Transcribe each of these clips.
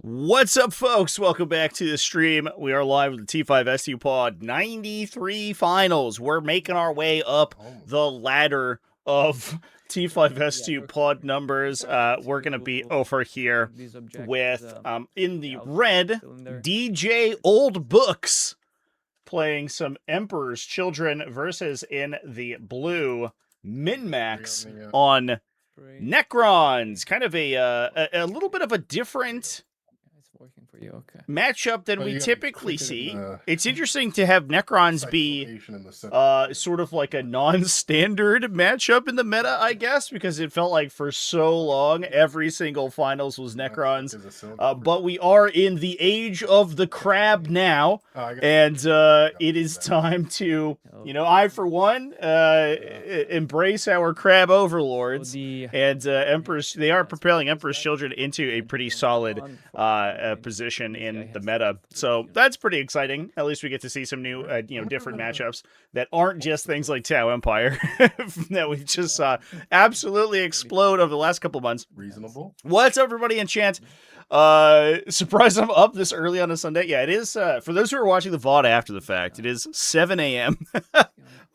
What's up, folks? Welcome back to the stream. We are live with the T5S2 Pod 93 finals. We're making our way up the ladder of T5S2 pod numbers. We're going to be over here with, in the red, DJ Old Books playing some Emperor's Children versus in the blue, Min-Max on Necrons. Kind of a little bit of a different working for you, okay. matchup than we typically see. It's interesting to have Necrons be sort of like a non-standard matchup in the meta, I guess, because it felt like for so long every single finals was Necrons. But we are in the age of the crab now, and it is time to, I for one embrace our crab overlords, and Emperors. They are propelling Emperor's Children into a pretty solid position in the meta, so that's pretty exciting. At least we get to see some new, different matchups that aren't just things like Tau Empire that we just saw absolutely explode over the last couple months. Reasonable. What's up, everybody in chat? Surprised I'm up this early on a Sunday. Yeah, it is. For those who are watching the VOD after the fact, it is 7 a.m.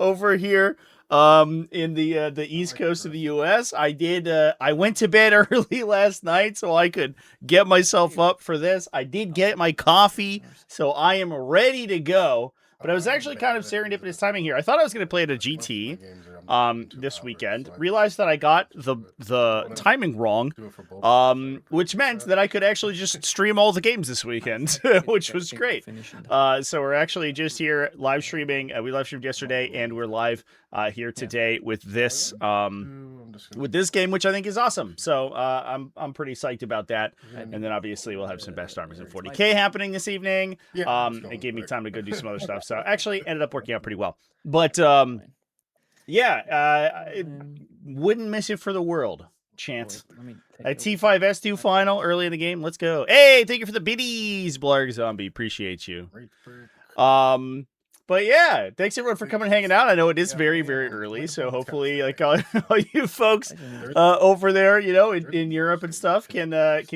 over here. In the East Coast of the U.S. I went to bed early last night so I could get myself up for this. I did get my coffee, so I am ready to go. But I was actually kind of serendipitous timing here. I thought I was going to play at a GT this weekend. Realized that I got the timing wrong, which meant that I could actually just stream all the games this weekend, which was great. So we're actually just here live streaming. We live streamed yesterday, and we're live here today with this game, which I think is awesome. So I'm pretty psyched about that. And then obviously we'll have some best armors in 40K happening this evening. It gave me time to go do some other stuff. So actually ended up working out pretty well. But wouldn't miss it for the world. Chance. A T5S2 final early in the game. Let's go. Hey, thank you for the biddies, Blarg Zombie. Appreciate you. But yeah, thanks everyone for coming and hanging out. I know it is very, very early, so hopefully, like all you folks over there, in Europe and stuff, can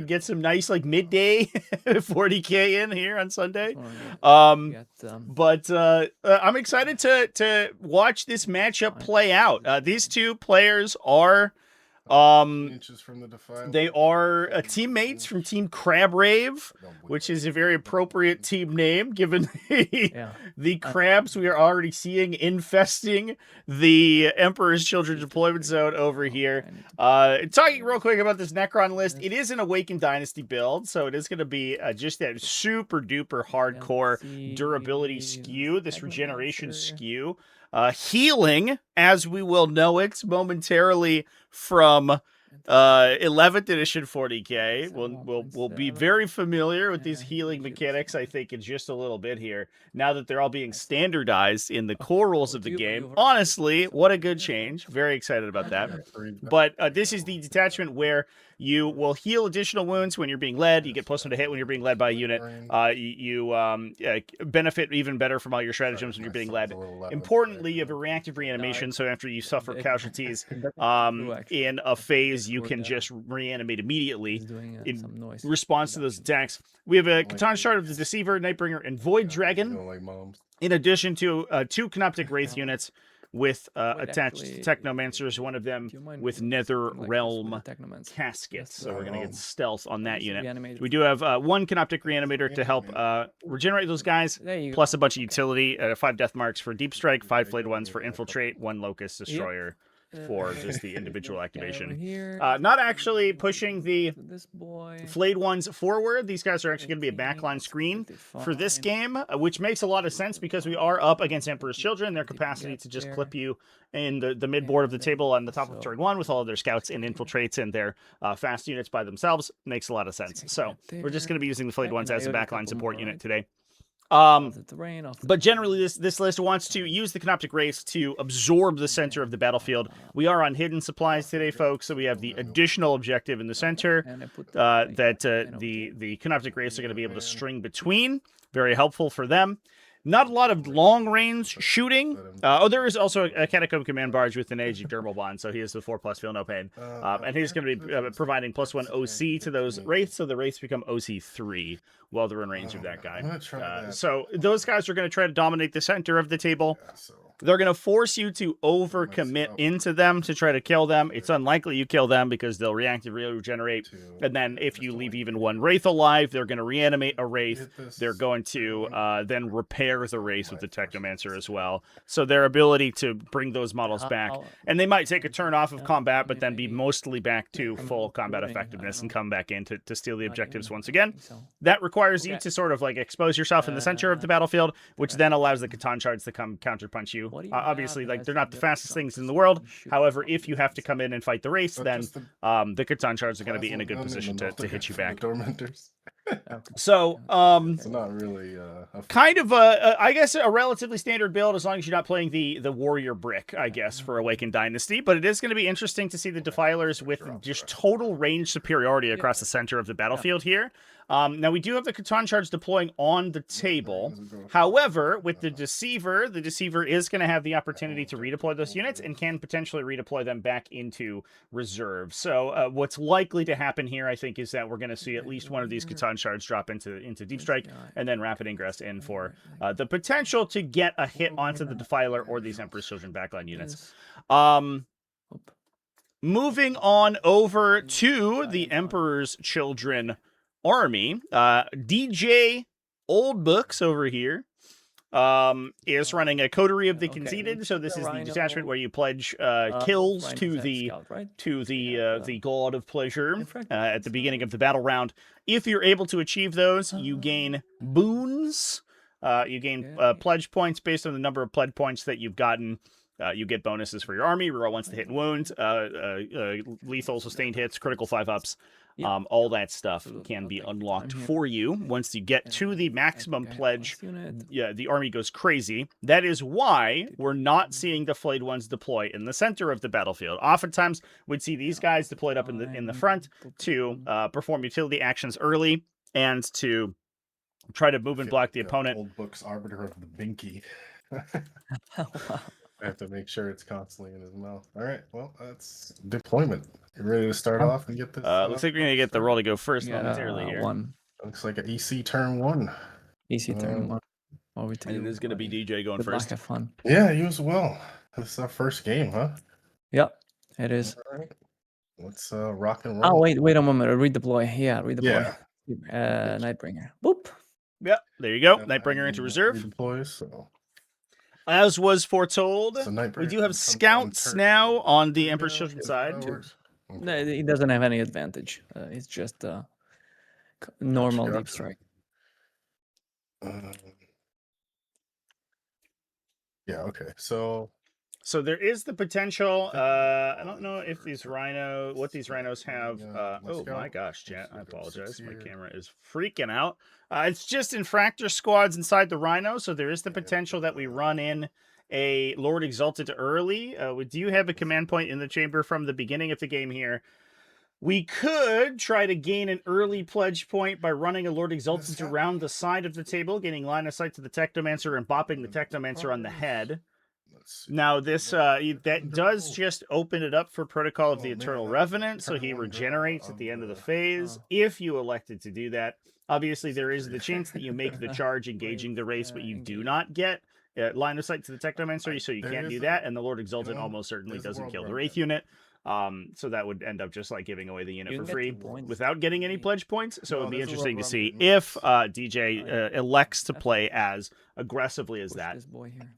get some nice like midday 40K in here on Sunday. But I'm excited to watch this matchup play out. These two players are they are teammates from Team Crab Rave, which is a very appropriate team name given the crabs we are already seeing infesting the Emperor's Children deployment zone over here. Talking real quick about this Necron list, it is an Awakened Dynasty build, so it is going to be just that super duper hardcore durability skew, this regeneration skew. Healing, as we will know it momentarily from 11th edition 40K. We'll be very familiar with these healing mechanics, I think, in just a little bit here, now that they're all being standardized in the core rules of the game. Honestly, what a good change. Very excited about that. But this is the detachment where you will heal additional wounds when you're being led. You get +1 to hit when you're being led by a unit. You benefit even better from all your stratagems when you're being led. Importantly, you have a reactive reanimation, so after you suffer casualties in a phase, you can just reanimate immediately in response to those attacks. We have a Catan Shard of the Deceiver, Nightbringer, and Void Dragon, in addition to 2 Canoptic Wraith units with attached Technomancers, one of them with Nether Realm Caskets. So we're going to get stealth on that unit. We do have 1 Canoptic Reanimator to help regenerate those guys, plus a bunch of utility, 5 Death Marks for Deep Strike, 5 Flayed Ones for Infiltrate, 1 Locust Destroyer for just the individual activation. Not actually pushing the Flayed Ones forward. These guys are actually going to be a backline screen for this game, which makes a lot of sense because we are up against Emperor's Children. Their capacity to just clip you in the midboard of the table on the top of turn 1 with all of their scouts and infiltrates and their fast units by themselves makes a lot of sense. So we're just going to be using the Flayed Ones as a backline support unit today. But generally, this list wants to use the Canoptic Wraiths to absorb the center of the battlefield. We are on hidden supplies today, folks, so we have the additional objective in the center that the Canoptic Wraiths are going to be able to string between. Very helpful for them. Not a lot of long-range shooting. There is also a Catacomb Command Barge with an Age Dermal Bond, so he has the 4+ Feel No Pain. And he's going to be providing +1 OC to those Wraiths, so the Wraiths become OC3 while they're in range of that guy. So those guys are going to try to dominate the center of the table. They're going to force you to overcommit into them to try to kill them. It's unlikely you kill them because they'll reactively regenerate. And then if you leave even one Wraith alive, they're going to reanimate a Wraith. They're going to then repair the Wraith with the Technomancer as well. So their ability to bring those models back. And they might take a turn off of combat, but then be mostly back to full combat effectiveness and come back in to steal the objectives once again. That requires you to sort of like expose yourself in the center of the battlefield, which then allows the Catan Shards to come counterpunch you. Obviously, like, they're not the fastest things in the world. However, if you have to come in and fight the race, then the Catan Shards are going to be in a good position to hit you back. So, it's not really kind of I guess a relatively standard build as long as you're not playing the warrior brick, I guess, for Awakened Dynasty. But it is going to be interesting to see the Defilers with just total range superiority across the center of the battlefield here. Now, we do have the Catan Shards deploying on the table. However, with the Deceiver is going to have the opportunity to redeploy those units and can potentially redeploy them back into reserve. So what's likely to happen here, I think, is that we're going to see at least one of these Catan Shards drop into Deep Strike and then Rapid Ingress in for the potential to get a hit onto the Defiler or these Emperor's Children backline units. Moving on over to the Emperor's Children army, DJ Old Books over here is running a Coterie of the Conceited. So this is the detachment where you pledge kills to the God of Pleasure at the beginning of the battle round. If you're able to achieve those, you gain boons. You gain pledge points based on the number of pledge points that you've gotten. You get bonuses for your army, reroll once to hit and wound, lethal sustained hits, critical 5-ups. All that stuff can be unlocked for you once you get to the maximum pledge. Yeah, the army goes crazy. That is why we're not seeing the flayed ones deploy in the center of the battlefield. Oftentimes, we'd see these guys deployed up in the front to perform utility actions early and to try to move and block the opponent. Old Book's Arbiter of the Binky. I have to make sure it's constantly in his mouth. All right, well, that's deployment. You ready to start off and get this? Looks like we're going to get the roll to go first momentarily here. Looks like an EC turn 1. EC turn 1. And it is going to be DJ going first. Have fun. Yeah, you as well. This is our first game, huh? Yep, it is. All right. Let's rock and roll. Oh, wait a moment. Redeploy. Yeah, redeploy. Yeah. Nightbringer. Boop. Yep, there you go. Nightbringer into reserve. Redeploy, so... As was foretold, we do have scouts now on the Emperor's Children side. No, he doesn't have any advantage. It's just normal deep strike. Yeah, okay. So there is the potential. I don't know if what these rhinos have. Oh my gosh, chat. I apologize. My camera is freaking out. It's just infractor squads inside the rhino, so there is the potential that we run in a Lord Exalted early. We do have a command point in the chamber from the beginning of the game here. We could try to gain an early pledge point by running a Lord Exalted around the side of the table, getting line of sight to the Technomancer and bopping the Technomancer on the head. Now, this that does just open it up for Protocol of the Eternal Revenant, so he regenerates at the end of the phase, if you elected to do that. Obviously, there is the chance that you make the charge engaging the race, but you do not get line of sight to the Technomancer, so you can't do that, and the Lord Exalted almost certainly doesn't kill the Wraith unit. So that would end up just like giving away the unit for free without getting any pledge points. So it would be interesting to see if DJ elects to play as aggressively as that.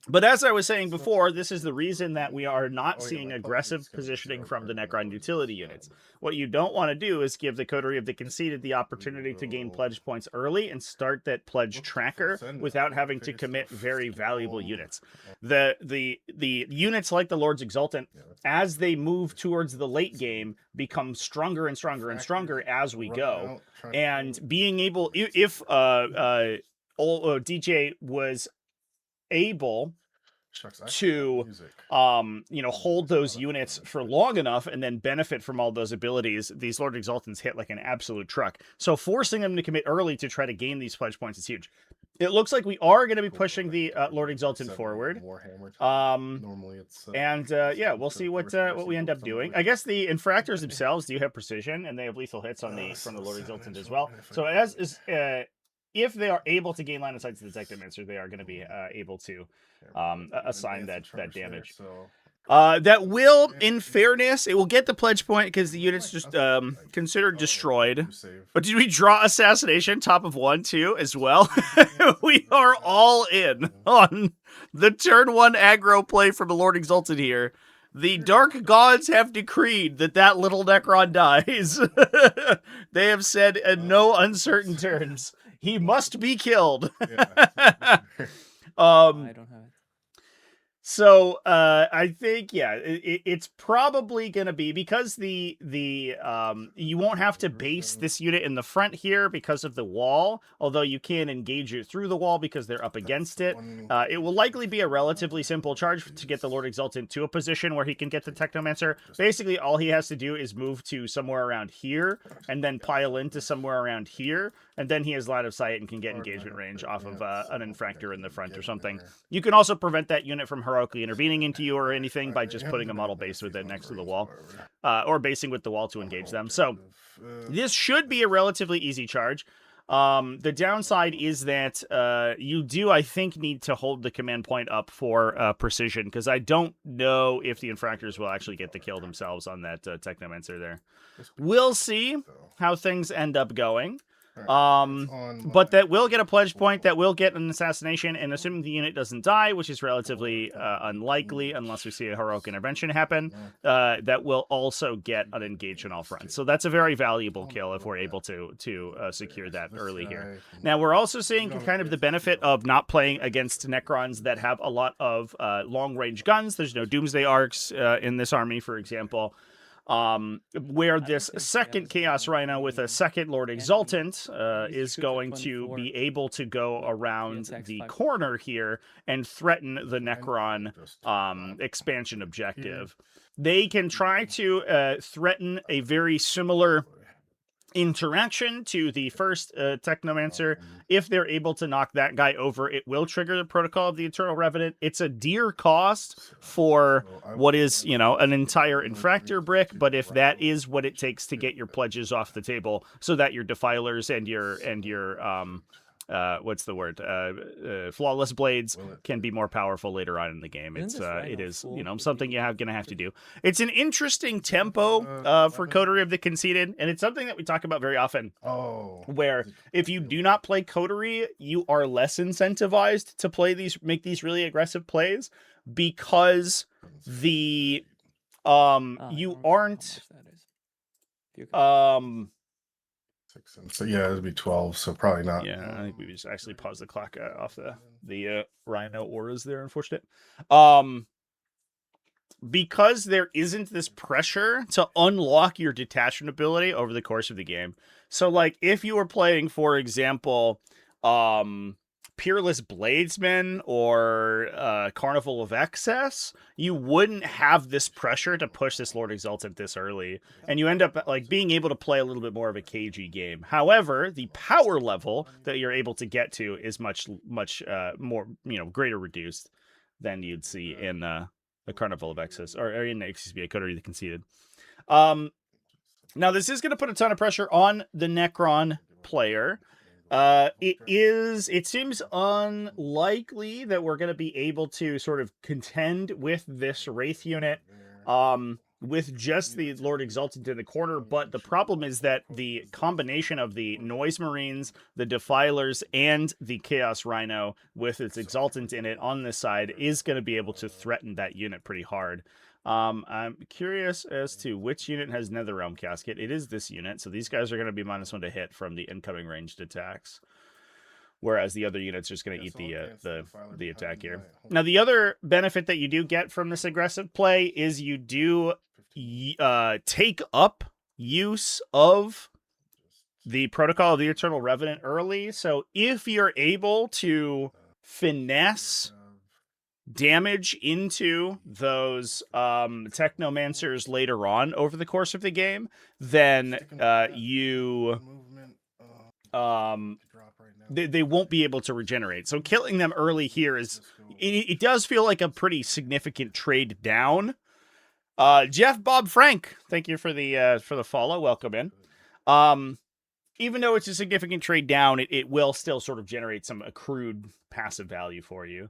But as I was saying before, this is the reason that we are not seeing aggressive positioning from the Necron utility units. What you don't want to do is give the Coterie of the Conceited the opportunity to gain pledge points early and start that pledge tracker without having to commit very valuable units. The units like the Lord's Exultant, as they move towards the late game, become stronger and stronger and stronger as we go. And being able, if DJ was able to hold those units for long enough and then benefit from all those abilities, these Lord Exaltants hit like an absolute truck. So forcing them to commit early to try to gain these pledge points is huge. it looks like we are going to be pushing the Lord Exultant forward. Normally it's and yeah, we'll see what we end up doing. I guess the infractors themselves do have precision, and they have lethal hits on the from the Lord Exultant as well. So as is, if they are able to gain line of sight to the Technomancer, they are going to be able to assign that damage. That will, in fairness, it will get the pledge point because the unit's just considered destroyed. But did we draw Assassination top of 1 too as well? We are all in on the turn 1 aggro play from the Lord Exultant here. The Dark Gods have decreed that little Necron dies. They have said in no uncertain terms, he must be killed. I don't have it. So I think, yeah, it's probably going to be because the you won't have to base this unit in the front here because of the wall, although you can engage it through the wall because they're up against it. It will likely be a relatively simple charge to get the Lord Exultant to a position where he can get the Technomancer. Basically, all he has to do is move to somewhere around here and then pile into somewhere around here, and then he has line of sight and can get engagement range off of an infractor in the front or something. You can also prevent that unit from heroically intervening into you or anything by just putting a model base with it next to the wall, or basing with the wall to engage them. So this should be a relatively easy charge. The downside is that you do, I think, need to hold the command point up for precision, because I don't know if the infractors will actually get the kill themselves on that Technomancer there. We'll see how things end up going. But that will get a pledge point, that will get an assassination, and assuming the unit doesn't die, which is relatively unlikely unless we see a heroic intervention happen, that will also get an engage on all fronts. So that's a very valuable kill if we're able to secure that early here. Now we're also seeing kind of the benefit of not playing against Necrons that have a lot of long-range guns. There's no Doomsday Arcs in this army, for example. Where this second Chaos Rhino with a second Lord Exultant is going to be able to go around the corner here and threaten the Necron expansion objective. They can try to threaten a very similar interaction to the first Technomancer. If they're able to knock that guy over, it will trigger the Protocol of the Eternal Revenant. It's a dear cost for what is, you know, an entire infractor brick, but if that is what it takes to get your pledges off the table so that your Defilers and your what's the word? Flawless Blades can be more powerful later on in the game. It is, you know, something you're gonna have to do. It's an interesting tempo for Coterie of the Conceited, and it's something that we talk about very often. Where if you do not play Coterie, you are less incentivized to make these really aggressive plays, because the you aren't So yeah, it'd be 12. So probably not. Yeah, I think we just actually paused the clock off the Rhino auras there. Unfortunate. Because there isn't this pressure to unlock your detachment ability over the course of the game. So, like, if you were playing, for example, Peerless Bladesman or Carnival of Excess, you wouldn't have this pressure to push this Lord Exultant this early, and you end up like being able to play a little bit more of a cagey game. However, the power level that you're able to get to is much more, you know, greater reduced than you'd see in the Carnival of Excess, or in, excuse me, Coterie of the Conceited. Now this is going to put a ton of pressure on the Necron player. It seems unlikely that we're going to be able to sort of contend with this Wraith unit with just the Lord Exultant in the corner, but the problem is that the combination of the Noise Marines, the Defilers, and the Chaos Rhino with its Exultant in it on this side is going to be able to threaten that unit pretty hard. I'm curious as to which unit has Netherrealm Casket. It is this unit, so these guys are going to be -1 to hit from the incoming ranged attacks, whereas the other unit's just going to eat the attack here. Now, the other benefit that you do get from this aggressive play is you do take up use of the Protocol of the Eternal Revenant early, so if you're able to finesse damage into those Technomancers later on over the course of the game, then you they won't be able to regenerate. So killing them early here is it does feel like a pretty significant trade down. Jeff Bob Frank, thank you for the follow. Welcome in. Even though it's a significant trade down, it will still sort of generate some accrued passive value for you.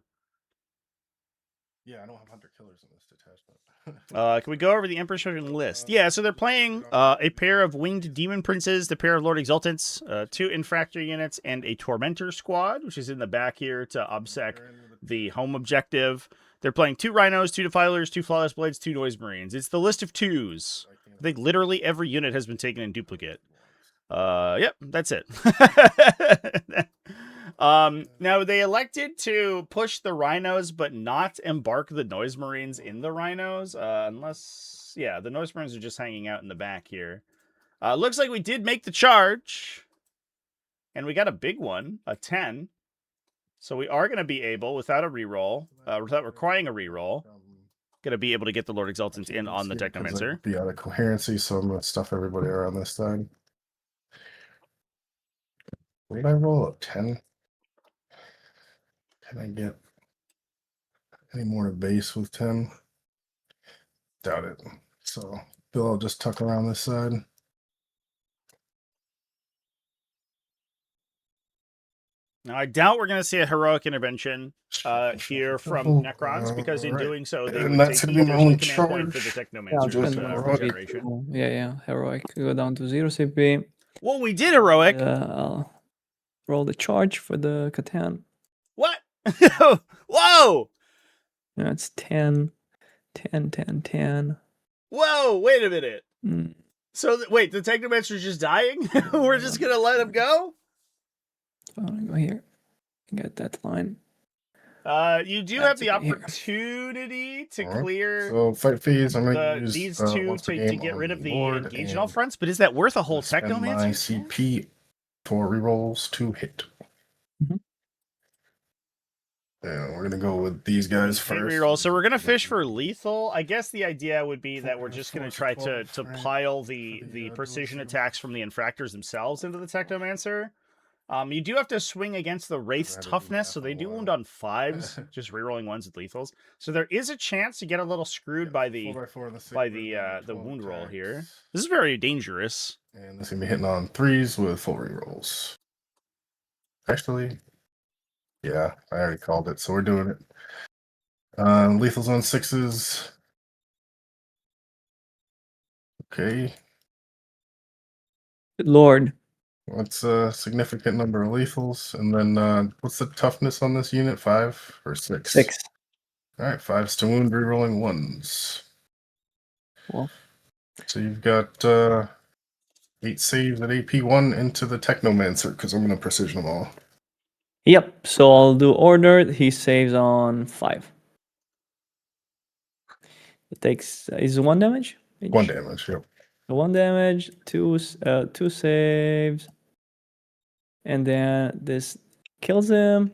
Yeah, I don't have hunter killers in this detachment. Can we go over the Emperor's Children list? Yeah, so they're playing a pair of Winged Demon Princes, the pair of Lord Exultants, 2 Infractor units, and a Tormentor squad, which is in the back here to obsec the home objective. They're playing 2 Rhinos, 2 Defilers, 2 Flawless Blades, 2 Noise Marines. It's the list of 2s. I think literally every unit has been taken in duplicate. Yep, that's it. Now they elected to push the Rhinos, but not embark the Noise Marines in the Rhinos, unless, yeah, the Noise Marines are just hanging out in the back here. Looks like we did make the charge, and we got a big one, a 10. So we are going to be able, without a reroll, without requiring a reroll, going to be able to get the Lord Exultants in on the Technomancer. Be out of coherency, so I'm going to stuff everybody around this side. What did I roll? A 10? Can I get any more to base with 10? Doubt it. So Bill, I'll just tuck around this side. Now, I doubt we're going to see a heroic intervention here from Necrons, because in doing so, they would that's take going to be my only command point charge. for the Technomancer's regeneration. Yeah, heroic. Go down to 0 CP. Well, we did heroic. I'll roll the charge for the Catan. What? Whoa! Yeah, it's 10, 10, 10, 10. Whoa, wait a minute. Mm. So, wait, the Technomancer's just dying? We're just going to let him go? I'm going to go here. Get that line. You do have the opportunity to clear so fight fees. I'm going to use these 2 to get rid of the engage in all fronts, but is that worth a whole Technomancer? My CP for rerolls to hit. Mm-hmm. Yeah, we're gonna go with these guys first. Reroll. So we're gonna fish for lethal. I guess the idea would be that we're just gonna try to pile the precision attacks from the infractors themselves into the Technomancer. You do have to swing against the Wraith's toughness, so they do wound on 5s, just rerolling 1s with lethals. So there is a chance to get a little screwed by the wound roll here. This is very dangerous. And this is gonna be hitting on 3s with full rerolls. Actually, yeah, I already called it, so we're doing it. Lethals on 6s. Okay. Good Lord. What's a significant number of lethals? And then what's the toughness on this unit? 5 or 6? 6. Alright, 5s to wound, rerolling 1s. Well. So you've got 8 saves at AP1 into the Technomancer, because I'm going to precision them all. Yep, so I'll do order. He saves on 5. It takes is 1 damage? Each. 1 damage, yep. 1 damage, 2 saves. And then this kills him.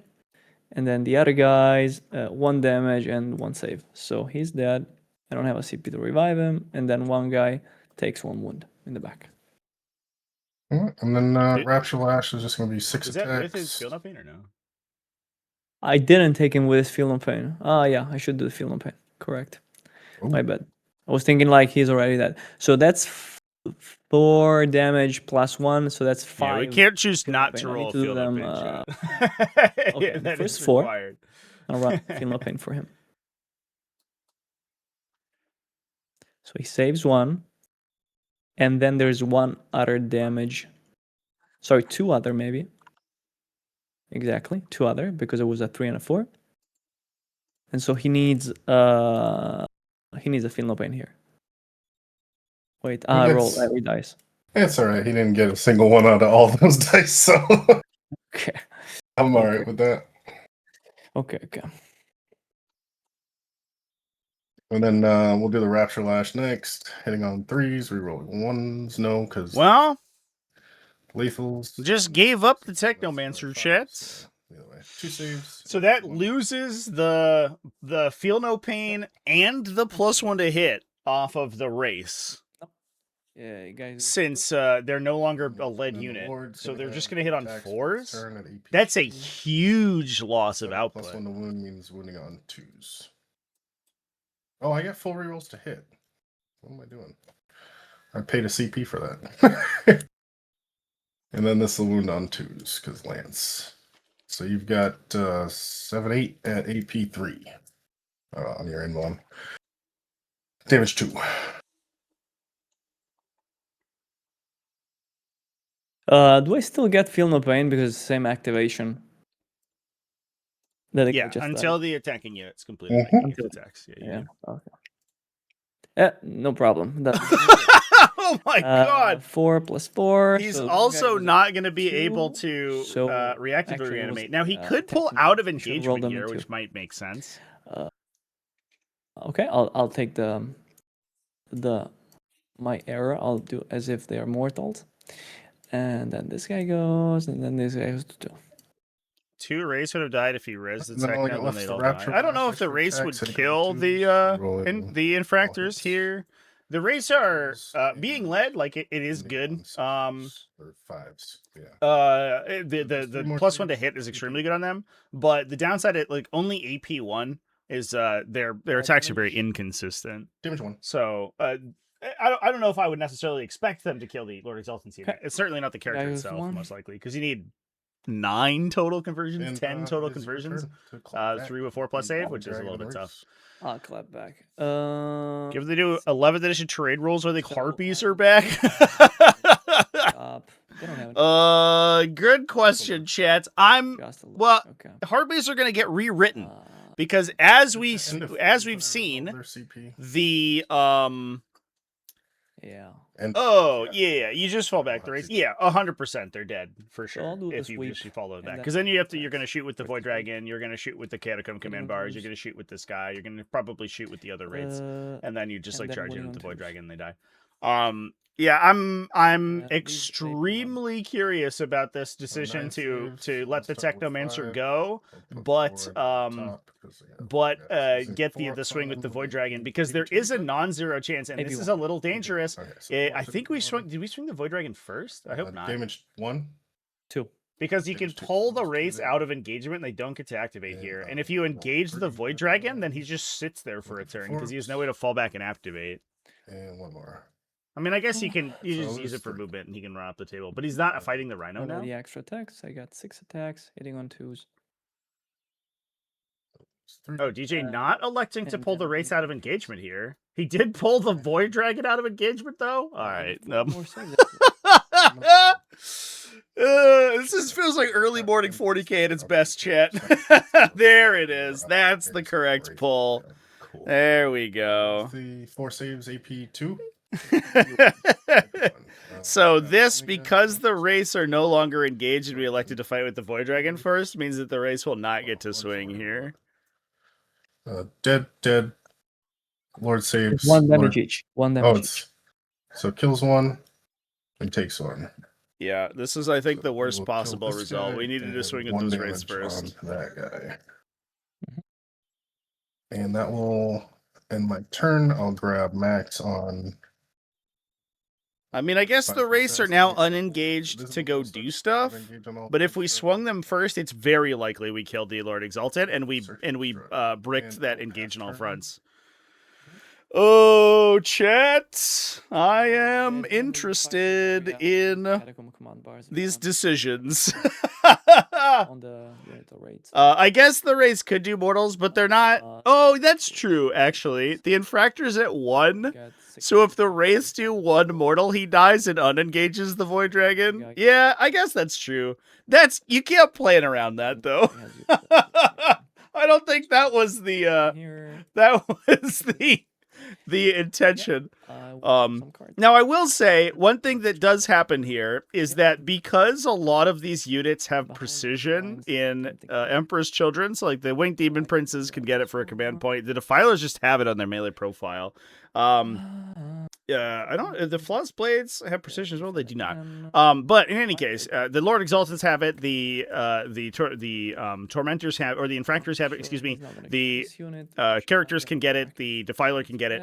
And then the other guys, 1 damage and 1 save. So he's dead. I don't have a CP to revive him. And then 1 guy takes 1 wound in the back. And then Rapture Lash is just going to be 6 is attacks. Is that with his Field of Pain or no? I didn't take him with his Field of Pain. Yeah, I should do the Field of Pain. Correct. Ooh. My bad. I was thinking like he's already dead. So that's 4 damage plus 1. So that's 5. Yeah, we can't choose not to roll Field of Pain. Okay, that first is 4. required. I'll run Field of Pain for him. So he saves 1. And then there's 1 other damage. Sorry, 2 other maybe. Exactly, 2 other, because it was a 3 and a 4. And so he needs a Field of Pain here. Wait, roll every dice. It's alright, he didn't get a single one out of all those dice, so Okay. I'm alright with that. Okay. And then we'll do the Rapture Lash next. Hitting on 3s, rerolling 1s. No, because lethals. Just gave up the Technomancer chat. Either way, 2 saves. So that loses the Feel No Pain and the +1 to hit off of the race. Yeah, you guys. since they're no longer a lead And then the unit, Lord's so they're gonna just going to hit on attack for 4s. turn at AP That's a 2. huge loss of So output. +1 to wound means wounding on 2s. Oh, I get full rerolls to hit. What am I doing? I paid a CP for that. And then this will wound on 2s because Lance. So you've got 7-8 at AP3 on your end one. Damage 2. Do I still get Feel No Pain because it's the same activation? That Yeah, just until the attacking unit's completed Mhm. making its attacks. Yeah, yeah. you Okay. Yeah, no problem. Oh my god! 4 + 4. He's so also not going to be 2, able to so reactively actually it was, reanimate. Now he could pull technically out of we should roll engagement them here, into- which might make sense. Okay, I'll take the my error. I'll do as if they are mortals, and then this guy goes, and then this guy goes to 2. 2 race would have died if he res the And then all I techno, got then left's they'd the all die. Rapture I don't know if Blast, the race extra would attacks, kill hitting the on 2s, rolling the infractors hits. here. The race are And being led, like it is wounding good. on 6s or 5s. Yeah. The There's 3 more +1 to saves, hit is AP. extremely good on them, but the downside at like only AP1 is their attacks are very damage. inconsistent. Damage 1. So I don't know if I would necessarily expect them to kill the Lord Exaltancy. Okay. It's certainly not the character Guys, itself, one. most likely, because you need 9 total conversions, And, 10 total it is your conversions, turn to clap back 3 with 4+ the save, which is a Dragon little bit tough. Race. I'll clap back. Give they do 11th edition trade rules where the So, Harpies are back. Stop. They don't have it. Good question, chat. I'm Just a little. well. Okay. Harpies are going to get rewritten Uh, because as we've End of seen, their CP. the yeah. And oh yeah, you just fall back the race. Yeah, 100% they're dead for So I'll sure do the if you sweep, just follow and back. then Because then you have to. You're attacks. going to shoot with the First Void attack. Dragon. You're going to shoot with the Catacomb Command Bars. You're going to shoot with this guy. You're going to probably shoot with the other rates, and then you just and like then charge in winning with the on Void twos. Dragon and they die. Yeah, I'm these extremely curious about this decision 9 to saves, let the I'll start with Technomancer 5. go, I'll put but 4 at the top 'cause, yeah, but yeah, so get 4 the up swing with front, the Void and Dragon then because there maybe is a 2, non-zero chance, and Maybe this is one. a little dangerous. Okay, so I 4 to think the we bottom. swung. Did we swing the Void Dragon first? I hope not. Damage 1. 2. Because you can Damage 2, pull the damage 2 race there. out of engagement, and they don't get to activate And, here. And if you engage the 3 Void Dragon, then he just sits there for a turn because he has no way to fall back and activate. And 1 more. I mean, I guess you can So just use there's it for 3. movement, and he can run up the table. But he's not fighting the Rhino And now. the extra attacks. I got 6 attacks, hitting on 2s. It's 3. Oh, DJ not electing to and pull the then race winning out of on twos. engagement here. He did pull the Void Dragon out of engagement, though. All right. More saves. This feels like early morning 40k at its best, chat. There it is. That's the correct pull. Cool. There we go. The 4 saves AP 2. So this, because the race are no longer engaged and we elected to fight with the Void Dragon first, means that the race will not get to swing here. Dead. Lord saves. One damage Lord... each. One Oh, damage it's so kills 1 and takes 1. Yeah, this is, I think, So the we worst will kill possible this result. guy We needed to and swing with 1 those rates damage first. on that guy. Mhm. And that will end my turn. I'll grab Max on. I mean, I guess the race are now unengaged to go do stuff. But if we swung them first, it's very likely we killed the Lord Exalted and we bricked that engage on all fronts. Oh, chat! I am interested in these decisions. on the rates. I guess the race could do mortals, but they're not. Oh, that's true, actually. The infractor's at 1. So if the race do 1 mortal, he dies and unengages the Void Dragon. Yeah, I guess that's true. You can't plan around that, though. I don't think that was the intention. Now I will say one thing that does happen here is that because a lot of these units have precision in Emperor's Children, so like the Winged Demon Princes can get it for a command point. The Defilers just have it on their melee profile. The Flawless Blades have precision as well. They do not. But in any case, the Lord Exaltants have it. The Tormentors have, or the Infractors have it. Excuse me. The characters can get it. The Defiler can get it.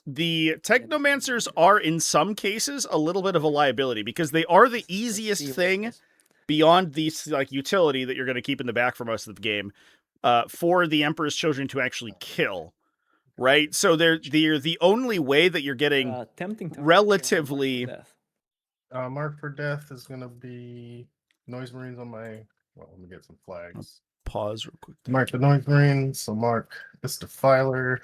the Technomancers are, in some cases, a little bit of a liability because they are the easiest thing beyond the like utility that you're going to keep in the back for most of the game for the Emperor's Children to actually kill, right? So they're the only way that you're getting tempting relatively... Mark for death is going to be Noise Marines on my... Well, let me get some flags. Pause real quick. Mark the Noise Marines, so mark this Defiler.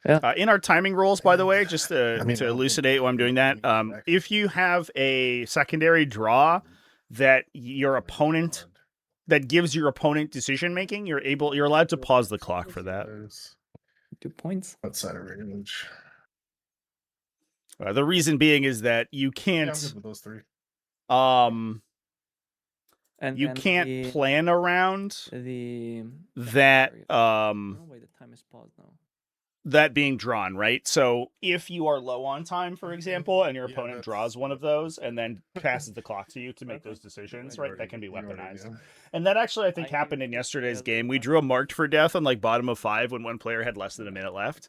Yeah. In our timing rules, by the way, just to elucidate why I'm doing that, if you have a secondary draw that your opponent, that gives your opponent decision making, you're allowed to pause the clock for that. 2 points. Outside of range. The reason being is that you can't. Yeah, I'm good with those 3. And you can't plan around that. Wait, the time is paused now. That being drawn, right? So if you are low on time, for example, and your opponent draws one of those and then passes the clock to you to make those decisions, right? That can be weaponized. And that actually, I think, happened in yesterday's game. We drew a marked for death on like bottom of 5 when one player had less than a minute left.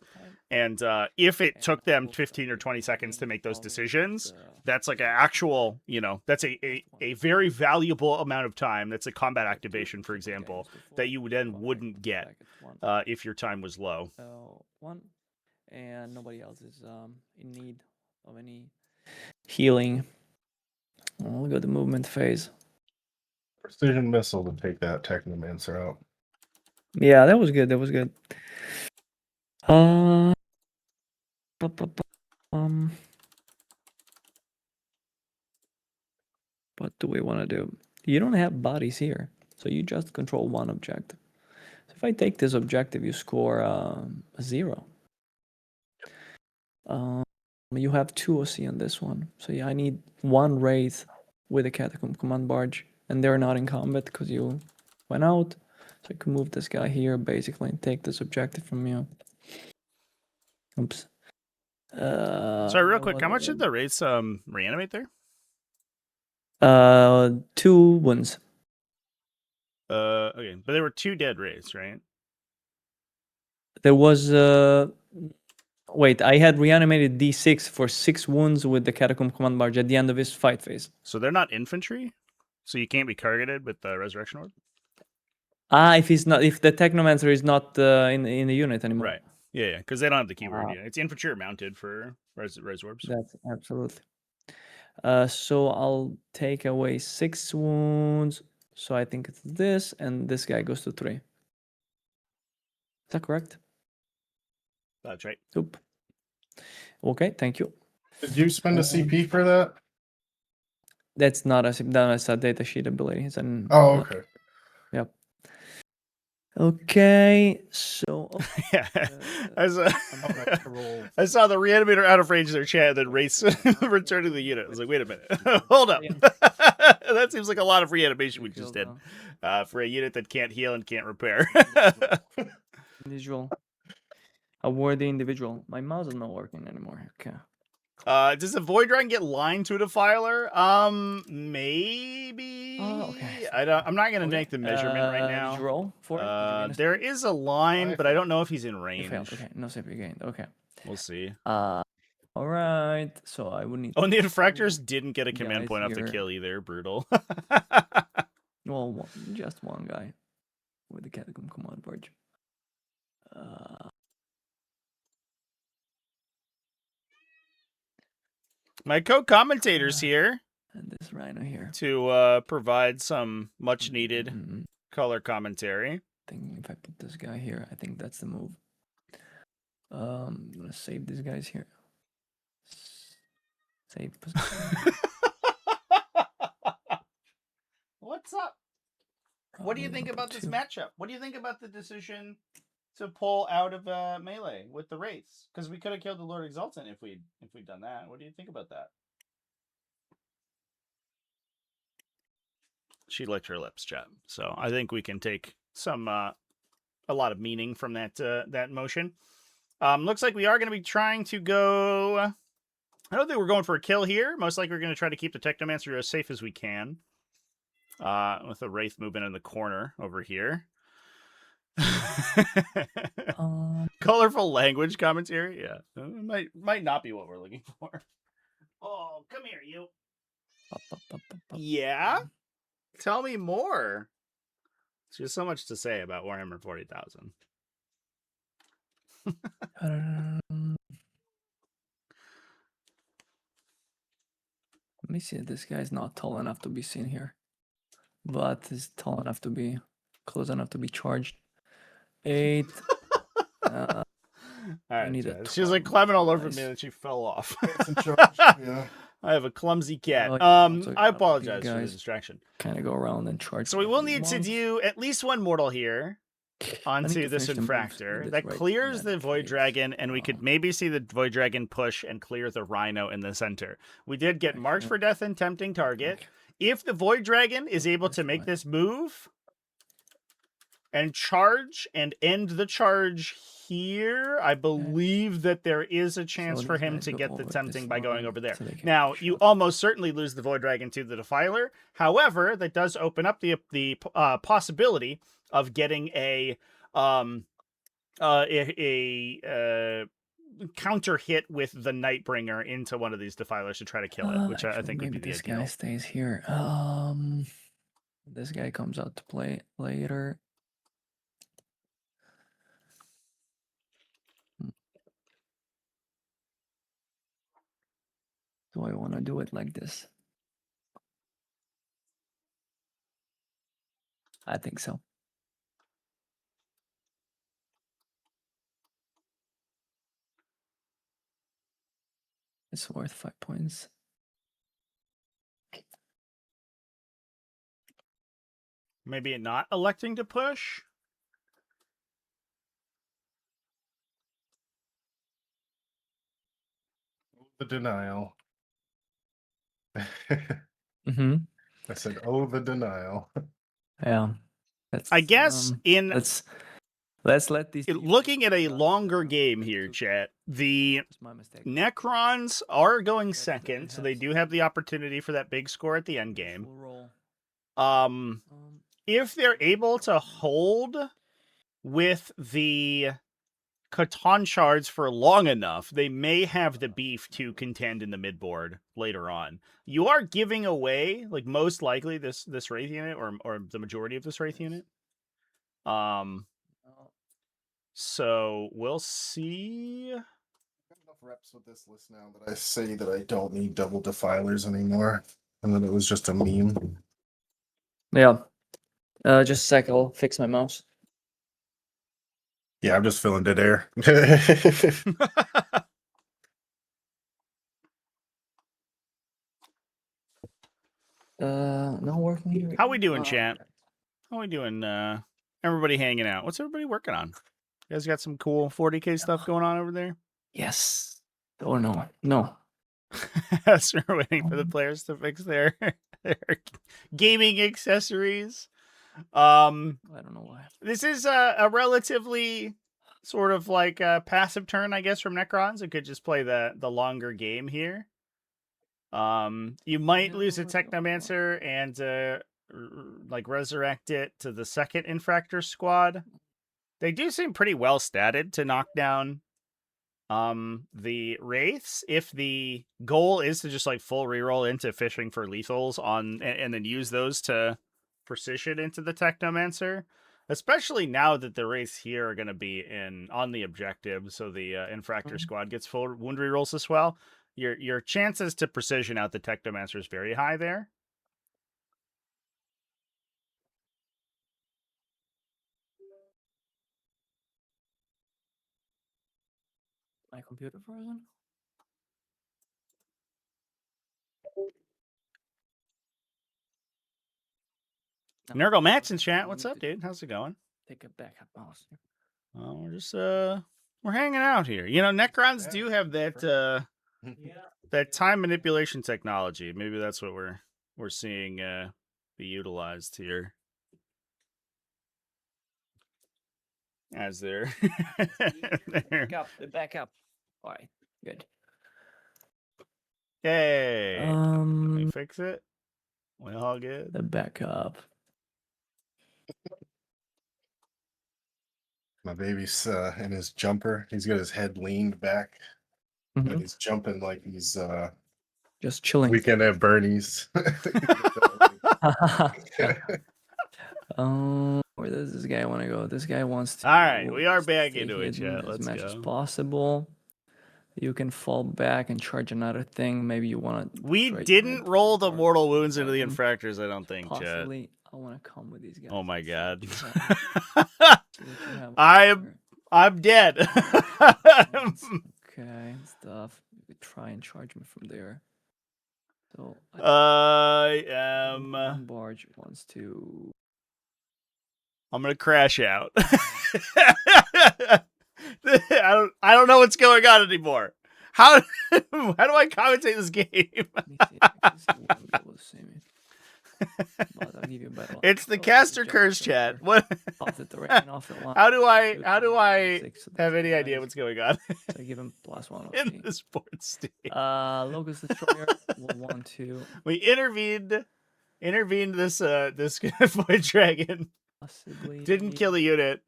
And if it took them 15 or 20 seconds to make those decisions, that's like an actual, that's a very valuable amount of time. That's a combat activation, for example, that you then wouldn't get if your time was low. 1, and nobody else is in need of any healing. We'll go to movement phase. Precision missile to take that Technomancer out. Yeah, that was good. What do we want to do? You don't have bodies here, so you just control 1 objective. So if I take this objective, you score a 0. You have 2 OC on this one, so yeah, I need 1 Wraith with a Catacomb Command Barge, and they're not in combat because you went out. So I can move this guy here basically and take this objective from you. Oops. Sorry, real quick, how much did the Wraiths reanimate there? 2 wounds. Okay, but there were 2 dead Wraiths, right? There was wait, I had reanimated D6 for 6 wounds with the Catacomb Command Barge at the end of his fight phase. So they're not infantry? So you can't be targeted with the Resurrection Orb? If the Technomancer is not in the unit anymore. Right. Yeah, because they don't have the keyword yet. It's infantry or mounted for res orbs. That's absolutely. So I'll take away 6 wounds. So I think it's this, and this guy goes to 3. Is that correct? That's right. Oop. Okay, thank you. Did you spend a CP for that? That's not a data sheet ability. It's an. Oh, okay. Yep. Okay, so yeah, I saw the reanimator out of range there, chat, then race return to the unit. I was like, wait a minute, hold up. That seems like a lot of reanimation we just did for a unit that can't heal and can't repair. Individual, a worthy individual. My mouse is not working anymore. Okay. Does a Void Dragon get lined to a Defiler? Maybe. Oh, okay. I'm not gonna make the measurement right now. Did you roll for it? There is a line, but I don't know if he's in range. Okay, no save gained. Okay. We'll see. All right. So I would need. Oh, and the Infractors didn't get a command point off the kill either. Brutal. Well, just 1 guy with the Catacomb Command Barge. My co-commentator's here. And this Rhino here. To provide some much-needed color commentary. I think if I put this guy here, I think that's the move. I'm going to save these guys here. Save. What's up? What do you think about this matchup? What do you think about the decision to pull out of melee with the Wraiths? Because we could have killed the Lord Exaltant if we'd done that. What do you think about that? She licked her lips, chat. So I think we can take some a lot of meaning from that motion. Looks like we are going to be trying to go. I don't think we're going for a kill here. Most likely we're going to try to keep the Technomancer as safe as we can. With the Wraith movement in the corner over here. Colorful language commentary. Yeah, might not be what we're looking for. Oh, come here, you. Yeah, tell me more. There's so much to say about Warhammer 40,000. Let me see. This guy's not tall enough to be seen here, but is tall enough to be close enough to be charged. 8. All right, need a she was like 12, climbing all over guys. me and she fell off. Yeah. I have a clumsy cat. Oh, yeah, I apologize for the guys. distraction. Kind of go around and charge. So we will need to do at least one mortal here onto this infractor that clears the void dragon, and we could maybe see the void dragon push and clear the rhino in the center. We did get marked for death and tempting target. If the void dragon is able to make this move and charge and end the charge here, I believe that there is a chance for him to get the tempting by going over there. Now, you almost certainly lose the void dragon to the defiler. However, that does open up the possibility of getting a counter hit with the Nightbringer into one of these defilers to try to kill it, which I think would be the this ideal. guy stays here. This guy comes out to play later. Do I want to do it like this? I think so. It's worth 5 points. Maybe not electing to push. The denial. Mm-hmm. I said, "Oh, the denial." Yeah. That's, I guess let's let these looking at a longer game here, chat. The Necrons are going second, so they do have the opportunity for that big score at the end game. If they're able to hold with the Catan shards for long enough, they may have the beef to contend in the midboard later on. You are giving away, like, most likely this Wraith unit or the majority of this Wraith unit. So we'll see. I've got enough reps with this list now that I say that I don't need double defilers anymore, and that it was just a meme. Yeah. Just a sec, I'll fix my mouse. Yeah, I'm just filling dead air. No working here. How we doing, chat? How we doing? Everybody hanging out. What's everybody working on? You guys got some cool 40K stuff going on over there? Yes. Oh no. No. So we're waiting for the players to fix their gaming accessories. I don't know why. This is a relatively sort of like a passive turn, I guess, from Necrons. It could just play the longer game here. You might lose a Technomancer and like resurrect it to the second Infractor squad. They do seem pretty well statted to knock down the Wraiths. If the goal is to just like full reroll into fishing for lethals on and then use those to precision into the Technomancer, especially now that the Wraiths here are going to be on the objective, so the Infractor squad gets full wound rerolls as well. Your chances to precision out the Technomancer is very high there. My computer frozen? Nurgle Matt's in chat. What's up, dude? How's it going? Take a backup mouse. Oh, we're just we're hanging out here. You know, Necrons do have that that time manipulation technology. Maybe that's what we're seeing be utilized here. As they're Backup. All right, good. Yay! Let me fix it. We all good. The backup. My baby's in his jumper. He's got his head leaned back, and Mhm. he's jumping like he's Just chilling. weekend at Bernie's. Where does this guy want to go? This guy wants to. All right, we are back stay into it, hidden chat. as Let's much as go. possible. You can fall back and charge another thing. Maybe you want to. We didn't roll the mortal wounds into the infractors, I don't think, chat. Possibly, I want to come with these guys. Oh my god. See what you have I'm dead. Okay, stuff. You could try and charge me from there. So I am. One barge wants to. I'm gonna crash out. I don't know what's going on anymore. How do I commentate this game? Let me see if I can see one will be able to see me. But I'll give you a better one. It's the Oh, caster Jack curse, Sparrow. chat. What? Off the terrain, off the line. How do I Six, so have that's any idea nice. what's going on So I give him +1 in OT. this board state? Locust Destroyer will want to We intervened this void dragon. possibly Didn't kill the unit.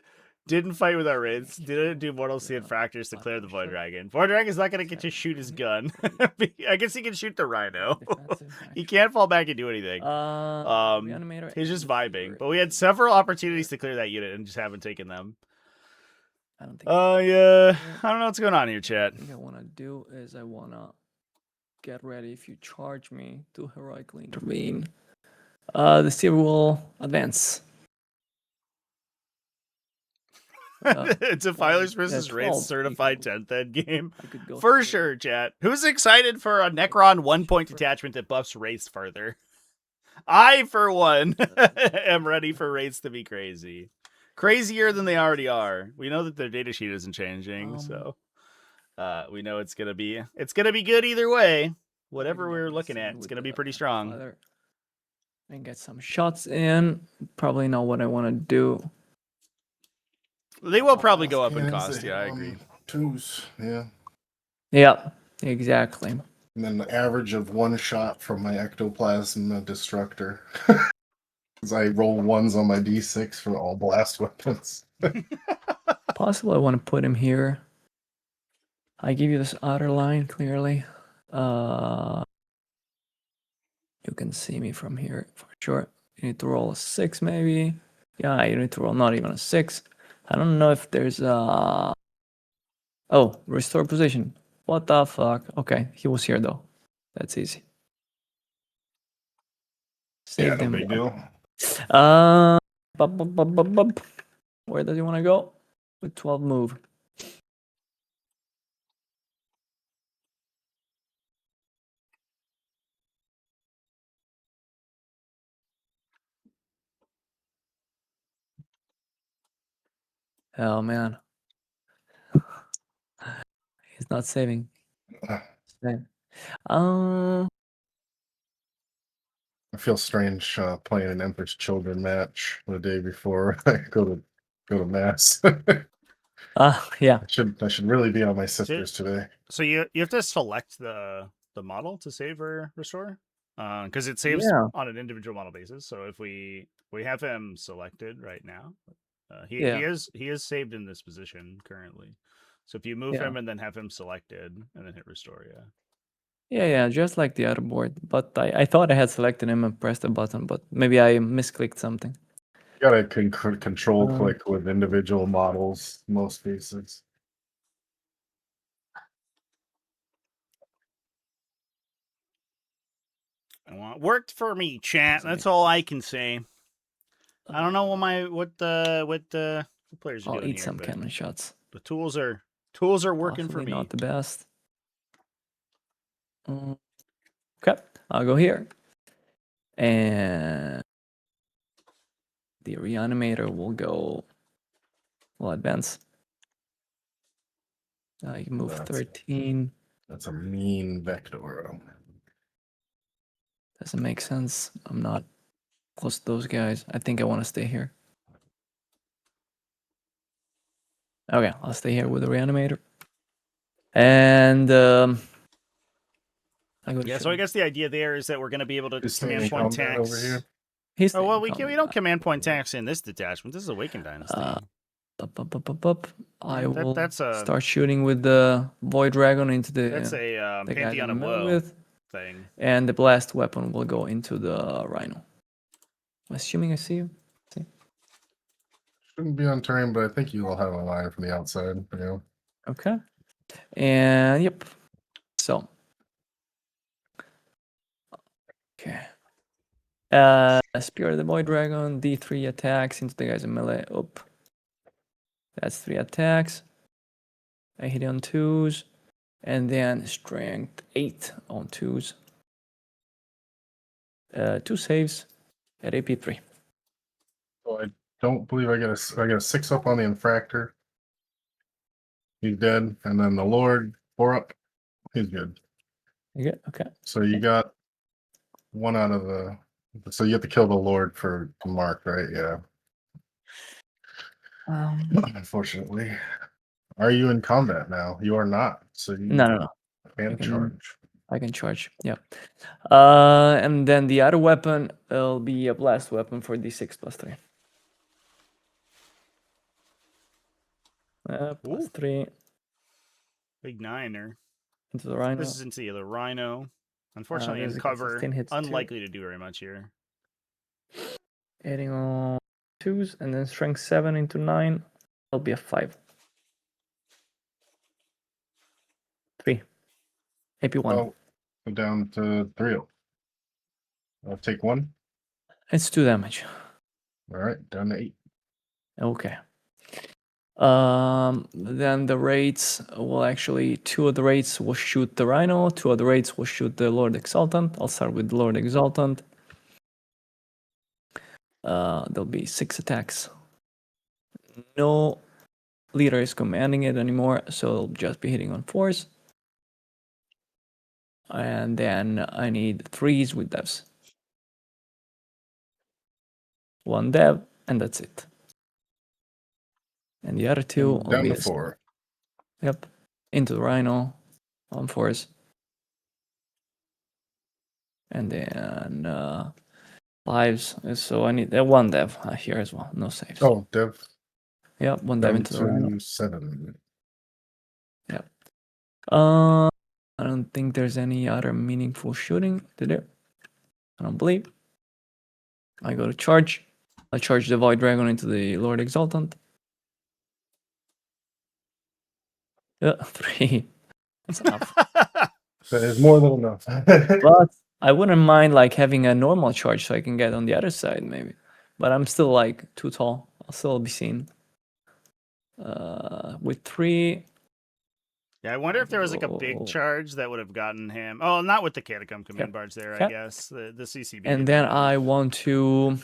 Didn't fight with our raids. Didn't do mortal sea infractors to clear the void dragon. Void dragon's not gonna get to shoot his gun. I guess he can shoot the rhino. He can't fall back and do anything. Reanimator. He's just vibing. But we had several opportunities to clear that unit and just haven't taken them. I don't think. Yeah. I don't know what's going on here, chat. What I want to do is I want to get ready. If you charge me to heroically intervene, the Seer will advance. It's a Filers versus Wraiths certified 10th end game. For sure, chat. Who's excited for a Necron 1-point detachment that buffs Wraiths further? I, for one, am ready for Wraiths to be crazy. Crazier than they already are. We know that their datasheet isn't changing, so we know it's gonna be good either way. Whatever we're looking at, it's gonna be pretty strong. And get some shots in. Probably not what I want to do. They will probably go up in cost. Yeah, I agree. 2s, yeah. Yeah, exactly. And then the average of 1 shot from my ectoplasm destructor. Because I roll 1s on my d6 for all blast weapons. Possible I want to put him here. I give you this outer line clearly. You can see me from here for sure. You need to roll a 6 maybe. Yeah, you need to roll not even a 6. I don't know if there's a... Oh, restore position. What the fuck? Okay, he was here though. That's easy. Saved him. Big deal. Where does he want to go? With 12 move. Oh man. He's not saving. Same. I feel strange playing an Emperor's Children match the day before I go to mass. Yeah. I should really be on my sisters today. So you have to select the model to save or restore, because it saves on an individual model basis. So if we have him selected right now, he is saved in this position currently. So if you move him and then have him selected and then hit restore, Yeah, just like the other board. But I thought I had selected him and pressed the button, but maybe I misclicked something. You gotta control click with individual models most cases. Worked for me, chat. That's all I can say. I don't know what the players are doing. I'll eat here, some cannon shots. The tools are working for me. Not the best. Okay, I'll go here. And the reanimator will advance. I move 13. That's a mean vector. Doesn't make sense. I'm not close to those guys. I think I want to stay here. Okay, I'll stay here with the reanimator. And so I guess the idea there is that we're going to be able to command point tax. Over here. We don't command point tax in this detachment. This is Awakened Dynasty. I That- will that's a- start shooting with the Void Dragon into the That's a the guy Pantheon I'm of in Woe with, thing. and the blast weapon will go into the Rhino. I'm assuming I see you. Shouldn't be on terrain, but I think you will have a line from the outside. You know. Okay. And yep. So. Okay. Spear of the Void Dragon, D3 attacks into the guy's melee. Oop. That's 3 attacks. I hit on 2s. And then strength 8 on 2s. 2 saves at AP 3. So I don't believe I got a 6 up on the infractor. He's dead, and then the Lord 4 up. He's good. You good? Okay. So you got 1 out of the. So you have to kill the Lord for mark, right? Yeah. Unfortunately, are you in combat now? You are not. So you No. can charge. I can charge. Yeah. And then the other weapon will be a blast weapon for D6 plus 3. Plus Ooh. 3 Big niner. into the Rhino. This is into the Rhino. Unfortunately, there's in a cover, consistent hits too. unlikely to do very much here. Hitting on 2s and then strength 7 into 9. That'll be a 5. 3. AP 1. Oh, go down to 3. I'll take 1. It's 2 damage. All right, down to 8. Okay. Then the raids will actually 2 of the raids will shoot the Rhino, 2 of the raids will shoot the Lord Exultant. I'll start with Lord Exultant. There'll be 6 attacks. No leader is commanding it anymore, so it'll just be hitting on 4s. And then I need 3s with devs. 1 dev, and that's it. And the other 2 will down be to 4. Yep, into the Rhino on 4s. And then 5s. So I need 1 dev here as well. No saves. Oh, dev. Yep, 1 dev Down into the Rhino. to 7. Yep. I don't think there's any other meaningful shooting to do. I don't believe. I go to charge. I charge the Void Dragon into the Lord Exultant. 3. That's enough. That is more than enough. But I wouldn't mind like having a normal charge so I can get on the other side maybe. But I'm still like too tall. I'll still be seen. With 3. Yeah, I wonder if there was like a big charge that would have gotten him. Oh, not with the Catacomb Command Barge there, I Yep. guess. The CCB. And then I want to.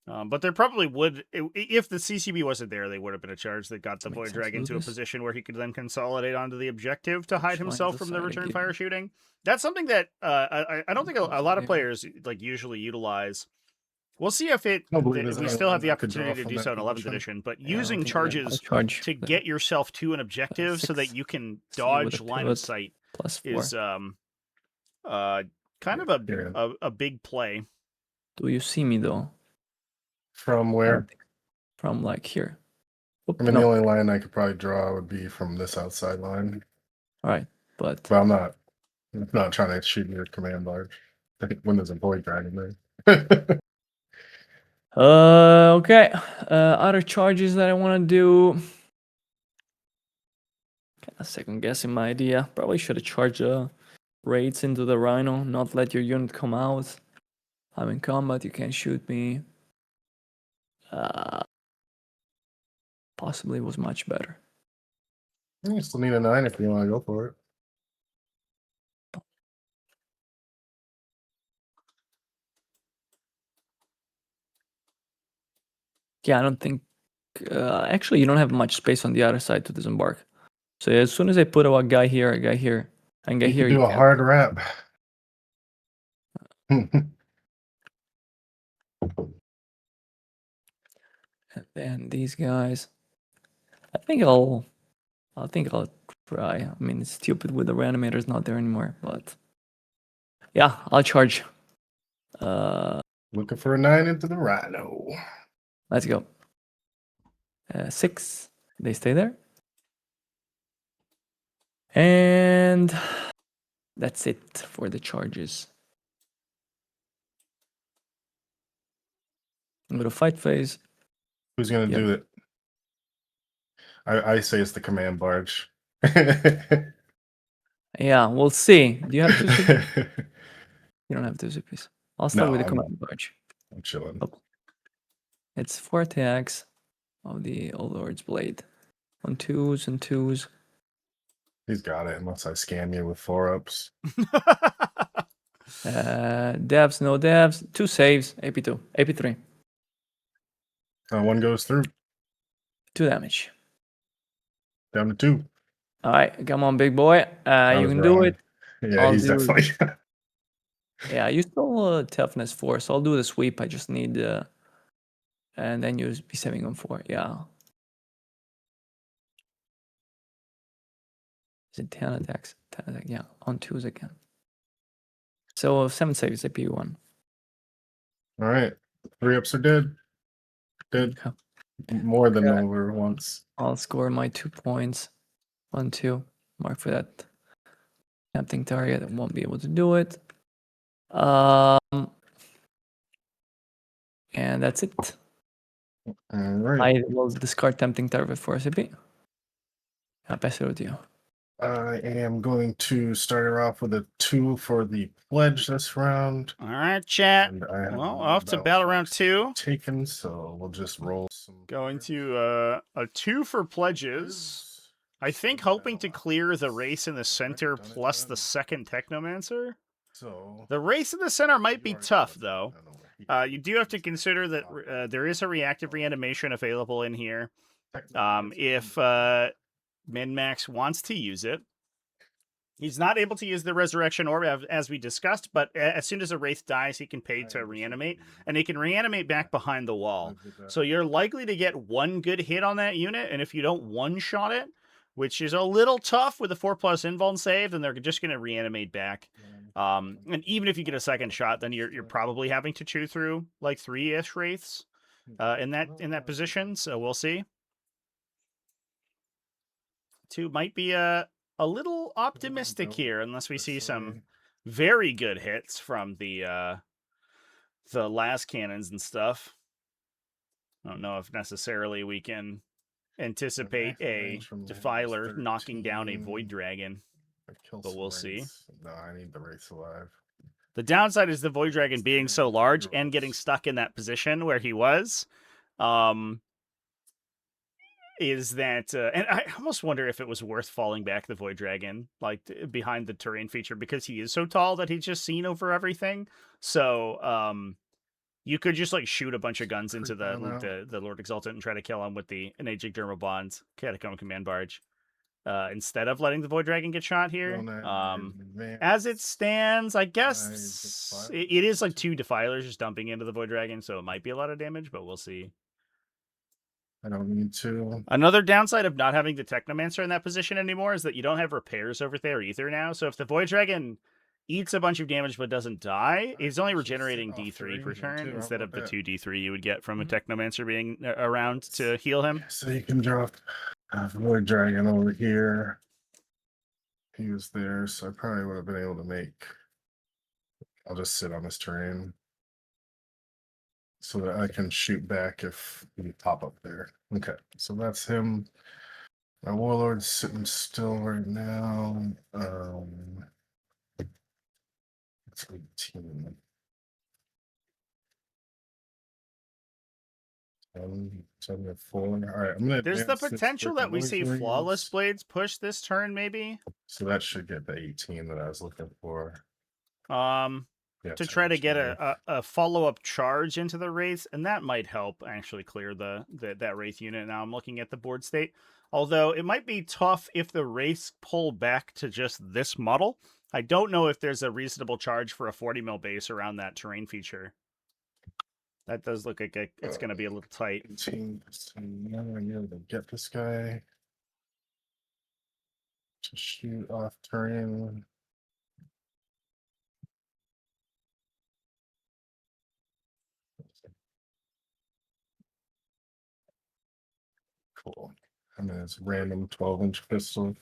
But there probably would, if the CCB wasn't there, they would have been a charge that got the Void Dragon into a this. position where he could then consolidate onto the objective to hide Which himself lines from the aside return again? fire shooting. That's something that I don't think a lot of players like usually utilize. We'll see if it. No, believe there's We any still have line the I could draw opportunity to from do that so in 11th position. edition, but Yeah, I don't using think I'll charges charge to get yourself to an objective so that 6. you can See with dodge a line of pivot. sight Plus 4. is kind of a big play. Do you see me though? From I where? don't think- From like here. Oop, I mean, no. the only line I could probably draw would be from this outside line. All right, but But I'm not trying to shoot your command barge. When there's a Void Dragon there. okay. Other charges that I want to do. Kind of second guessing my idea. Probably should have charged raids into the Rhino, not let your unit come out. I'm in combat, you can't shoot me. Possibly was much better. You still need a 9 if you want to go for it. Yeah, I don't think. Actually, you don't have much space on the other side to disembark. So as soon as I put a guy here, and guy here, You you can do a can. hard wrap. And then these guys. I think I'll try. I mean, it's stupid with the reanimators not there anymore, but yeah, I'll charge. Looking for a 9 into the Rhino. Let's go. 6 They stay there. And that's it for the charges. Go to fight phase. Who's gonna Yep. do it? I say it's the command barge. Yeah, we'll see. Do you have 2 CPs? You don't have 2 CPs. I'll start No, with the I'm- command barge. I'm chilling. Oh. It's 4 attacks of the Old Lord's Blade. On 2s and 2s. He's got it, unless I scam you with 4-ups. Devs, no devs. 2 saves. AP2. AP3. One goes through. 2 damage. Down to 2. All right, come on, big boy. You can do it. Yeah, I'll he's do- definitely. Yeah, you still toughness 4, so I'll do the sweep. I just need and then you'll be saving on 4. Yeah. Is it 10 attacks? 10 attacks. Yeah, on 2s again. So 7 saves, AP1. All right. 3-ups are dead. Dead. Okay. More than Okay. over once. I'll score my 2 points. 1, 2. Mark for that tempting target. I won't be able to do it. And that's it. All right. I will discard tempting target for CP. I'll pass it over to you. I am going to start her off with a 2 for the pledge this round. All right, chat. And I have Well, off to about battle 5 round 2. taken, so we'll just roll some. Going to a 2 for pledges. I think hoping to clear the race in the center plus the second Technomancer. So The race in the center might be tough, though. You do have to consider that there is a reactive reanimation available in here. If Min-Max wants to use it. He's not able to use the Resurrection Orb, as we discussed, but as soon as a Wraith dies, he can pay to reanimate, and he can reanimate back behind the wall. So you're likely to get 1 good hit on that unit, and if you don't one-shot it, which is a little tough with a 4+ invuln save, then they're just going to reanimate back. And even if you get a second shot, then you're probably having to chew through like 3-ish Wraiths in that position, so we'll see. 2 might be a little optimistic here, unless we see some very good hits from the last cannons and stuff. I don't know if necessarily we can anticipate a Defiler knocking down a Void Dragon, but we'll see. No, I need the Wraiths alive. The downside is the Void Dragon being so large and getting stuck in that position where he was. Is that and I almost wonder if it was worth falling back the Void Dragon like behind the terrain feature, because he is so tall that he's just seen over everything. So you could just like shoot a bunch of guns into the Lord Exaltant and try to kill him with the Enagic Dermal Bonds Catacomb Command Barge instead of letting the Void Dragon get shot here. As it stands, I guess it is like 2 Defilers just dumping into the Void Dragon, so it might be a lot of damage, but we'll see. I don't need to. Another downside of not having the Technomancer in that position anymore is that you don't have repairs over there either now. So if the Void Dragon eats a bunch of damage but doesn't die, he's only regenerating D3 per turn instead of the 2 D3 you would get from a Technomancer being around to heal him. So you can drop a Void Dragon over here. He was there, so I probably would have been able to make. I'll just sit on this terrain so that I can shoot back if you pop up there. Okay, so that's him. My Warlord's sitting still right now. It's 18. 74. All right, I'm gonna. There's the advance this potential that we freaking see Noise Flawless Rings. Blades push this turn, maybe. So that should get the 18 that I was looking for. Yeah, To try to get a follow-up charge into the Wraiths, and that might help actually clear that Wraith unit. Now I'm looking at the board state. Although it might be tough if the Wraiths pull back to just this model. I don't know if there's a reasonable charge for a 40 mil base around that terrain feature. That does look like it's going to be a little tight. 18. Now I'm able to get this guy to shoot off terrain. Cool. I mean, it's a random 12-inch pistol.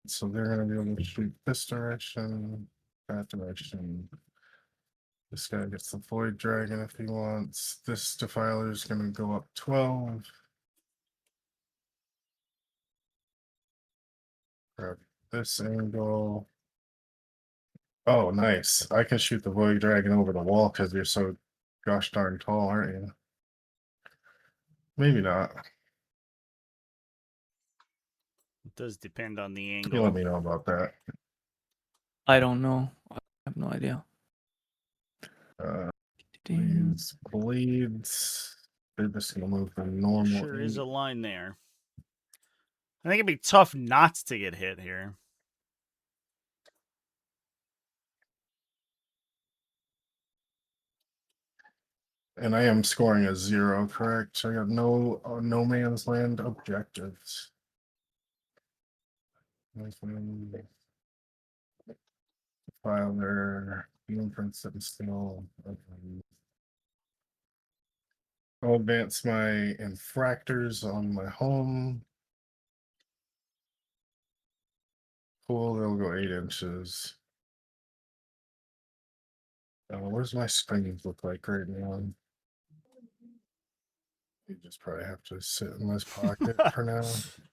So they're going to be able to shoot this direction, that direction. This guy gets the Void Dragon if he wants. This Defiler is going to go up 12. Grab this angle. Oh, nice. I can shoot the Void Dragon over the wall because you're so gosh darn tall, aren't you? Maybe not. It does depend on the You angle. let me know about that. I don't know. I have no idea. These blades, they're just gonna move the normal. Sure is a line there. I think it'd be tough not to get hit here. And I am scoring a 0, correct? So I got no no man's land objectives. File their blueprints that is still. I'll advance my infractors on my home. Cool, they'll go 8 inches. What does my screens look like right now? You just probably have to sit in this pocket for now.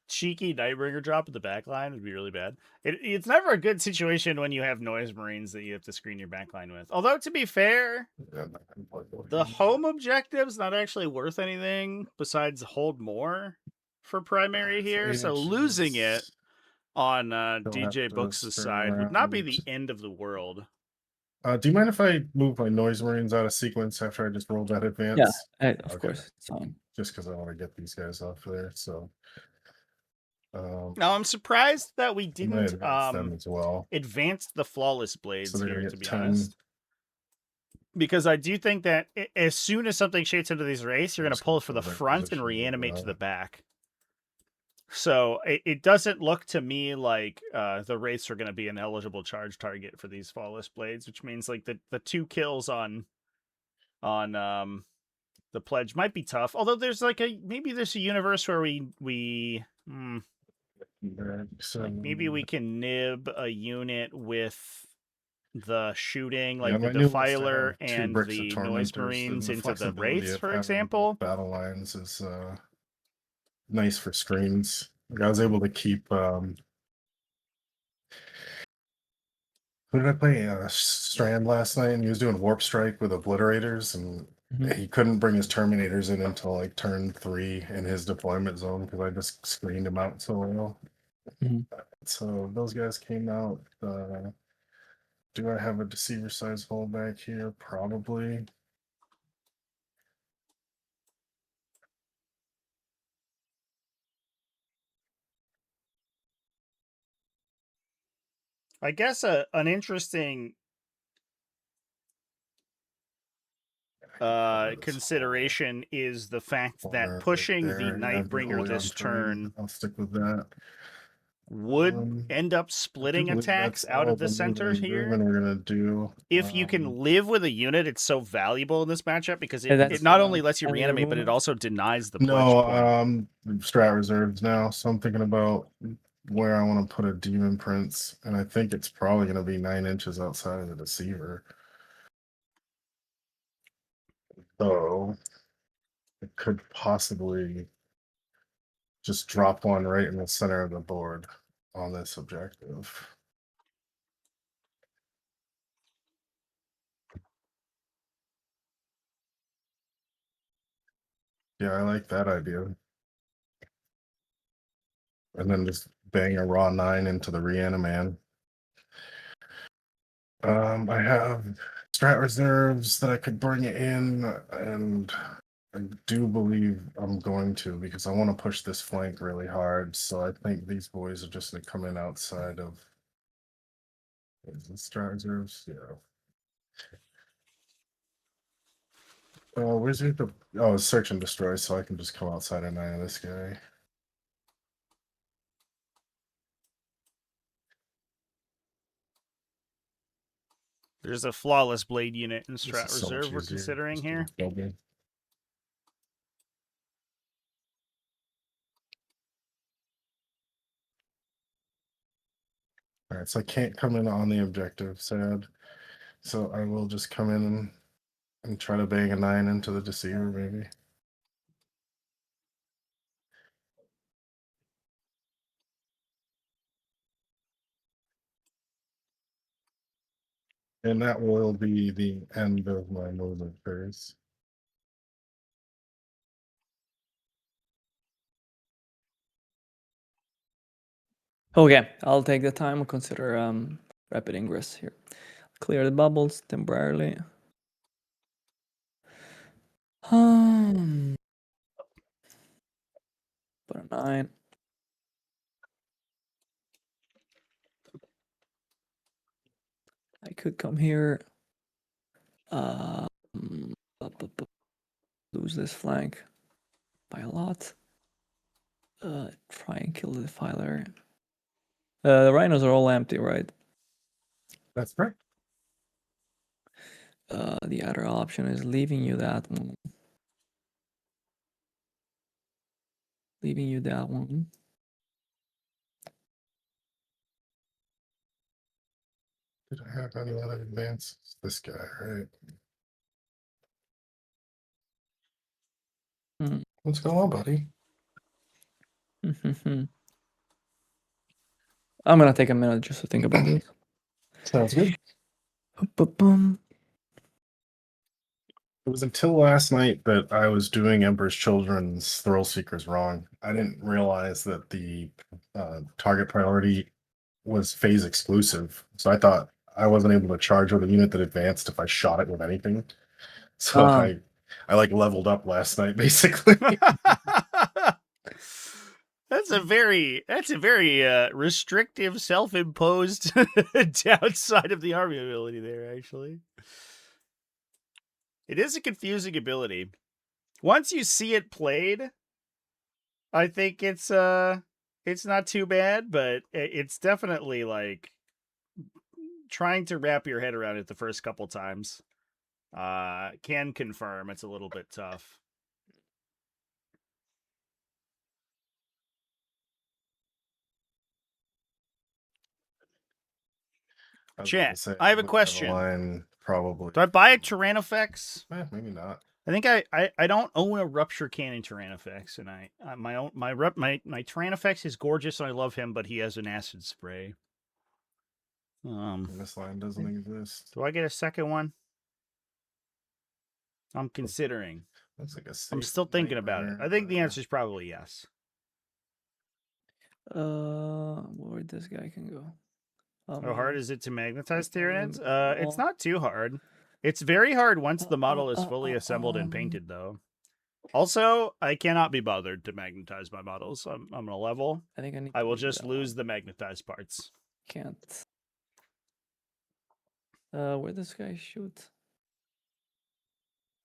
Cheeky Nightbringer drop at the back line would be really bad. It's never a good situation when you have Noise Marines that you have to screen your back line with. Although, to be fair, the home objective's not actually worth anything besides hold more for primary here. So losing it on DJ Books' side would not be the end of the world. Do you mind if I move my Noise Marines out of sequence after I just rolled that advance? Yeah, of course. It's fine. Just because I want to get these guys off there. So. Now I'm surprised that we didn't them as well. advance the Flawless Blades So here, to be honest. Because I do think that as soon as something shades into these race, you're going to pull it for the front and reanimate to the back. So it doesn't look to me like the wraiths are going to be an eligible charge target for these Flawless Blades, which means like the 2 kills on the pledge might be tough. Although there's like maybe there's a universe where like maybe we can nib a unit with the shooting, like the Defiler and the Noise Marines into the Wraiths, for example. Battle lines is nice for screens. Like I was able to keep. Who did I play? Strand last night, and he was doing Warp Strike with Obliterators, and he couldn't bring his Terminators in until like turn 3 in his deployment zone because I just screened him out so well. So those guys came out. Do I have a Deceiver size holdback here? Probably. I guess an interesting consideration is the fact that pushing the Nightbringer this turn, I'll stick with that, would end up splitting attacks out of the center here. We're gonna do if you can live with a unit, it's so valuable in this matchup because it not only lets you reanimate, but it also denies the pledge point. Strat reserves now, so I'm thinking about where I want to put a Demon Prince, and I think it's probably going to be 9 inches outside of the Deceiver. So it could possibly just drop one right in the center of the board on this objective. Yeah, I like that idea. And then just bang a raw 9 into the Reaniman. I have strat reserves that I could bring in, and I do believe I'm going to because I want to push this flank really hard. So I think these boys are just going to come in outside of the strat reserves. Yeah. Where's the search and destroy, so I can just come outside of 9 of this guy. There's a flawless blade unit in This Strat is so much Reserve we're easier. considering Just here. do double. All right, so I can't come in on the objective, sad. So I will just come in and try to bang a 9 into the deceiver, maybe. And that will be the end of my movement phase. Okay, I'll take the time. Consider rapid ingress here. Clear the bubbles temporarily. Put a 9. I could come here. Lose this flank by a lot. Try and kill the defiler. The rhinos are all empty, right? That's right. The other option is leaving you that one. Leaving you that one. Did I have any other advances? This guy, right? What's going on, buddy? I'm gonna take a minute just to think about this. Sounds good. Boom. It was until last night that I was doing Emperor's Children's Thrill Seekers wrong. I didn't realize that the target priority was phase exclusive. So I thought I wasn't able to charge with a unit that advanced if I shot it with anything. So I like leveled up last night, basically. That's a very restrictive, self-imposed downside of the army ability there, actually. It is a confusing ability. Once you see it played, I think it's not too bad, but it's definitely like trying to wrap your head around it the first couple times. Can confirm it's a little bit tough. Chat, I have a question. Line, probably. Do I buy a Tyrannofex? Maybe not. I think I don't own a Rupture Cannon Tyrannofex, and my Tyrannofex is gorgeous and I love him, but he has an acid spray. This line doesn't exist. Do I get a second one? I'm considering. Looks like I'm still thinking about it. I think the answer is probably yes. Where this guy can go. How hard is it to magnetize Tyranids? It's not too hard. It's very hard once the model is fully assembled and painted, though. Also, I cannot be bothered to magnetize my models. I'm on a level. I will just lose the magnetized parts. Can't. Where this guy shoot?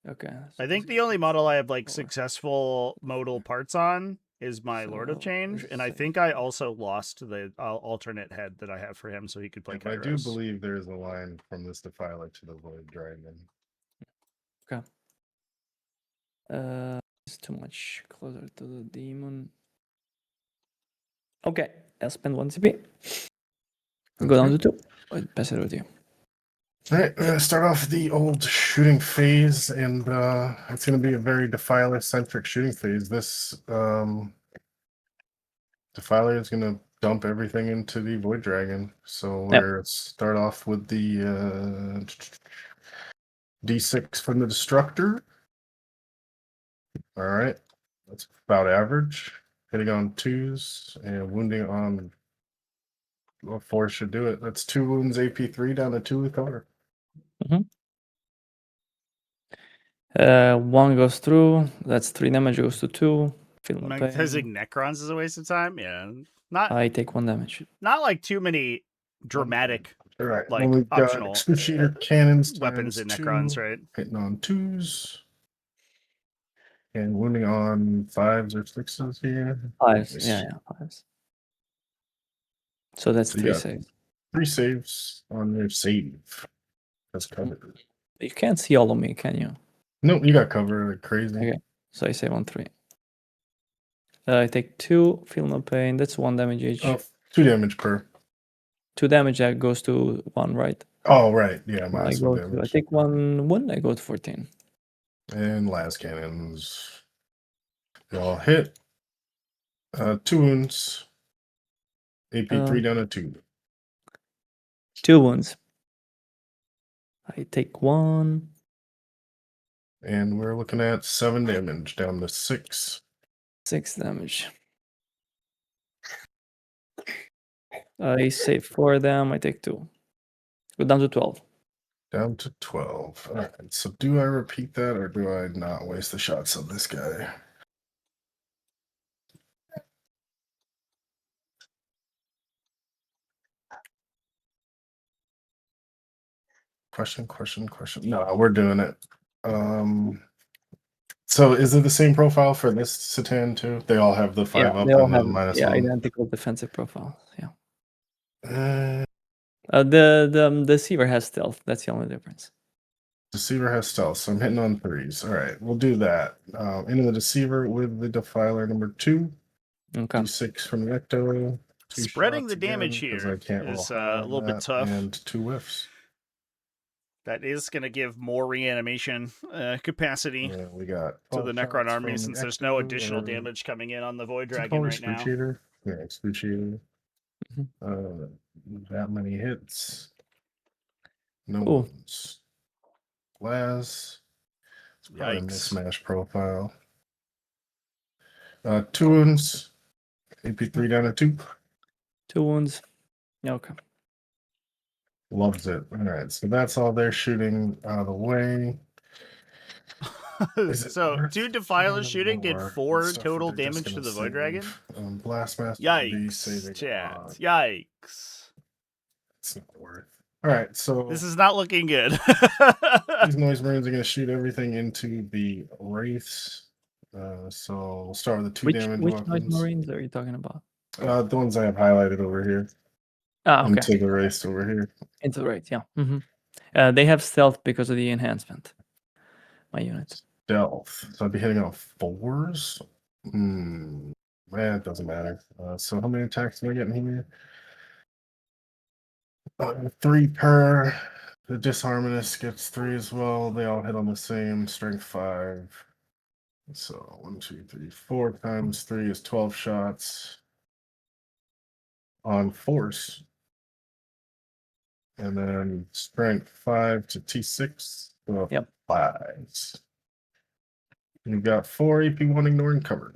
Okay. I think the only model I have like successful modal parts on is my Lord of Change, and I think I also lost the alternate head that I have for him, so he could play Kairos. I do believe there is a line from this Defiler to the Void Dragon. Okay. It's too much closer to the demon. Okay, I'll spend 1 CP. Go down to 2. I'll pass it with you. All right, we're gonna start off the old shooting phase, and it's gonna be a very Defiler-centric shooting phase. This Defiler is gonna dump everything into the Void Dragon. So we're start off with the D6 from the Destructor. All right, that's about average. Hitting on 2s and wounding on 4 should do it. That's 2 wounds, AP3 down to 2 with color. 1 goes through. That's 3 damage. Goes to 2. Magnetizing Necrons is a waste of time. Yeah, I take 1 damage. Not like too many dramatic, all right, like we've optional got Excruciator cannons, weapons in Necrons, right? Hitting on 2s and wounding on 5s or 6s here. 5s, yeah, 5s. So that's 3 saves. 3 saves on your save. That's covered. You can't see all of me, can you? No, you got cover like crazy. Okay. So I save on 3. I take 2, feel no pain. That's 1 damage each. Oh, 2 damage per. 2 damage that goes to 1, right? Oh, right. Yeah, I minus 1 go to, I damage. take 1 wound, I go to 14. And last cannons. They all hit. 2 wounds. AP 3 down to 2. 2 wounds. I take 1. And we're looking at 7 damage down to 6. 6 damage. I save 4 of them, I take 2. Go down to 12. Down to 12. All right. So do I repeat that or do I not waste the shots on this guy? Question. No, we're doing it. So is it the same profile for this Satan too? They all have the 5 up they all and have the -1. identical defensive profiles. Yeah. Uh, The deceiver has stealth. That's the only difference. Deceiver has stealth, so I'm hitting on 3s. All right, we'll do that. Into the Deceiver with the Defiler number 2. Okay. D6 from the Ecto. 2 Spreading the shots again, damage 'cause here I can't roll is high a on little bit that, tough. And 2 whiffs. That is going to give more reanimation capacity Yeah, we got to the 12 Necron shots army from since the there's no Ecto, additional or- damage coming in on the Void What's it Dragon called? right now. Screech Eater? Yeah, Screech Eater. Mhm. That many hits. No Ooh. wounds. Glass. It's probably a Yikes. mismatch profile. 2 wounds. AP 3 down to 2. 2 wounds. Okay. Loves it. All right, so that's all they're shooting out of the way. Is it So, worth 2 Defiler shooting did more 4 stuff that total they're just damage to gonna the Void Dragon? save? Blastmaster would be Yikes, saving chat. a lot. Yikes. It's not worth. All right, so This is not looking good. these Noise Marines are going to shoot everything into the Wraiths. So we'll start with the 2 damage Which Noise weapons. Marines are you talking about? The ones I have highlighted over here. Ah, okay. Into the Wraiths over here. Into the right, yeah. They have stealth because of the enhancement. My units. Stealth. So I'd be hitting on 4s. It doesn't matter. So how many attacks am I getting here? 3 per. The Disharmonist gets 3 as well. They all hit on the same strength 5. So 1, 2, 3, 4 times 3 is 12 shots on force. And then strength 5 to T6. So Yep. 5s. You've got 4 AP1 ignoring cover.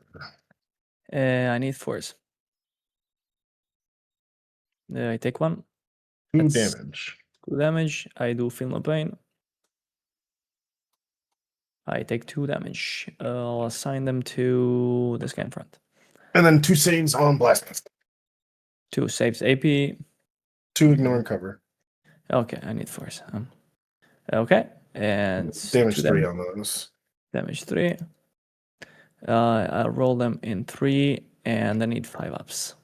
I need 4s. I take 1. 2 That's damage. 2 damage. I do feel no pain. I take 2 damage. I'll assign them to this guy in front. And then 2 saves on blast. 2 saves AP. 2 ignoring cover. Okay, I need 4s. Okay, and Damage 2 3 on those. Damage 3. I'll roll them in 3, and I need 5 ups.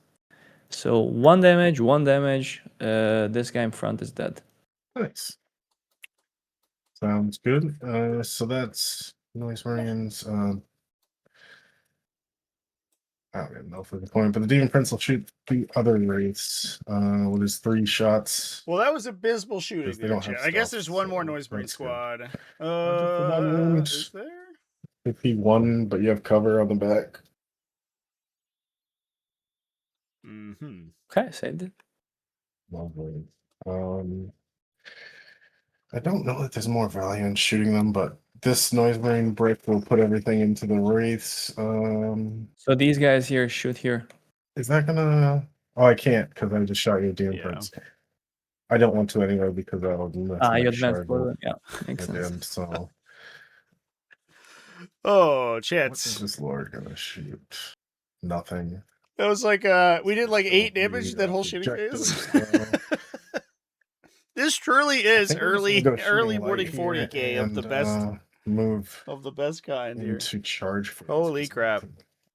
So 1 damage, 1 damage. This guy in front is dead. Nice. Sounds good. So that's Noise Marines. I don't even know if it's the point, but the Demon Prince will shoot the other wraiths with his 3 shots. Well, that was abysmal shooting Because they there, don't have chat. I guess stealth, there's one more so Noise Marine that's good. squad. Just the one wound. Is there? If he won, but you have cover on the back. Mm-hmm. Okay, saved it. Lovely. I don't know that there's more value in shooting them, but this Noise Marine brick will put everything into the wraiths. So these guys here shoot here. Is that gonna? Oh, I can't because I just shot your Demon Yeah. Prince. I don't want to anyway because I'll You advance forward. Yeah, makes sense. End, so Oh, what chats. is this Lord gonna shoot? Nothing. That was like we did like 8 damage that whole shooting phase. This truly is early morning 40k of the best move of the best kind here. into charge phase. Holy crap.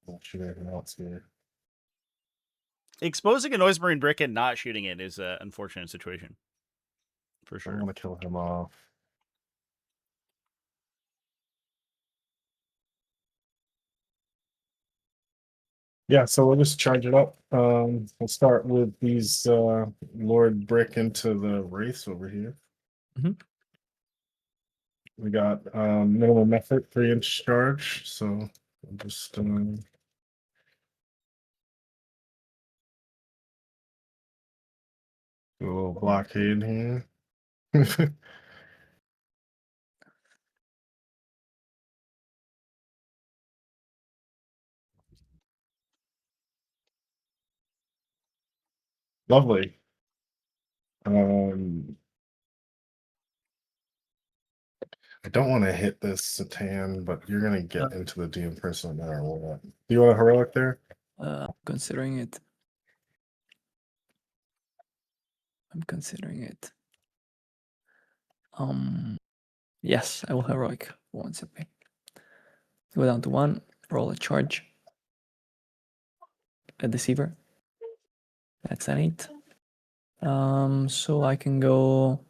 Won't shoot anything else here. Exposing a Noise Marine brick and not shooting it is an unfortunate situation. for I sure. want to kill him off. Yeah, so we'll just charge it up. We'll start with these Lord Brick into the Wraiths over here. Mhm. We got minimum effort, 3-inch charge. So we'll just do a little blockade here. Lovely. I don't want to hit this Satan, but you're gonna get into the DM person no matter what. Do you want a heroic there? Considering it. I'm considering it. Yes, I will heroic. 1 second. Go down to 1. Roll a charge. A deceiver. That's an 8. So I can go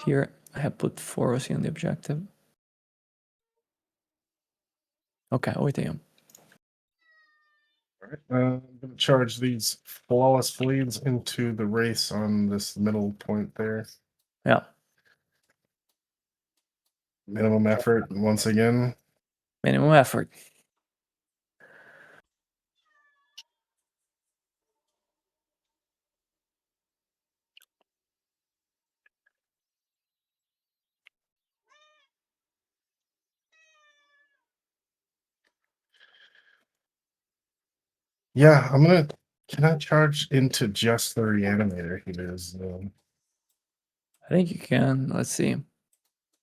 here. I have put 4 OC on the objective. Okay, I'll wait him. All right. I'm gonna charge these flawless bleeds into the race on this middle point there. Yeah. Minimum effort once again. Minimum effort. Yeah, I'm gonna. Can I charge into just the reanimator here? I think you can. Let's see.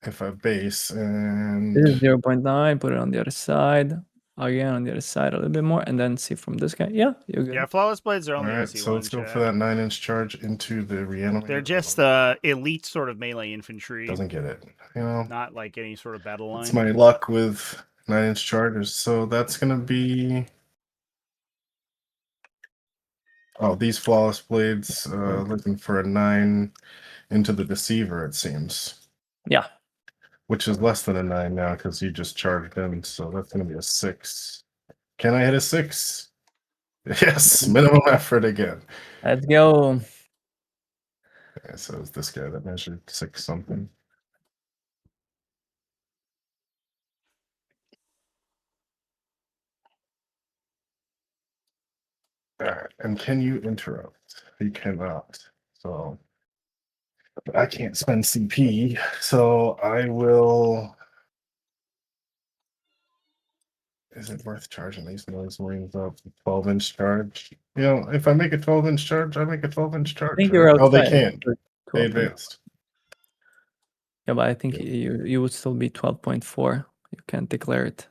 If I base This and is 0.9. Put it on the other side. Again, on the other side a little bit more. And then see from this guy. Yeah, you're good. Yeah, flawless blades are all only right, OC1. so let's go for that 9-inch charge into the reanimator. They're just elite sort of melee infantry. Doesn't get it, you know. Not like any sort of battle line. It's my luck with 9-inch chargers. So that's gonna be. Oh, these flawless blades. Looking for a 9 into the deceiver. It seems. Yeah. Which is less than a 9 now because you just charged in. So that's gonna be a 6. Can I hit a 6? Yes, minimum effort again. Let's go. Okay, so it's this guy that measured 6 something. All right, and can you interrupt? You cannot. So I can't spend CP. So I will. Is it worth charging these Marines up? 12-inch charge. You know, if I make a 12-inch charge, I make a 12-inch charge. I think you're outside. Oh, they can't. They advanced. Yeah, but I think Yeah. you would still be 12.4. You can't declare it.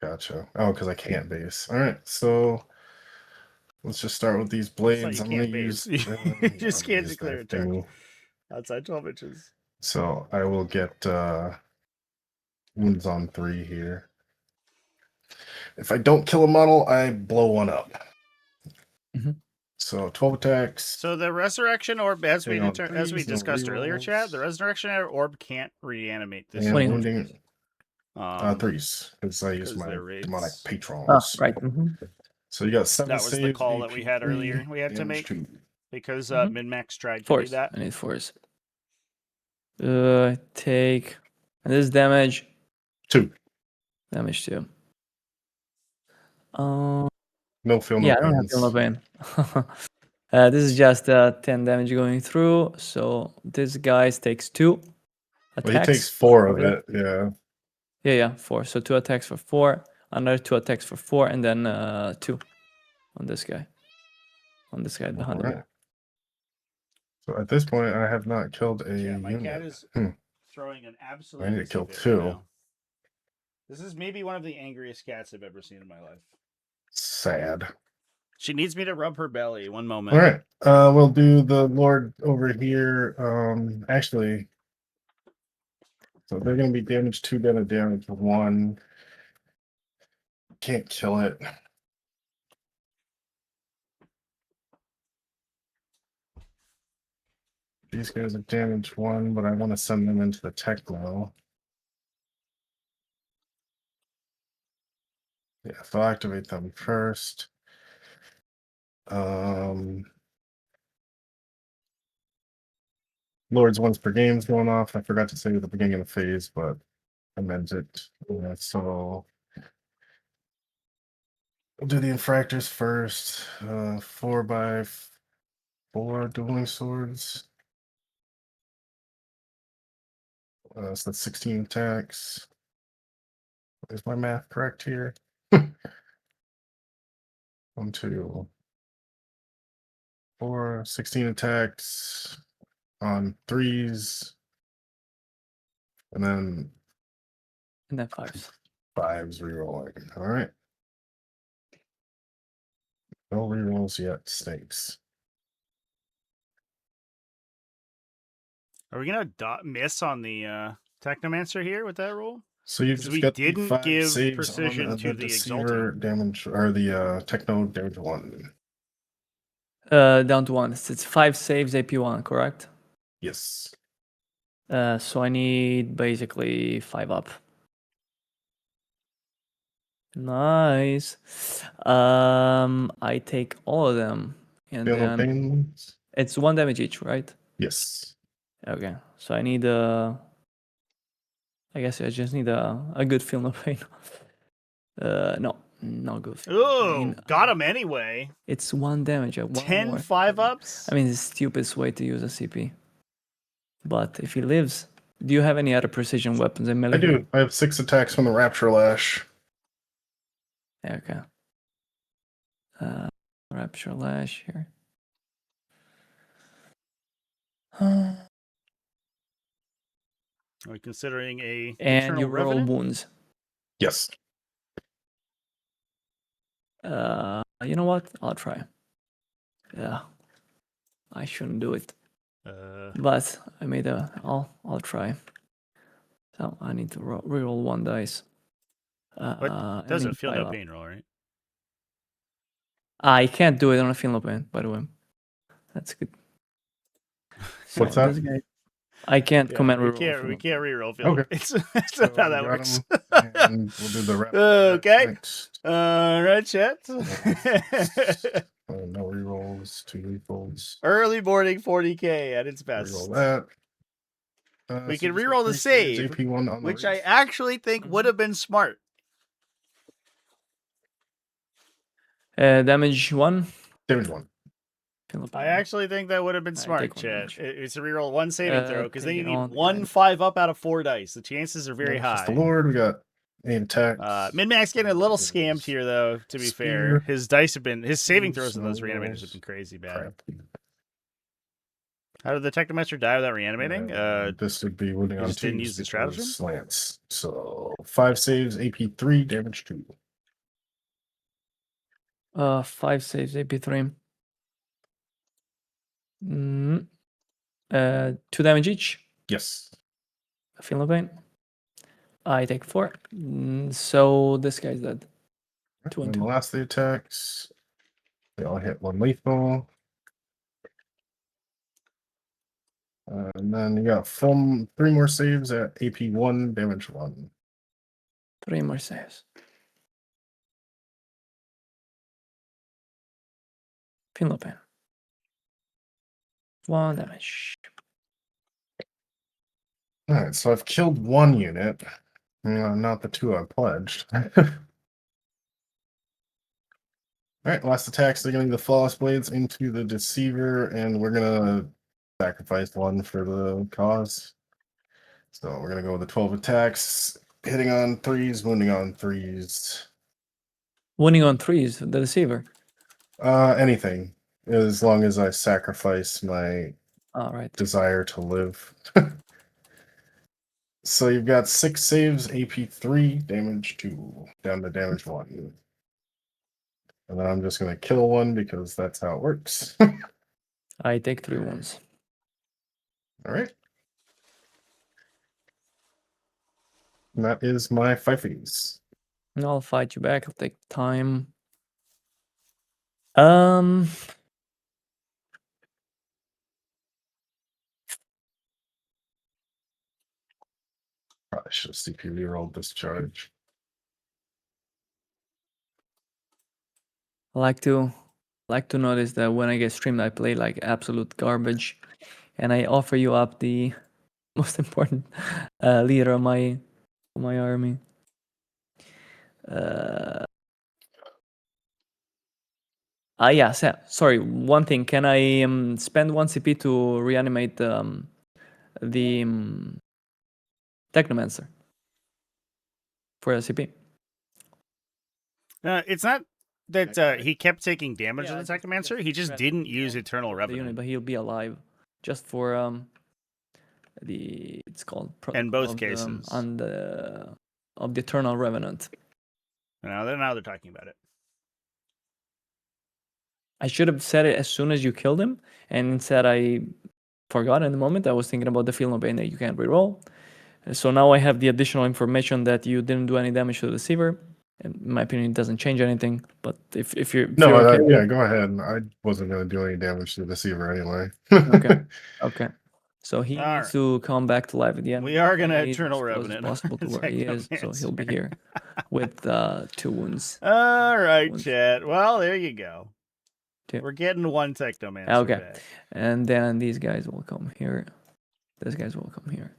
Gotcha. Oh, because I can't base. All right, so let's just start with these blades. You I'm gonna can't use. base. You just can't use declare a that charge thingy. outside 12 inches. So I will get wounds on 3 here. If I don't kill a model, I blow one up. Mhm. So 12 attacks. So the resurrection orb, as we Hang on, discussed earlier, rerolls. Chad, the resurrection orb can't reanimate this. And What do you wounding 'Cause 3s because I use my they're wraiths. demonic patrons. Ah, right. So you got 7 That was the saves, call that AP we had 3, earlier. We had to damage make 2. because Mhm. Min-Max tried to do Force. that. I need force. Take. And this damage. 2. Damage 2. No feel, no Yeah, I don't have pains. feel no pain. This is just 10 damage going through. So this guy takes 2 attacks. Well, he takes 4 of it, yeah. Yeah, 4. So 2 attacks for 4. Another 2 attacks for 4. And then 2 on this guy. On this guy behind him. Right. So at this point, I have not killed a Yeah, my unit. cat is throwing an absolute. I need to kill fit 2. right now. This is maybe one of the angriest cats I've ever seen in my life. Sad. She needs me to rub her belly. One moment. All right. We'll do the Lord over here. Actually, so they're going to be damage 2 down to damage 1. Can't kill it. these guys are damage 1, but I want to send them into the techno. Yeah, so I'll activate them first. Lords once per game is going off. I forgot to say at the beginning of the phase, but I meant it. Yeah, so we'll do the infractors first. 4x4 dueling swords. So that's 16 attacks. Is my math correct here? 1, 2, 4, 16 attacks on 3s. And then And then 5s. 5s rerolling. All right. No rerolls yet. Stinks. Are we gonna miss on the Technomancer here with that roll? So you've 'Cause just we got didn't 5 give saves precision on to the the deceiver damage or the techno damage 1. Down to 1. It's 5 saves, AP1, correct? Yes. So I need basically 5 up. Nice. I take all of them, and Feel no then pains? it's 1 damage each, right? Yes. Okay. So I need I guess I just need a good feel no pain. No, not good feel no Oh, pain. got him anyway. It's 1 damage. 10 more. 5-ups? I mean, it's the stupidest way to use a CP. But if he lives, do you have any other precision weapons in melee? I do. I have 6 attacks from the Rapture Lash. Okay. Rapture Lash here. Are we considering a And Eternal you roll Revenant? wounds. Yes. You know what? I'll try. Yeah. I shouldn't do it. But I made I'll try. So I need to reroll 1 dice. Doesn't feel no pain roll, right? I can't do it on a feel no pain, by the way. That's good. So What's that? this guy, I can't command we reroll. can't reroll feel. Okay. It's not how that got works. 'em, and we'll do the Rapture Okay. next. All right, chat. No rerolls, 2 refills. Early morning 40k at its best. Reroll that. We so can just got reroll the 3 saves, save, AP1 on the which I race. actually think would have been smart. Damage 1. Damage 1. I actually think that would have been I smart, take 1 chat. damage. It's a reroll 1 saving throw because then take you it need on 1 and- 5-up out of 4 dice. The chances are very Just the high. Lord. We got 8 attacks. Min-Max getting a little scammed here, though. To be fair, Spear. his saving throws in those Snow reanimators have rolls. been crazy bad. Crap. How did the Technomancer die without reanimating? This would be winning you on just didn't 2s use the because stratagem? slants. So 5 saves, AP3, damage 2. 5 saves, AP3. 2 damage each. Yes. I feel no pain. I take 4. So this guy's dead. 2 and And the 2. last of the attacks, they all hit 1 lethal. And then you got 3 more saves at AP1, damage 1. 3 more saves. Feel no pain. 1 damage. Alright, so I've killed 1 unit. Not the 2 I pledged. Alright, last attacks, they're getting the Flawless Blades into the Deceiver, and we're gonna sacrifice 1 for the cause. So we're gonna go with the 12 attacks, hitting on 3s, wounding on 3s. Winning on 3s, the deceiver. Anything, as long as I sacrifice my Alright. desire to live. So you've got 6 saves, AP3, damage 2, down to damage 1. And then I'm just gonna kill 1 because that's how it works. I take 3 wounds. Alright. And that is my Fifies. And I'll fight you back. I'll take time. Probably should have CP rerolled this charge. I like to notice that when I get streamed, I play like absolute garbage, and I offer you up the most important leader of my army. Yeah, sorry. One thing, can I spend 1 CP to reanimate the Technomancer for a CP? It's not that he kept taking damage Yeah, to the Technomancer. He just didn't use Eternal the unit, Revenant. but he'll be alive just for it's called In both cases. of the Eternal Revenant. Now they're talking about it. I should have said it as soon as you killed him, and instead I forgot in the moment. I was thinking about the Field of Pain that you can't reroll. So now I have the additional information that you didn't do any damage to the Deceiver. In my opinion, it doesn't change anything. But if you're okay, yeah, go ahead. I wasn't going to do any damage to the Deceiver anyway. Okay. So he needs to come back to life at the end. We are going to Eternal Revenant. As possible to where he is, so he'll be here with 2 wounds. All right, chat. Well, there you go. We're getting 1 Technomancer. Okay, back. And then these guys will come here. These guys will come here.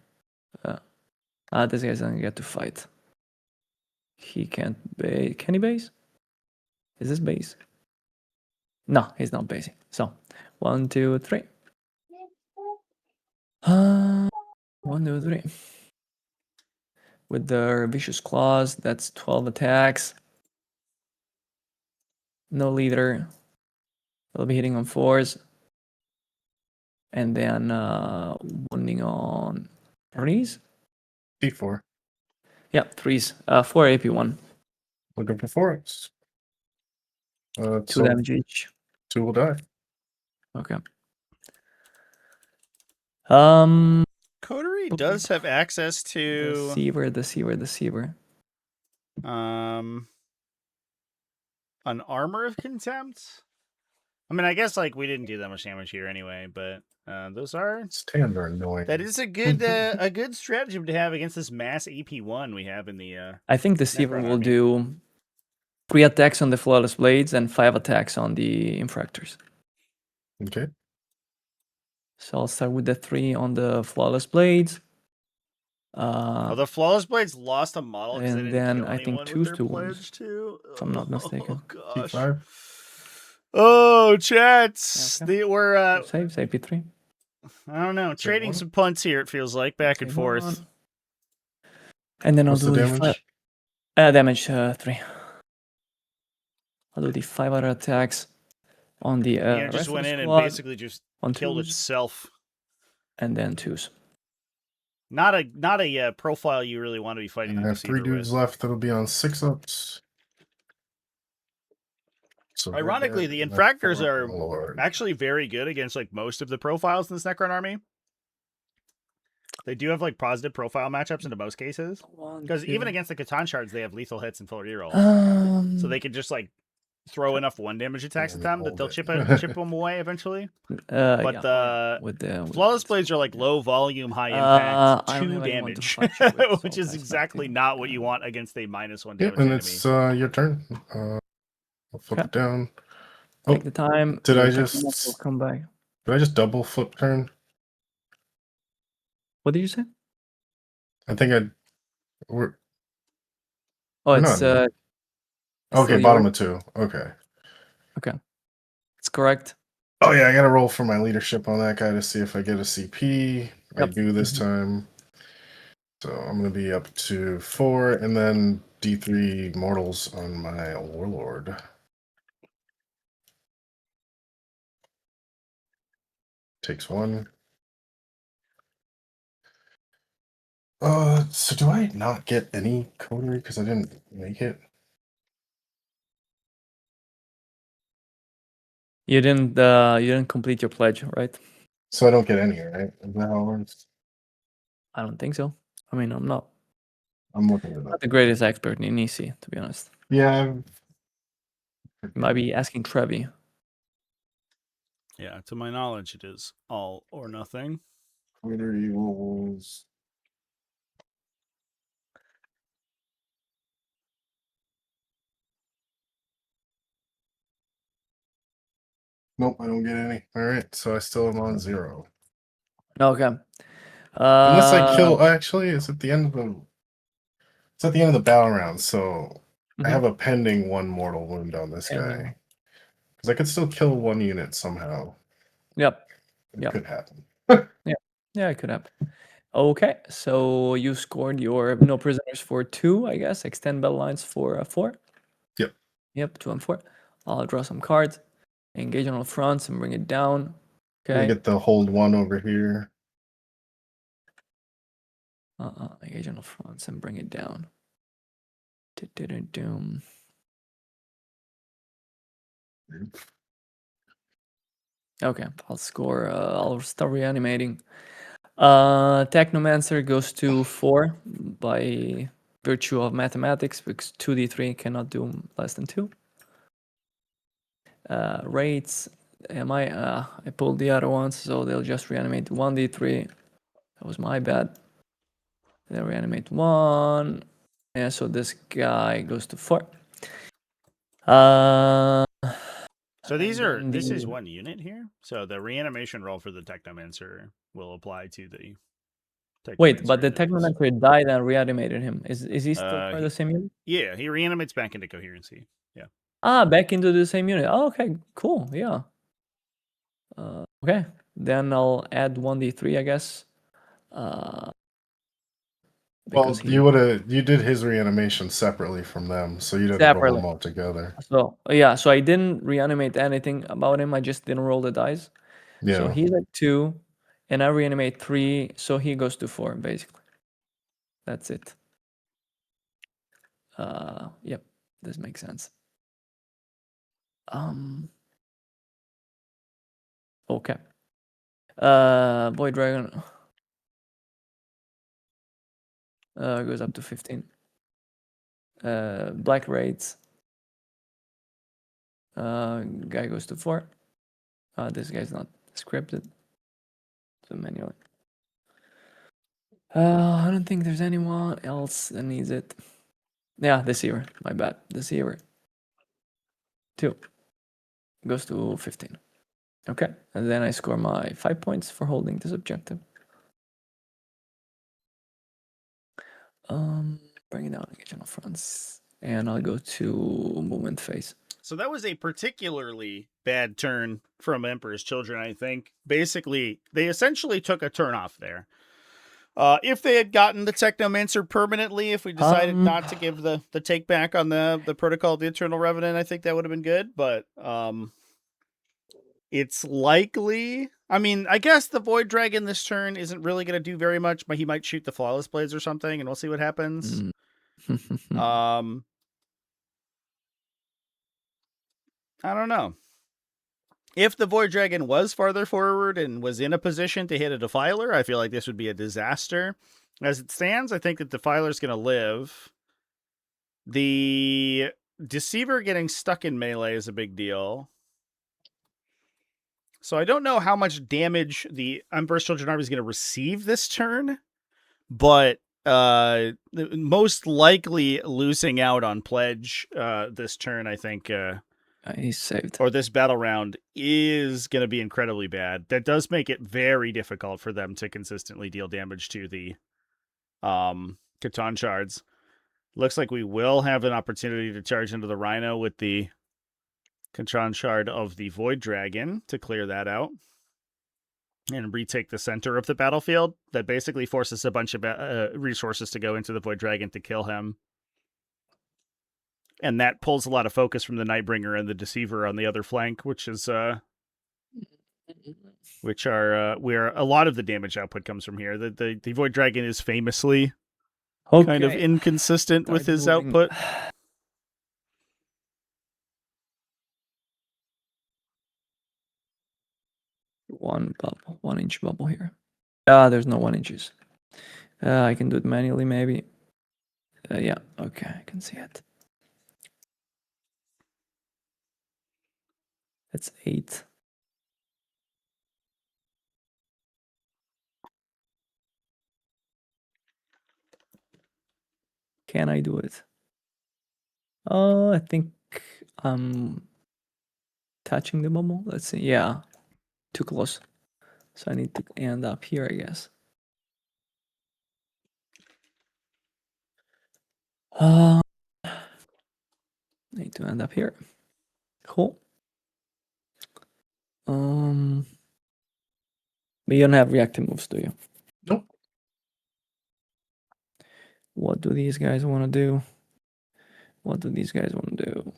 This guy's gonna get to fight. He can't base. Can he base? Is this base? No, he's not basing. So 1, 2, 3. 1, 2, 3. With their vicious claws, that's 12 attacks. No leader. They'll be hitting on 4s. And then wounding on 3s. T4. Yeah, 3s. 4 AP1. Looking for 4s. 2 damage each. 2 will die. Okay. Coterie does have access to Deceiver. An Armor of Contempt. I mean, I guess like we didn't do that much damage here anyway, but those are stands are annoying. That is a good a good stratagem to have against this mass AP1 we have in the. I think Deceiver will do 3 attacks on the Flawless Blades and 5 attacks on the Infractors. Okay. So I'll start with the 3 on the Flawless Blades. The Flawless Blades lost a model, and then I think 2's to wounds, if I'm not mistaken. Oh gosh. T5. Oh, chats. Okay. We're Saves AP3. I don't know, trading some punts here. It feels like back and forth. And then What's I'll do the damage? Damage 3. I'll do the 5 other attacks on the it just went in and basically just killed itself. And then 2's. Not a profile you really want to be fighting. I have 3 dudes left that'll be on 6-ups. So ironically, the Infractors are actually very good against like most of the profiles in this Necron army. They do have like positive profile matchups into most cases. Because even against the Catan shards, they have lethal hits and full rerolls. So they can just like throw enough 1 damage attacks at them that they'll chip them away eventually. But the Flawless Blades are like low volume, high impact, 2 damage, which is exactly not what you want against a -1 damage and enemy. it's your turn. I'll flip it down. Take the time. Did I We'll come back. Did I just double flip turn? What did you say? I think we're it's okay, bottom of 2. Okay. It's correct. Oh yeah, I gotta roll for my leadership on that guy to see if I get a CP. I do this time. So I'm gonna be up to 4 and then D3 mortals on my warlord. Takes 1. So do I not get any coterie because I didn't make it? You didn't complete your pledge, right? So I don't get any, right? Is that how it works? I don't think so. I mean, I'm not looking at not the greatest expert in EC, to be honest. Yeah. You might be asking Trevi. Yeah, to my knowledge, it is all or nothing. Coterie rules. Nope, I don't get any. All right, so I still am on 0. Okay. Unless I kill. Actually, it's at the end of the. It's at the end of the battle round, so I have a pending 1 mortal wound on this guy. Because I could still kill 1 unit somehow. Yep. It could happen. Yeah, it could happen. Okay, so you scored your no prisoners for 2, I guess. Extend battle lines for 4. Yep. Yep, 2 and 4. I'll draw some cards. Engage on all fronts and bring it down. I Okay. get the hold 1 over here. Engage on all fronts and bring it down. Doom. Okay, I'll score. I'll start reanimating. Technomancer goes to 4 by virtue of mathematics because 2d3 cannot do less than 2. Rates. I pulled the other ones, so they'll just reanimate 1d3. That was my bad. They'll reanimate 1. Yeah, so this guy goes to 4. So this is 1 unit here. So the reanimation roll for the Technomancer will apply to the Wait, but the in this case. Technomancer died and reanimated him. Is he still part of the same unit? Yeah, he reanimates back into coherency. Yeah. Back into the same unit. Oh, okay, cool. Yeah. Okay, then I'll add 1d3, I guess. Well, Because you did his reanimation separately from them, so you didn't roll them all together. So yeah, so I didn't reanimate anything about him. I just didn't roll the dice. Yeah. So he's at 2, and I reanimate 3, so he goes to 4, basically. That's it. Yep, this makes sense. Okay. Void Dragon goes up to 15. Black Raids. Guy goes to 4. This guy's not scripted. So manually. I don't think there's anyone else that needs it. Yeah, Deceiver. My bad. Deceiver. 2. Goes to 15. Okay. And then I score my 5 points for holding this objective. Bring it down, engage on the fronts. And I'll go to movement phase. So that was a particularly bad turn from Emperor's Children, I think. Basically, they essentially took a turn off there. If they had gotten the Technomancer permanently, if we decided not to give the take back on the Protocol of the Eternal Revenant, I think that would have been good. But it's likely. I mean, I guess the Void Dragon this turn isn't really going to do very much, but he might shoot the Flawless Blades or something, and we'll see what happens. I don't know. If the Void Dragon was farther forward and was in a position to hit a Defiler, I feel like this would be a disaster. As it stands, I think that Defiler's going to live. The Deceiver getting stuck in melee is a big deal. So I don't know how much damage the Emperor's Children Army is going to receive this turn, but most likely losing out on Pledge this turn, I think... he's saved. Or this battle round is going to be incredibly bad. That does make it very difficult for them to consistently deal damage to the Catan Shards. Looks like we will have an opportunity to charge into the Rhino with the Catan Shard of the Void Dragon to clear that out and retake the center of the battlefield. That basically forces a bunch of resources to go into the Void Dragon to kill him. And that pulls a lot of focus from the Nightbringer and the Deceiver on the other flank, which is where a lot of the damage output comes from here. The Void Dragon is famously kind of inconsistent with his output. One bubble, 1 inch bubble here. There's no 1 inches. I can do it manually, maybe. Yeah, okay, I can see it. That's 8. Can I do it? I think I'm touching the bubble? Let's see. Yeah, too close. So I need to end up here, I guess. Need to end up here. Cool. But you don't have reactive moves, do you? Nope. What do these guys want to do? What do these guys want to do?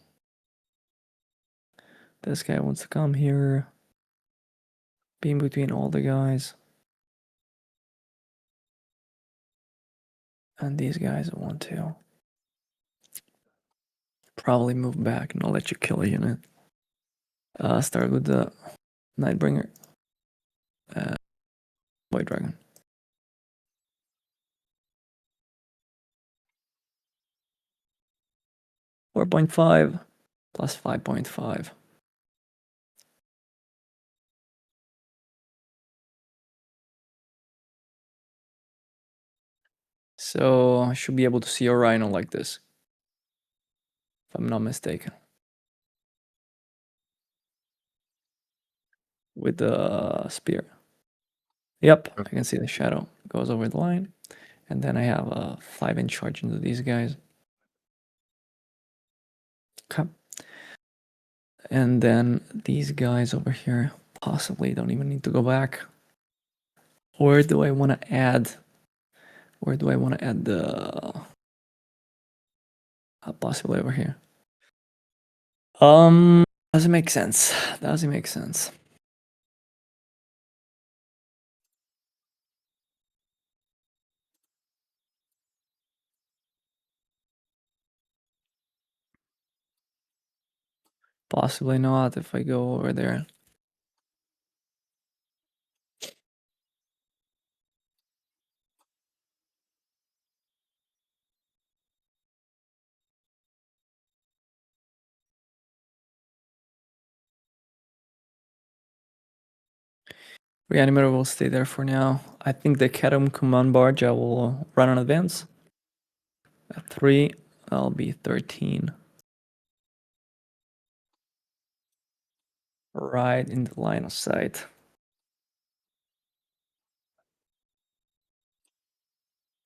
This guy wants to come here. Be in between all the guys. And these guys want to probably move back and I'll let you kill a unit. Start with the Nightbringer. White Dragon. $4.5 plus 5.5. So I should be able to see a rhino like this, if I'm not mistaken. With the spear. Yep, I can see the shadow goes over the line. And then I have a 5-inch charge into these guys. Okay. And then these guys over here possibly don't even need to go back. Where do I want to add? Where do I want to add the... possibly over here. Doesn't make sense. Doesn't make sense. Possibly not if I go over there. Reanimator will stay there for now. I think the Catacomb Command Barge I will run on advance. At 3, I'll be 13. Right in the line of sight.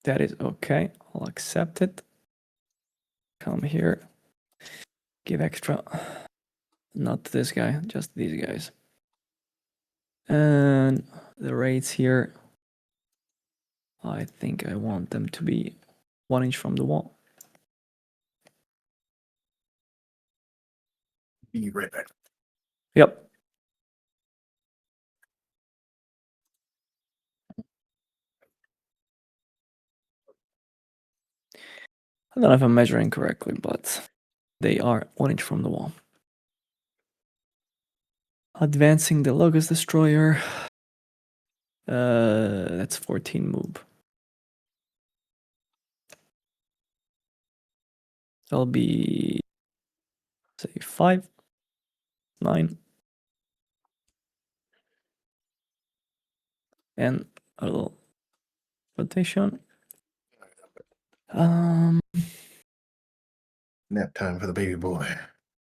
That is okay. I'll accept it. Come here. Give extra. Not this guy, just these guys. And the rates here, I think I want them to be 1 inch from the wall. Be right back. Yep. I don't know if I'm measuring correctly, but they are 1 inch from the wall. Advancing the Locust Destroyer. That's 14 move. That'll be, say, 5, 9. And a little rotation. Nap time for the baby boy.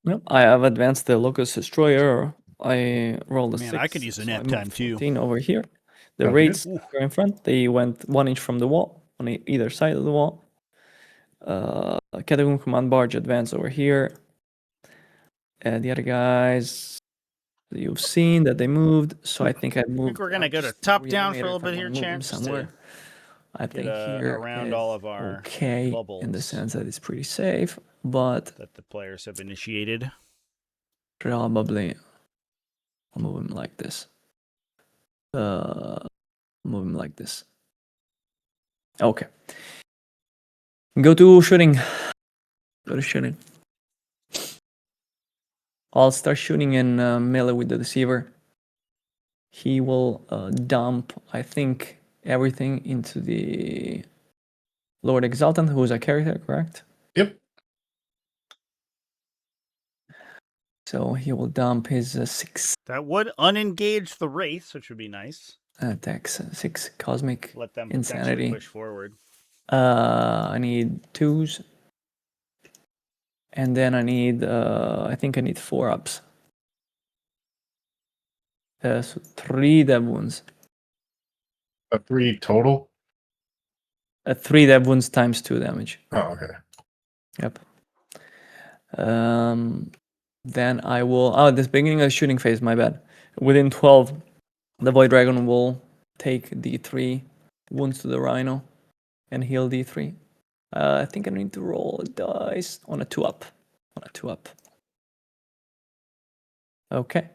Yep, I have advanced the Locust Destroyer. I rolled a 6. I could use a so nap I moved time too. 14 over here. The Oh, raids Ooh. are in front. They went 1 inch from the wall on either side of the wall. Catacomb Command Barge advance over here. And the other guys, you've seen that they moved. So I think I moved. I think we're gonna go to top down for a little bit here, champs. Somewhere. I think here around is all of our okay bubbles in the sense that it's pretty safe, but that the players have initiated. Probably I'll move him like this. Move him like this. Okay. Go to shooting. Go to shooting. I'll start shooting in melee with the deceiver. He will dump, I think, everything into the Lord Exultant, who is a character, correct? Yep. So he will dump his 6 That would unengage the Wraiths, which would be nice. attacks, 6 cosmic Let them insanity. potentially push forward. I need 2s. And then I need, I think I need 4 ups. So 3 dev wounds. 3 total? 3 dev wounds times 2 damage. Oh, okay. Yep. Then I will... Oh, this beginning of the shooting phase, my bad. Within 12, the Void Dragon will take D3 wounds to the Rhino and heal D3. I think I need to roll a dice on a 2-up. Okay.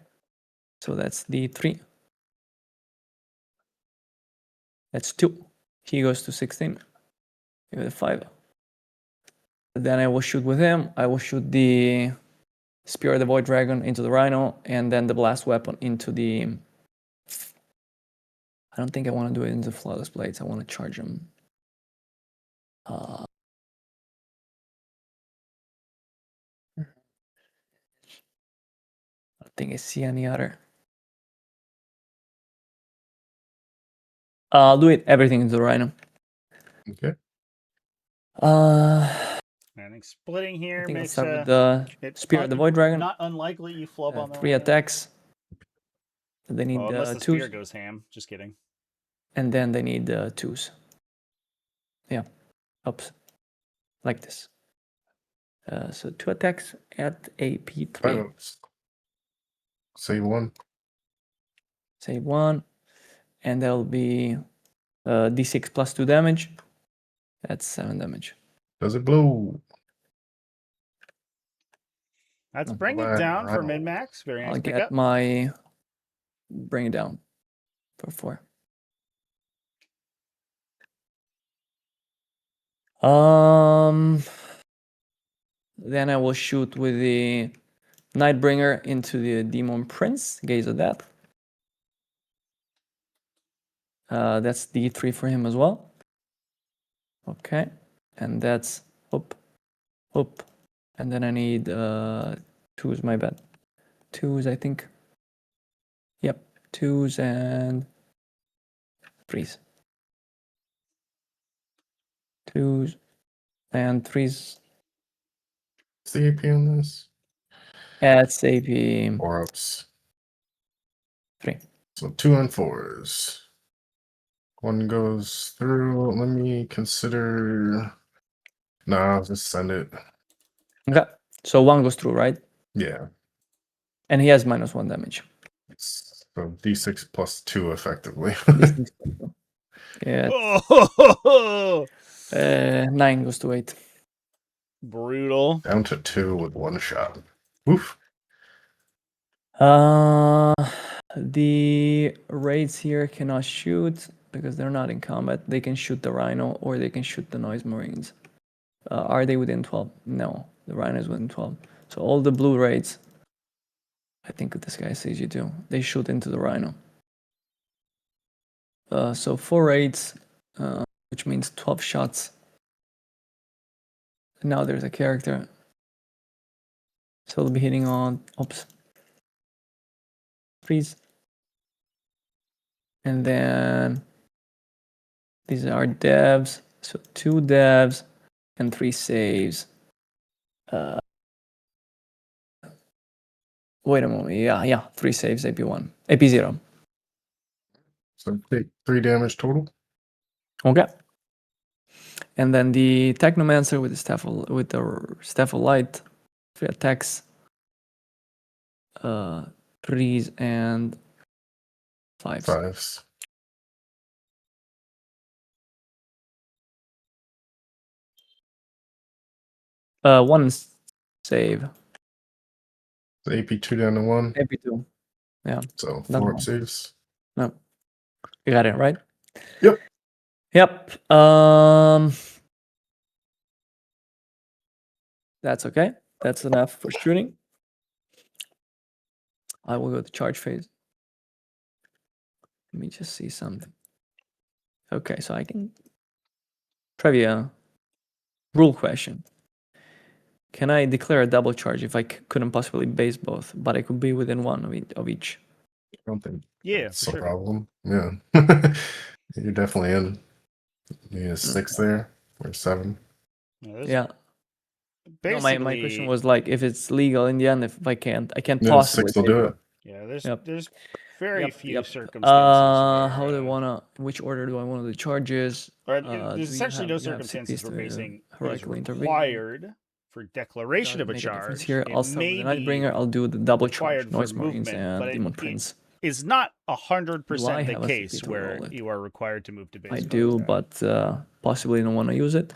So that's D3. That's 2. He goes to 16. Give it a 5. Then I will shoot with him. I will shoot the Spear of the Void Dragon into the Rhino, and then the Blast Weapon into the... I don't think I want to do it into Flawless Blades. I want to charge him. I don't think I see any other. I'll do it everything into the Rhino. Okay. I think splitting I here think I'll makes start with the Spear of the Void Dragon. not unlikely you flub on that. 3 attacks. They need unless the 2s. spear goes ham. Just kidding. And then they need 2s. Yeah. Oops. Like this. So 2 attacks at AP3. Save 1. Save 1. And that'll be D6 plus 2 damage. That's 7 damage. Does it blow? That's bring it down for min-max. Very nice I'll pickup. get my... Bring it down for 4. Then I will shoot with the Nightbringer into the Demon Prince. Gaze at that. That's D3 for him as well. Okay. And that's up. And then I need 2s, my bad. 2s, I think. Yep. 2s and 3s. 2s and 3s. What's the AP on this? That's AP 4 ups. 3. So 2 and 4s. 1 goes through. Let me consider. Nah, just send it. Okay. So 1 goes through, right? Yeah. And he has -1 damage. So D6 plus 2 effectively. Yeah. Oh, 9 goes to 8. brutal. Down to 2 with 1 shot. Oof. The raids here cannot shoot because they're not in combat. They can shoot the Rhino or they can shoot the Noise Marines. Are they within 12? No, the Rhino is within 12. So all the blue raids, I think this guy sees you too. They shoot into the Rhino. So 4 raids, which means 12 shots. Now there's a character. So they'll be hitting on, oops. 3s. And then these are devs. So 2 devs and 3 saves. Wait a moment. Yeah. 3 saves, AP1. AP0. So take 3 damage total. Okay. And then the Technomancer with the Staff of Light. 3 attacks. 3s and 5s. 5s. One save. So AP2 down to 1. AP2. Yeah. So Done 4 up well. saves. No. You got it, right? Yep. Yep. That's okay. That's enough for shooting. I will go to charge phase. Let me just see something. Okay, so I can... Trivia. Rule question. Can I declare a double charge if I couldn't possibly base both, but I could be within 1 of each? I don't think Yeah, that's for a sure. problem. Yeah. You're definitely in. You need a 6 there or 7. Yeah. No, Basically, my question was like if it's legal in the end. If I can't Yeah, possibly. 6 will do it. Yeah, there's Yep. there's very few Yep. circumstances. How do I wanna? Which order do I want the charges? There's Do essentially you no have circumstances CPs we're to, basing is heroically intervene? required for declaration Does of a make difference charge. here. It I'll start with may the be Nightbringer. I'll do the double charge, required for Noise Marines movement, and but Demon it Prince. is not Do I 100% the have a case CP to where roll it? you are required to move to base. I mode. do, but possibly don't want to use it.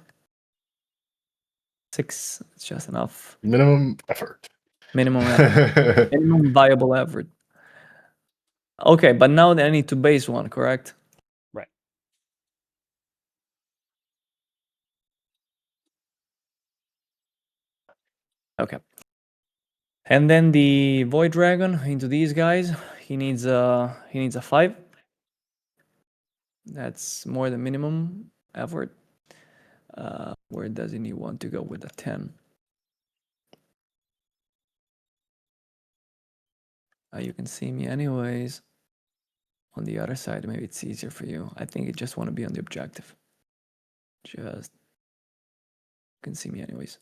6, it's just enough. Minimum effort. Minimum effort. Minimum viable effort. Okay, but now I need to base one, correct? Right. Okay. And then the Void Dragon into these guys. He needs a 5. That's more than minimum effort. Where does he want to go with a 10? You can see me anyways. On the other side, maybe it's easier for you. I think you just want to be on the objective. Just you can see me anyways.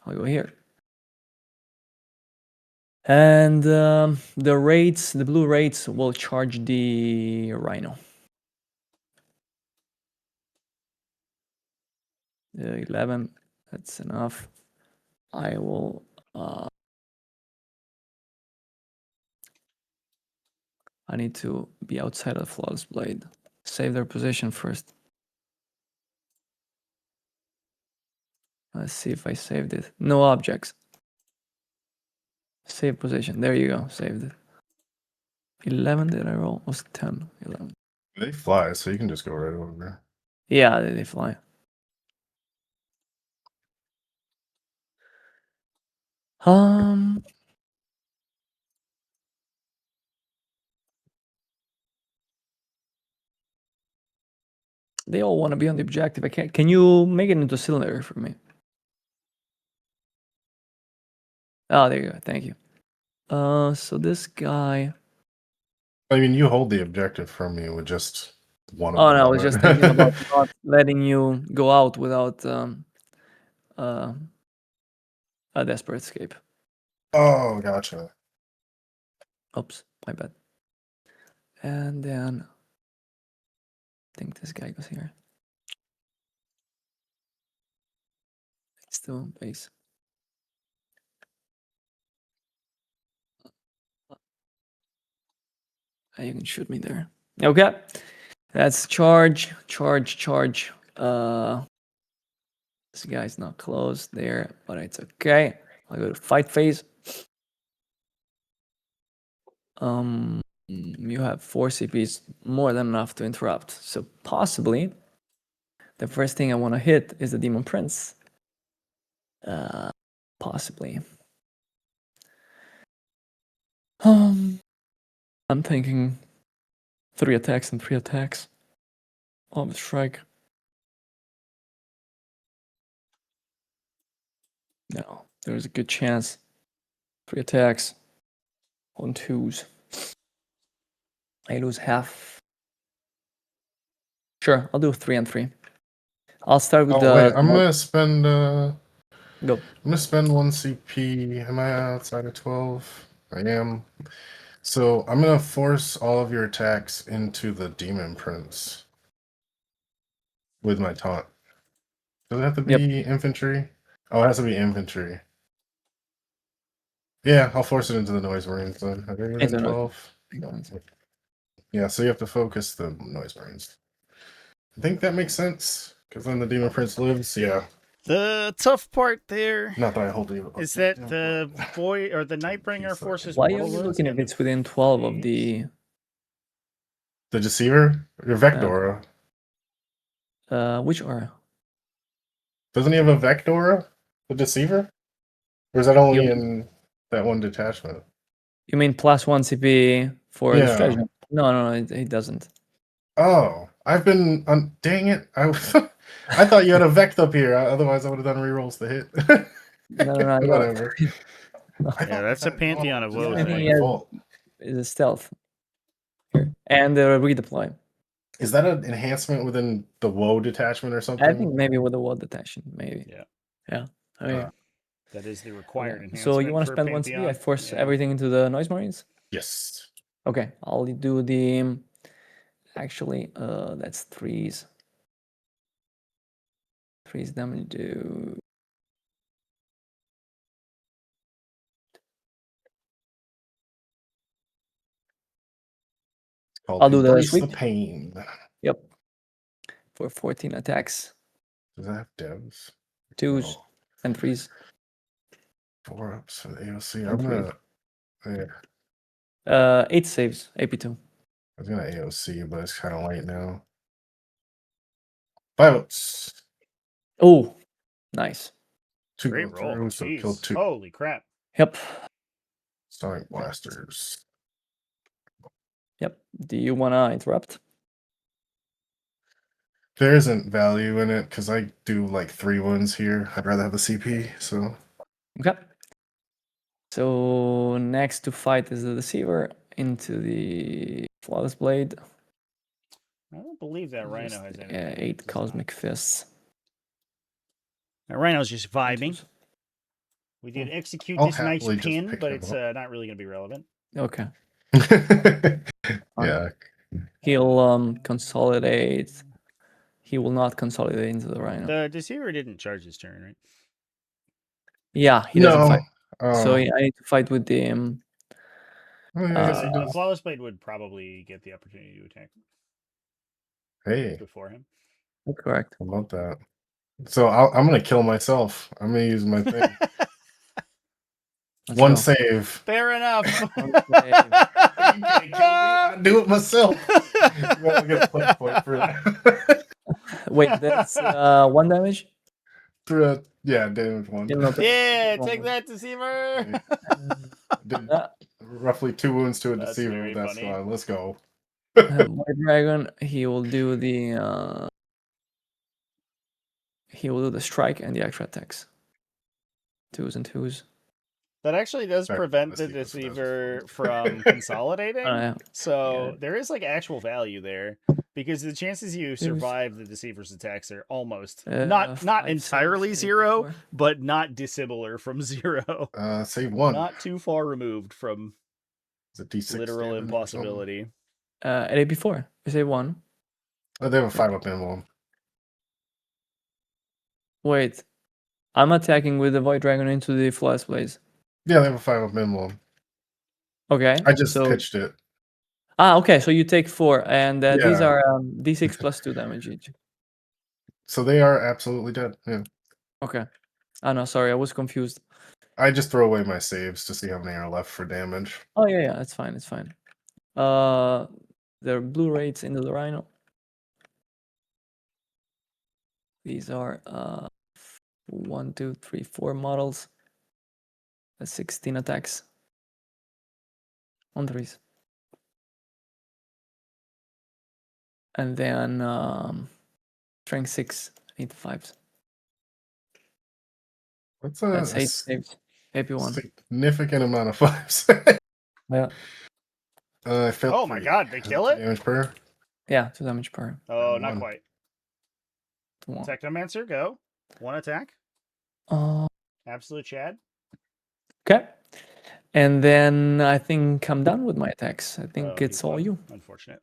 I'll go here. And the rates, the blue rates will charge the Rhino. 11, that's enough. I will I need to be outside of the Flawless Blade. Save their position first. Let's see if I saved it. No objects. Save position. There you go. Saved it. 11 did I roll? Was it 10? 11. They fly, so you can just go right over there. Yeah, they fly. They all want to be on the objective. I can't. Can you make it into a cylinder for me? Oh, there you go. Thank you. So this guy. I mean, you hold the objective from me with just one of Oh them. no, I was just thinking about not letting you go out without a desperate escape. Oh, gotcha. Oops, my bad. And then I think this guy goes here. Still base. You can shoot me there. Okay. That's charge. This guy's not close there, but it's okay. I'll go to fight phase. You have 4 CPs, more than enough to interrupt. So possibly, the first thing I want to hit is the Demon Prince. Possibly. I'm thinking 3 attacks and 3 attacks. On the strike. No, there's a good chance. 3 attacks on 2s. I lose half. Sure, I'll do 3 and 3. I'll start with the. Wait, I'm gonna spend. Go. I'm gonna spend 1 CP. Am I outside of 12? I am. So I'm gonna force all of your attacks into the Demon Prince with my taunt. Does it have to be infantry? Oh, it has to be infantry. Yeah, I'll force it into the Noise Marines then. Are they within 12? Yeah, so you have to focus the Noise Marines. I think that makes sense, because then the Demon Prince lives, yeah. The tough part there Not that I hold you is that the boy or the Nightbringer forces. Why are you looking if it's within 12 of the. The Deceiver? Your Vectora. Which aura? Doesn't he have a Vectora? The Deceiver? Or is that only in that one detachment? You mean +1 CP for the strategy? No, it doesn't. Oh, I've been dang it! I thought you had a Vect up here. Otherwise, I would have done rerolls to hit. No, Whatever. Yeah, that's a Pantheon of Woes. Is a stealth. Here. And redeploy. Is that an enhancement within the Woe detachment or something? I think maybe with the Woe detachment, maybe. Yeah. I mean, that is the required enhancement. So you want to spend 1 CP? I force everything into the Noise Marines? Yes. Okay, I'll do the. Actually, that's threes. Threes damage do. I'll do the Embrace the sweep. pain. Yep. For 14 attacks. Does that have devs? Twos Oh, and threes. 4 ups for the AOC. And I'm gonna. Yeah, 8 saves, AP2. I was gonna AOC, but it's kind of late now. 5 ups. Oh, nice. 2 Great go roll. through, so kill Jeez. 2. Holy crap. Yep. Sonic blasters. Yep. Do you wanna interrupt? There isn't value in it because I do like 3 wounds here. I'd rather have the CP. So Okay. So next to fight is the deceiver into the flawless blade. I don't believe that Rhino Just, has anything. 8 Does cosmic fists. That Rhino's just vibing. Twos. We did execute I'll this nice happily just pin, pick but him it's up. not really going to be relevant. Okay. Yeah. He'll consolidate. He will not consolidate into the Rhino. The Deceiver didn't charge his turn, right? Yeah, he doesn't No. fight. Oh, So I need to fight with the. oh, yeah, I guess he The does. Flawless Blade would probably get the opportunity to attack Hey, before him. That's correct. how about that? So I'm gonna kill myself. I'm gonna use my thing. Let's One go. save. Fair enough. One save. You can't kill me. I do it myself. You gotta get a plus point for that. Wait, that's 1 damage? Yeah, damage 1. Yeah, take that, Deceiver. Did Uh, roughly 2 wounds to a That's deceiver very with that funny. squad. Let's go. White Dragon, he will do the strike and the extra attacks. 2s and 2s. That actually does Back to prevent the Deceiver, so that's Deceiver just from consolidating. Yeah. So Yeah. there is like actual value there because the chances you survive the Deceiver's attacks are almost not 5, entirely 6, 8, 0, 4. but not dissimilar from 0. save 1. Not too far removed from Is it D6 literal damage or something? impossibility. At AP4, you say 1. Oh, they have a 5 up emblem. Wait, I'm attacking with the Void Dragon into the Flawless Blaze. Yeah, they have a 5 up emblem. Okay. I just so, pitched it. okay, so you take 4, and these Yeah. are D6 plus 2 damage each. So they are absolutely dead. Yeah. Okay. Oh no, sorry, I was confused. I just throw away my saves to see how many are left for damage. Oh yeah, it's fine, it's fine. There are blue rates into the Rhino. These are 1, 2, 3, 4 models. 16 attacks on 3s. And then strength 6, 8 5s. That's 8 saves. AP1. Significant amount of 5s. Yeah. I failed. Oh my 3. god, they kill it? Damage per. Yeah, 2 damage per. Oh, Round not 1. quite. 1. Technomancer, go. 1 attack. Absolute Chad. Okay. And then I think I'm done with my attacks. I think Oh, it's he's all done. you. Unfortunate.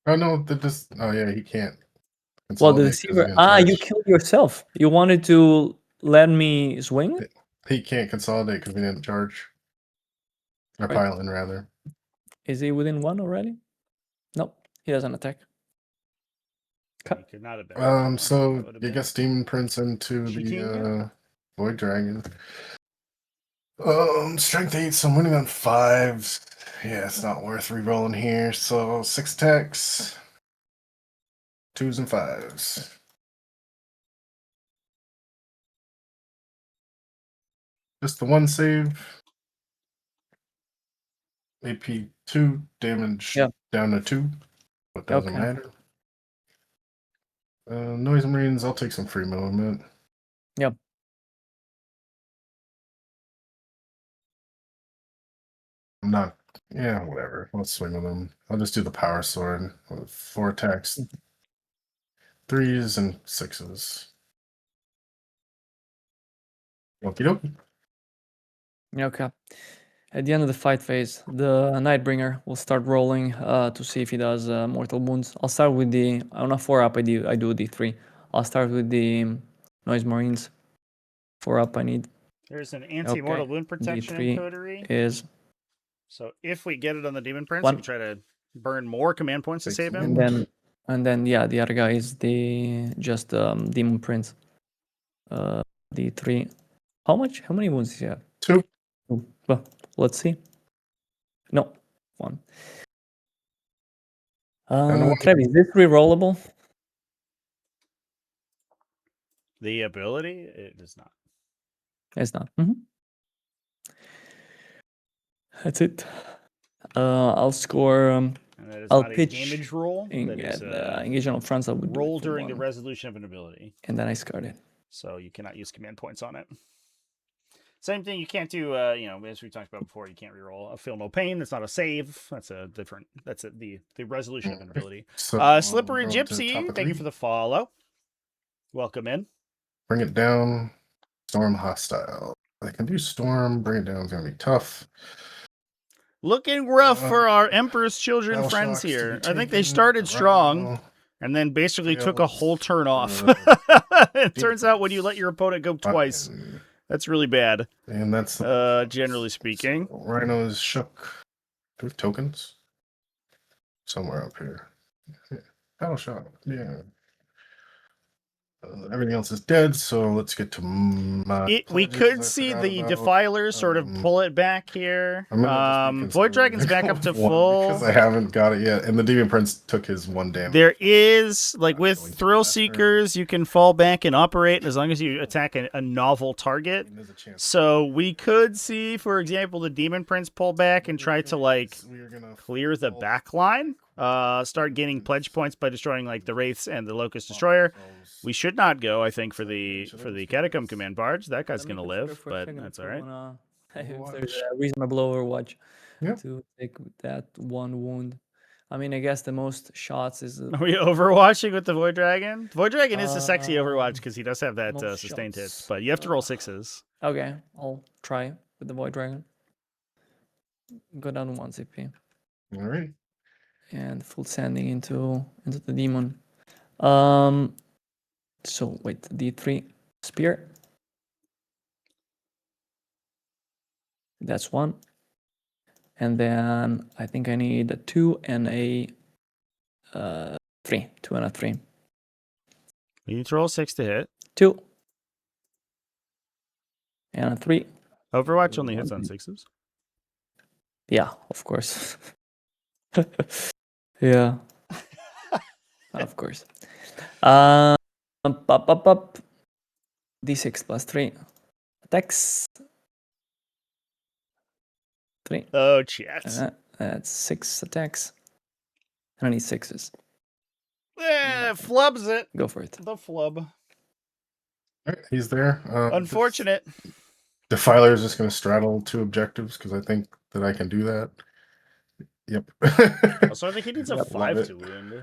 Oh no, they just. Oh yeah, he can't. Well, the consolidate 'cause he's deceiver. in You charge. killed yourself. You wanted to let me swing? He can't consolidate because we didn't charge. Or Right. pile in rather. Is he within 1 already? Nope, he doesn't attack. He could not have been. So That would've you been guess Demon Prince into cheating. the Void Dragon. Strength 8, so I'm winning on 5s. Yeah, it's not worth re-rolling here. So 6 attacks, 2s and 5s. Just the 1 save. AP 2 damage Yeah. down to 2. But doesn't Okay. matter. Noise Marines, I'll take some free movement. Yep. I'm not. Yeah, whatever. Let's swing with them. I'll just do the power sword with 4 attacks, 3s and 6s. Okie dokie. Okay. At the end of the fight phase, the Nightbringer will start rolling to see if he does mortal wounds. I'll start with the on a 4-up. I do D3. I'll start with the Noise Marines. 4-up. I need. There's an anti-mortal wound protection in D3 Coterie. is. So if we get it on the Demon Prince, One. we can try to burn more command points to save him. And then yeah, the other guy is just Demon Prince. D3. How much? How many wounds does he have? 2. Well, let's see. No, 1. Trevi, is this rerollable? The ability? It is not. It's not. That's it. I'll score. I'll pitch a damage roll. engagement on fronts. I would roll during the resolution of an ability. And then I scarred it. So you cannot use command points on it. Same thing. You can't do. As we talked about before, you can't reroll a feel no pain. That's not a save. That's a different. That's the resolution of an ability. So, Slippery Gypsy. Thank you for the follow. Welcome in. Bring it down. Storm hostile. I can do storm. Bring it down. It's gonna be tough. Looking rough for our Emperor's Children friends here. I think they started strong and then basically took a whole turn off. It turns out when you let your opponent go twice, that's really bad. And that's generally speaking. So Rhino is shook. Do we have tokens? Somewhere up here. Battle shot. Yeah. Everything else is dead, so let's get to my. We could see the Defiler sort of pull it back here. Void Dragon's back up to full. Because I haven't got it yet, and the Demon Prince took his 1 damage. There is, like with Thrill Seekers, you can fall back and operate as long as you attack a novel target. So we could see, for example, the Demon Prince pull back and try to like clear the back line. Start gaining pledge points by destroying like the Wraiths and the Locust Destroyer. We should not go, I think, for the Catacomb Command Barge. That guy's gonna live, but that's all right. If there's a reasonable Overwatch to take that 1 wound. I mean, I guess the most shots is. Are we Overwatching with the Void Dragon? Void Dragon is a sexy Overwatch because he does have that sustained hits, but you have to roll 6s. Okay, I'll try with the Void Dragon. Go down 1 CP. All right. And full sending into the demon. So wait, D3 spear. That's 1. And then I think I need a 2 and a 3. 2 and a 3. You need to roll 6 to hit. 2 and a 3. Overwatch only hits on 6s. Yeah, of course. Yeah. Of course. D6 plus 3 attacks. 3. Oh, chat. That's 6 attacks. And I need 6s. Flubs it. Go for it. The flub. All right, he's there. Unfortunate. Defiler is just going to straddle 2 objectives because I think that I can do that. Yep. Also, I think he needs a 5 to wound.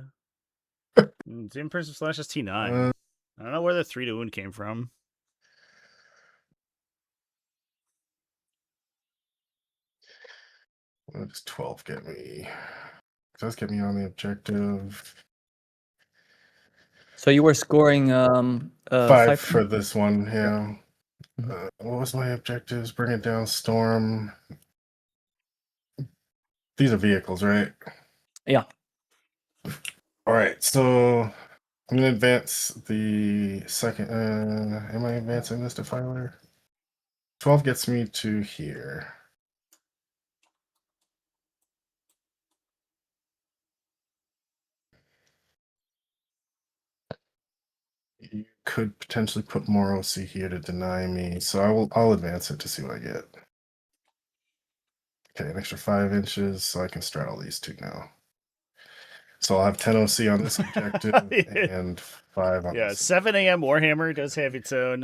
Demon Prince slash is T9. I don't know where the 3 to wound came from. What does 12 get me? It does get me on the objective. So you were scoring 5 for this one, yeah. What was my objectives? Bring it down, storm. These are vehicles, right? Yeah. All right, so I'm going to advance the second. Am I advancing this Defiler? 12 gets me to here. You could potentially put more OC here to deny me, so I'll advance it to see what I get. Okay, an extra 5 inches, so I can straddle these 2 now. So I'll have 10 OC on this objective and 5 on this. 7 a.m. Warhammer does have its own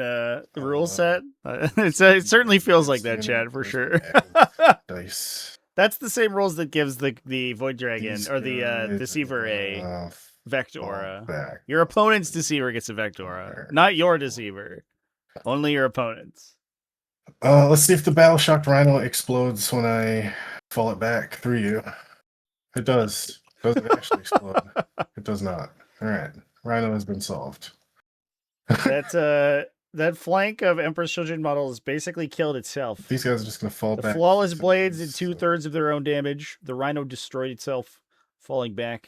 rule set. It certainly feels like that, Chad, for sure. Dice. That's the same rules that gives the Void Dragon or the Deceiver a Vectora. Your opponent's Deceiver gets a Vectora, not your Deceiver. Only your opponent's. Let's see if the Battle Shocked Rhino explodes when I fall it back through you. It does. Does it actually explode? It does not. All right. Rhino has been solved. That flank of Emperor's Children model has basically killed itself. These guys are just going to fall The back. flawless blades did 2/3 of their own damage. The Rhino destroyed itself, falling back.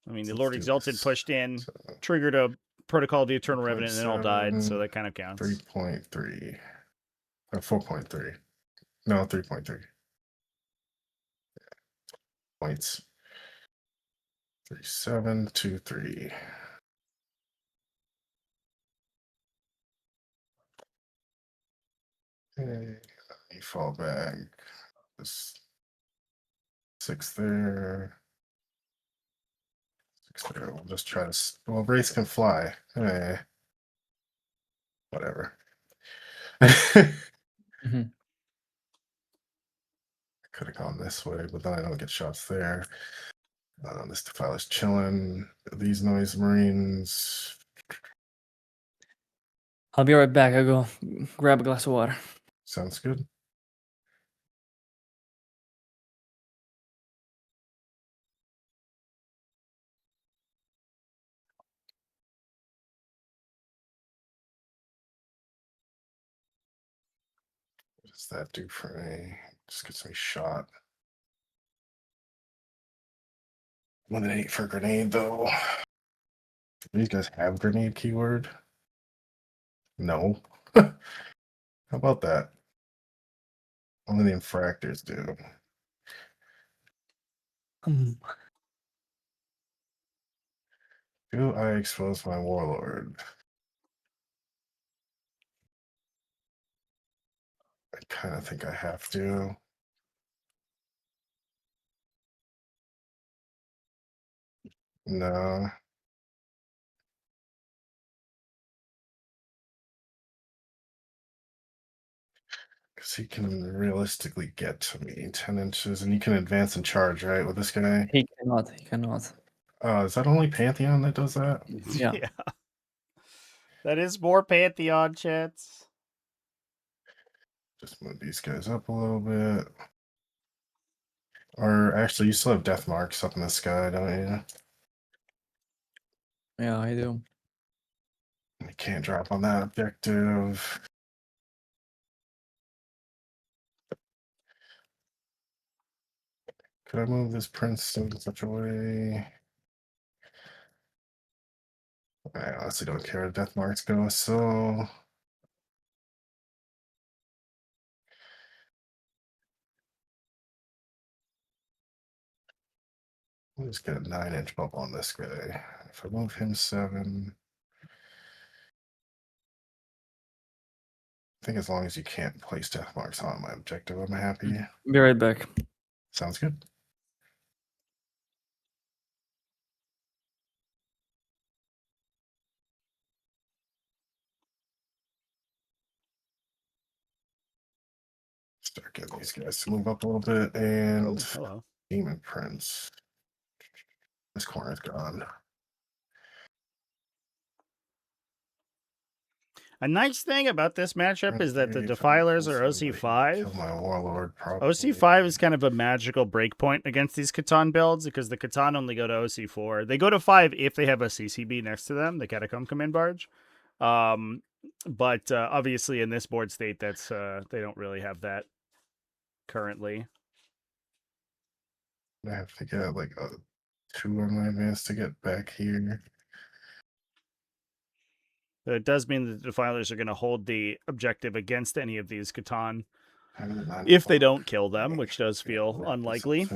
I mean, the Lord Exalted pushed in, triggered a Protocol of the Eternal Revenant, and then all died, so that kind of counts. 3.3. 4.3. No, 3.3. Points. 3723. Okay, you fall back. This 6 there. 6 there. We'll just try to. Well, Wraith can fly. Hey. Whatever. Mm-hmm. Could have gone this way, but then I don't get shots there. This Defiler's chilling. These Noise Marines. I'll be right back. I'll go grab a glass of water. Sounds good. What does that do for me? Just gets me shot. 1 and 8 for grenade, though. These guys have grenade keyword? No. How about that? Only the infractors do. Do I expose my warlord? I kind of think I have to. No. Because he can realistically get to me 10 inches, and you can advance and charge, right, with this guy? He cannot. He cannot. Is that only Pantheon that does that? Yeah. That is more Pantheon, chats. Just move these guys up a little bit. Or actually, you still have death marks up in the sky, don't you? Yeah, I do. You can't drop on that objective. Could I move this prince in such a way? I honestly don't care where death marks go, so we'll just get a 9-inch bump on this guy. If I move him 7, I think as long as you can't place death marks on my objective, I'm happy. Be right back. Sounds good. Start getting these guys to move up a little bit, and Hello. Demon Prince. This corner's gone. A nice thing about this matchup is that the Defilers are OC5. Kill my warlord, probably. OC5 is kind of a magical breakpoint against these Catan builds because the Catan only go to OC4. They go to 5 if they have a CCB next to them, the Catacomb Command Barge. But obviously in this board state, that's they don't really have that currently. I have to get like a 2 on my advance to get back here. But it does mean that the Defilers are going to hold the objective against any of these Catan if they don't kill them, which does feel unlikely.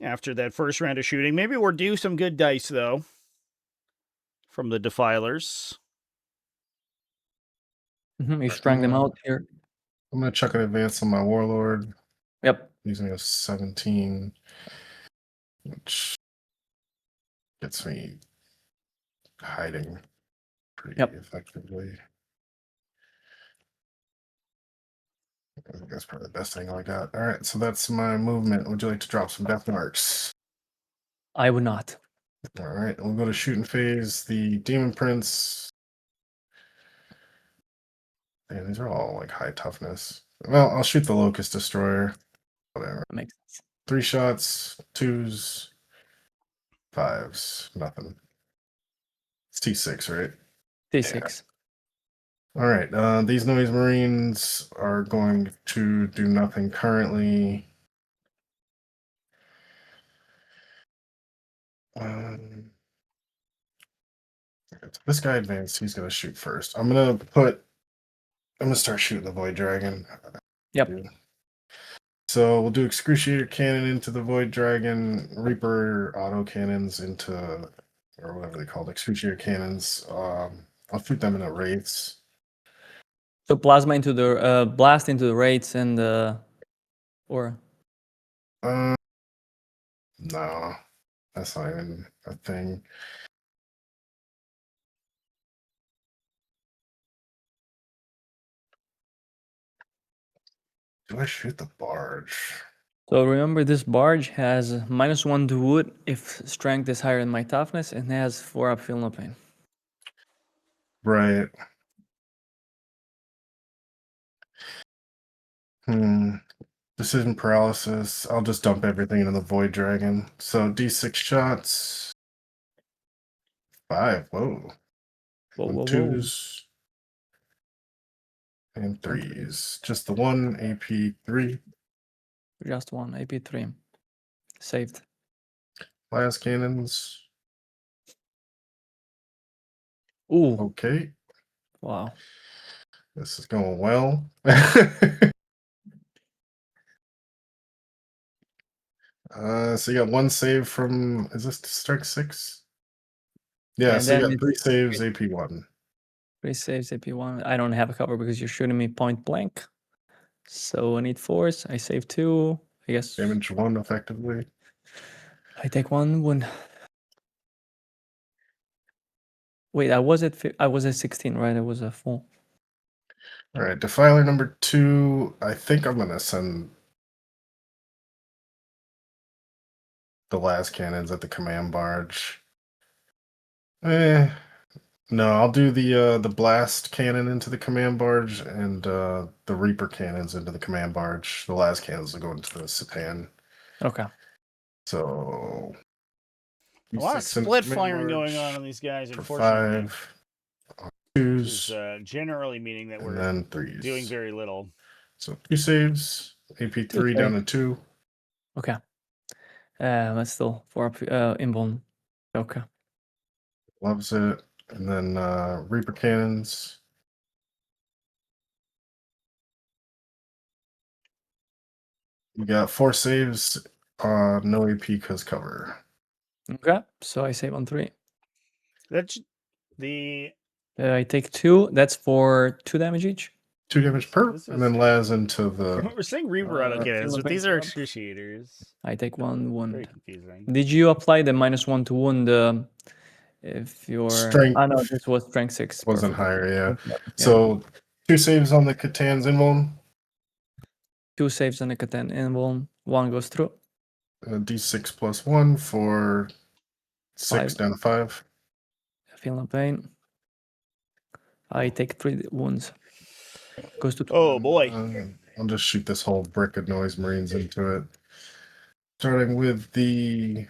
After that first round of shooting, maybe we're due some good dice, though, from the Defilers. You strang them out here. I'm going to chuck an advance on my warlord. Yep. Using a 17, which gets me hiding pretty effectively. I think that's probably the best angle I got. All right, so that's my movement. Would you like to drop some death marks? I would not. All right, we'll go to shooting phase. The Demon Prince Yeah, these are all like high toughness. Well, I'll shoot the Locust Destroyer. Whatever. That makes sense. 3 shots, 2s, 5s, nothing. It's T6, right? T6. All right. These Noise Marines are going to do nothing currently. This guy advanced. He's gonna shoot first. I'm gonna start shooting the Void Dragon. Yep. So we'll do Excruciator Cannon into the Void Dragon, Reaper auto cannons into, or whatever they called, Excruciator Cannons. I'll shoot them in the wraiths. So plasma into the blast into the wraiths and or No, that's not even a thing. Do I shoot the barge? so remember this barge has -1 to wood if strength is higher than my toughness and has 4 up feel no pain. Right. Decision paralysis. I'll just dump everything into the Void Dragon. So D6 shots. 5. Whoa. Whoa. 2s. And 3s. Just the one AP 3. Just one AP3. Saved. Blast cannons. Ooh. Okay. Wow. This is going well. So you got 1 save from, is this strike 6? Yeah, And so you then got 3 saves, AP1. 3 saves AP1. I don't have a cover because you're shooting me point blank. So I need force. I save 2. I guess Damage 1 effectively. I take 1 wound. Wait, I was at 16, right? I was a full. All right, Defiler number 2. I think I'm gonna send the last cannons at the command barge. No, I'll do the blast cannon into the command barge and the Reaper cannons into the command barge. The last cannons will go into the Satan. Okay. So A lot of split firing going on these guys, for unfortunately. 5. Which 2s. is generally meaning that And we're then 3s. doing very little. So 2 saves, AP3 down to 2. Okay. That's still 4 up invuln. Okay. Loves it. And then Reaper cannons. We got 4 saves, no AP because cover. Okay. So I save on 3. That's the. I take 2. That's for 2 damage each. 2 damage per, This and is- then Laz into the. We're saying Reaper auto cannons, feel but the these are pain drop. excruciators. I take 1 wound. Very confusing. Did you apply the -1 to wound if your Strength Oh no, this was strength 6. wasn't Perfect. higher, yeah. Yeah. So 2 saves on the Catan's invuln. 2 saves on the Catan invuln. 1 goes through. D6 plus 1 for 6 5. down to 5. I feel no pain. I take 3 wounds. Goes to 2. Oh boy. I'll just shoot this whole brick of Noise Marines into it. Starting with the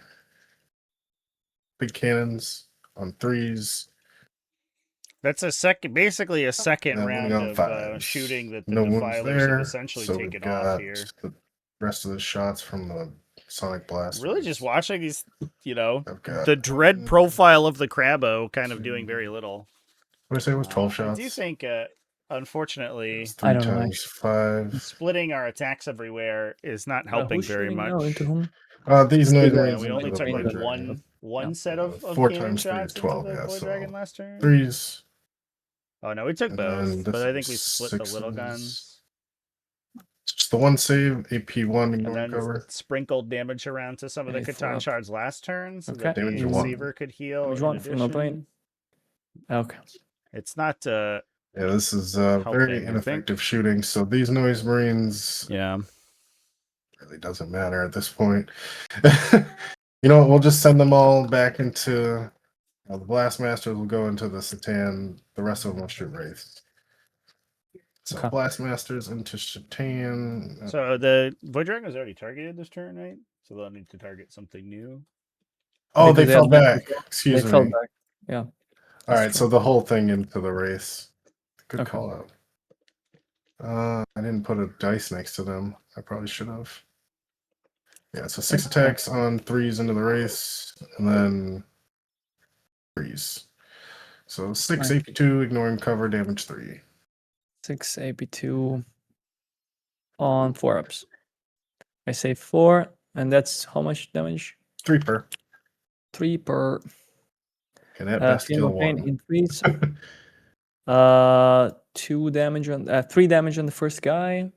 big cannons on 3s. That's basically a second And round on of 5s. shooting that the No wounds defilers there, have essentially so taken we've off got here. the rest of the shots from the Sonic Blast. Really just watching these, I've got the dread profile of the Crabbo kind of doing very little. What did I say? It was 12 shots. I do think, unfortunately, It's 3 I don't know, times 5. splitting our attacks everywhere is not helping Who's very shooting much. now? Into whom? These Noise Marines. We into only the took Void like Dragon. one Yeah. set of 4 cannon times 3 is shots 12, into the yeah, Void so Dragon last turn. 3s. Oh no, we took And then both, this but I think we is split the little 6s. guns. Just the 1 save, AP1 And ignore then cover. sprinkled damage around to some of the Okay, 4 Catan up. shards last turn, so Okay. that the Damage Angel 1. Saver could heal. Damage in 1 for no addition. pain. Okay. It's not. Yeah, this is Helping, very I think. ineffective shooting. So these Noise Marines Yeah. really doesn't matter at this point. You know what? We'll just send them all back into the Blast Masters will go into the Satan. The rest of them will shoot Wraiths. So Okay. Blastmasters into Shatan. So the Void Dragon was already targeted this turn, right? So they'll need to target something new. Oh, Because they fell had that back. before. Excuse They me. fell back. Yeah. All that's right, true. so the whole thing into the race. Good Okay. call out. I didn't put a dice next to them. I probably should have. Yeah, so 6 Okay. attacks on 3s into the race, and then 3s. So 6 Nice. AP2, ignoring cover, damage 3. 6 AP2 on 4-ups. I say 4, and that's how much damage? 3 per. 3 per. And at best, Feel kill no pain 1. increase. 2 damage on 3 damage on the first guy.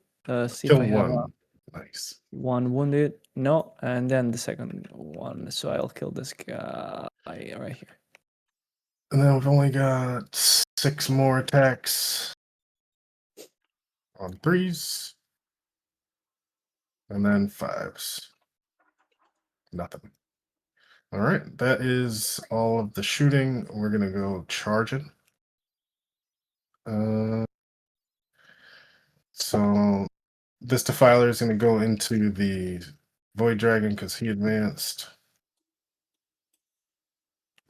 See Kill if I have 1. Nice. 1 wounded. No, and then the second one. So I'll kill this guy right here. And then we've only got 6 more attacks on 3s. And then 5s. Nothing. All right, that is all of the shooting. We're gonna go charging. So this Defiler is gonna go into the Void Dragon because he advanced.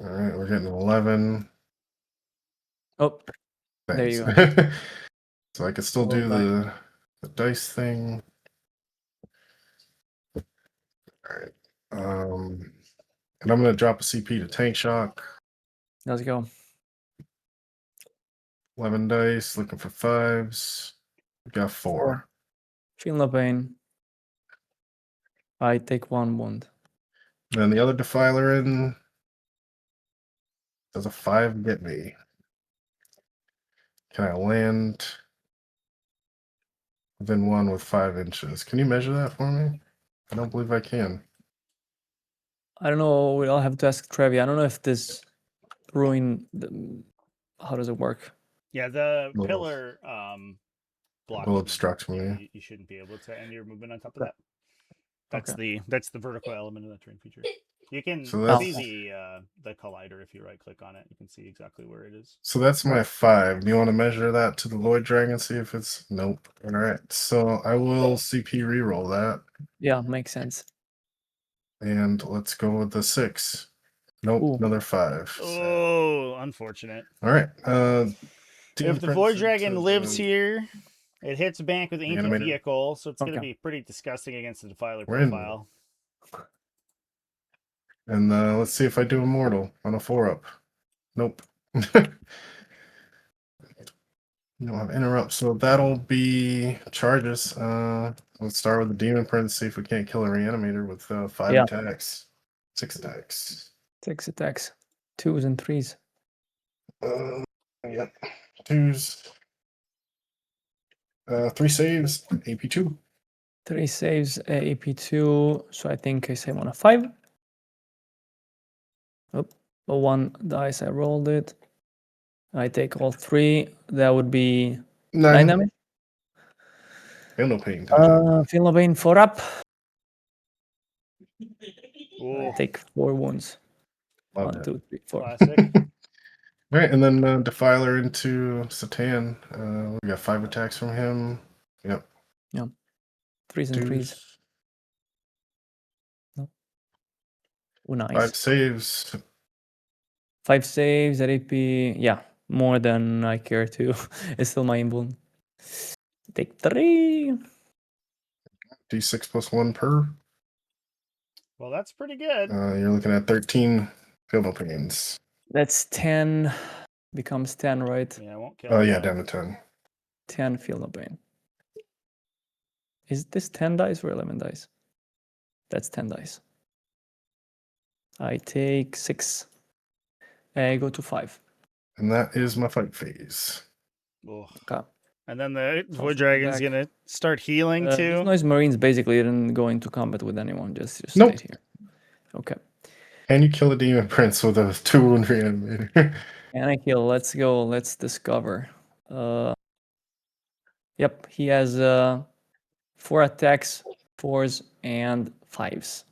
All right, we're getting 11. Oh, there Thanks. you go. So I can still Well do done. the dice thing. All right. And I'm gonna drop a CP to Tank Shock. Let's go. 11 dice, looking for 5s. We got 4. Feel no pain. I take 1 wound. And then the other Defiler in. Does a 5 get me? Can I land within 1 with 5 inches? Can you measure that for me? I don't believe I can. I don't know. We'll have to ask Trevi. I don't know if this ruin. How does it work? Yeah, the Will- pillar blocks will you. obstruct Yeah, me. you shouldn't be able to end your movement on top of Okay. that. That's the vertical element of the terrain feature. You can So that's- see the collider if you right click on it. You can see exactly where it is. So that's my 5. Do you want to measure that to the Void Dragon? See if it's nope. All right. So I will CP reroll that, Yeah, makes sense. and let's go with the 6. Nope, Ooh. another 5. Oh, unfortunate. All right. If the Void Dragon lives here, it hits bank with Ancient Animator. Vehicle, so it's going to Okay. be pretty disgusting against the Defiler We're in. profile. And let's see if I do Immortal on a 4-up. Nope. You don't have interrupt, so that'll be charges. Let's start with the Demon Prince, see if we can't kill a Reanimator with 5 Yeah. attacks. 6 attacks. 6 attacks. 2s and 3s. Yep. 2s. 3 saves, AP2. 3 saves, AP2. So I think I save on a 5. Oh, 1 dice. I rolled it. I take all 3. That would be 9 damage. Feel no pain. Feel no pain 4-up. Ooh, I take 4 wounds. Love 1, that. 2, 3, 4. classic. All right, and then Defiler into Satan. We got 5 attacks from him. Yep. 3s and 3s. 2s. Oh, nice. 5 saves. 5 saves at AP. Yeah, more than I care to. It's still my inbound. Take 3. D6 plus 1 per. Well, that's pretty good. You're looking at 13 feel no pains. That's 10. Becomes 10, right? Yeah, I won't kill Oh, him, yeah, though. down to 10. 10 feel no pain. Is this 10 dice or 11 dice? That's 10 dice. I take 6. I go to 5. And that is my fight phase. Ugh. Okay. And then the Toss Void it Dragon's back. going to start healing, These too. noise marines basically didn't go into combat with anyone. Just Nope. stayed here. Okay. Can you kill a Demon Prince with a 2-wound reanimator? And I kill. Let's go. Let's discover. Yep, he has 4 attacks, 4s, and 5s.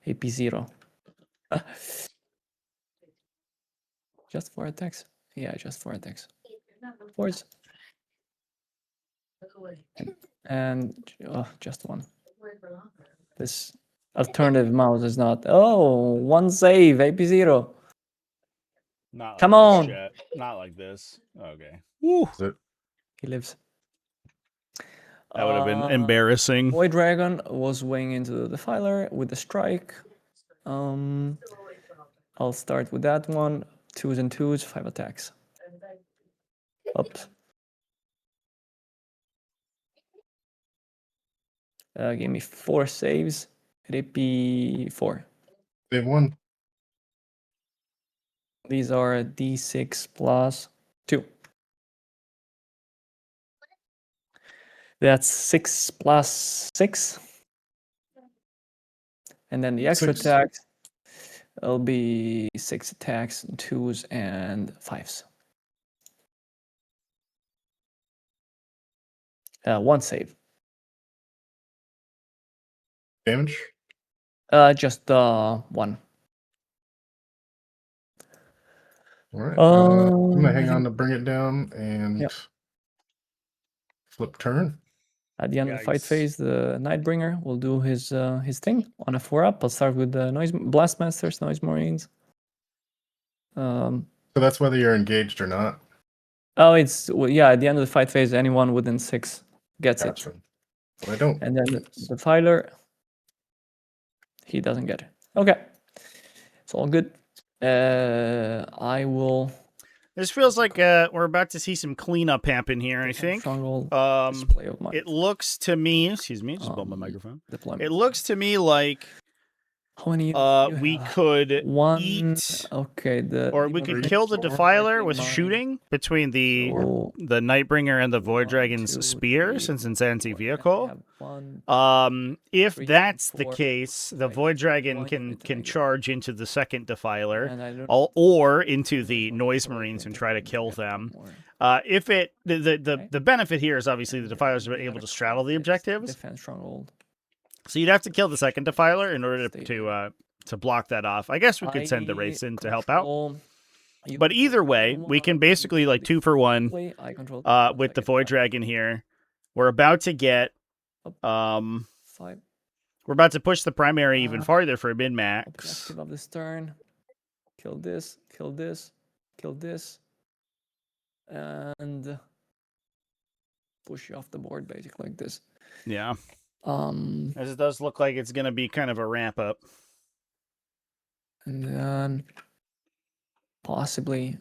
AP 0. Just 4 attacks? Yeah, just 4 attacks. 4s. And just one. This alternative mouse is not. Oh, one save, AP0. Not like Come this, on. chat. Not like this. Okay. Woo. Is it? He lives. That would have been embarrassing. Void Dragon was weighing into the defiler with the strike. I'll start with that one. 2s and 2s, 5 attacks. Oops. Gave me 4 saves. AP4. They've won. These are a D6 plus 2. That's 6 plus 6. And then the extra 6. attacks will be 6 attacks, 2s and 5s. 1 save. Damage? Just 1. All right. I'm gonna hang on to bring it down and flip turn. At the end of the fight Yikes. phase, the Nightbringer will do his thing on a 4-up. I'll start with the Blastmasters, Noise Marines. So that's whether you're engaged or not. Oh, it's at the end of the fight phase, anyone within 6 gets Gotcha. it. But I don't. And then the Filer, he doesn't get it. Okay, it's all good. I will. This feels like we're about to see some cleanup happen here, I think. Display of It looks to me, excuse me, just bump my microphone. Deployment. It looks to me like how many we could eat, okay, or we could kill the Defiler with shooting between the Nightbringer and the Void Dragon's spear, since it's anti-vehicle. If that's the case, the Void Dragon can charge into the second Defiler, or into the Noise Marines and try to kill them. If it the benefit here is obviously the Defilers are able to straddle the objectives. Defense stronghold. So you'd have to kill the second Defiler in order to block that off. I guess we could send the Wraiths in to help out. But either way, we can basically like 2 for 1 with the Void Dragon here. We're about to get we're about to push the primary even farther for a min-max. Objective of this turn. Kill this, kill this, kill this. And push you off the board basically like this. Yeah. As it does look like it's going to be kind of a ramp up. And then possibly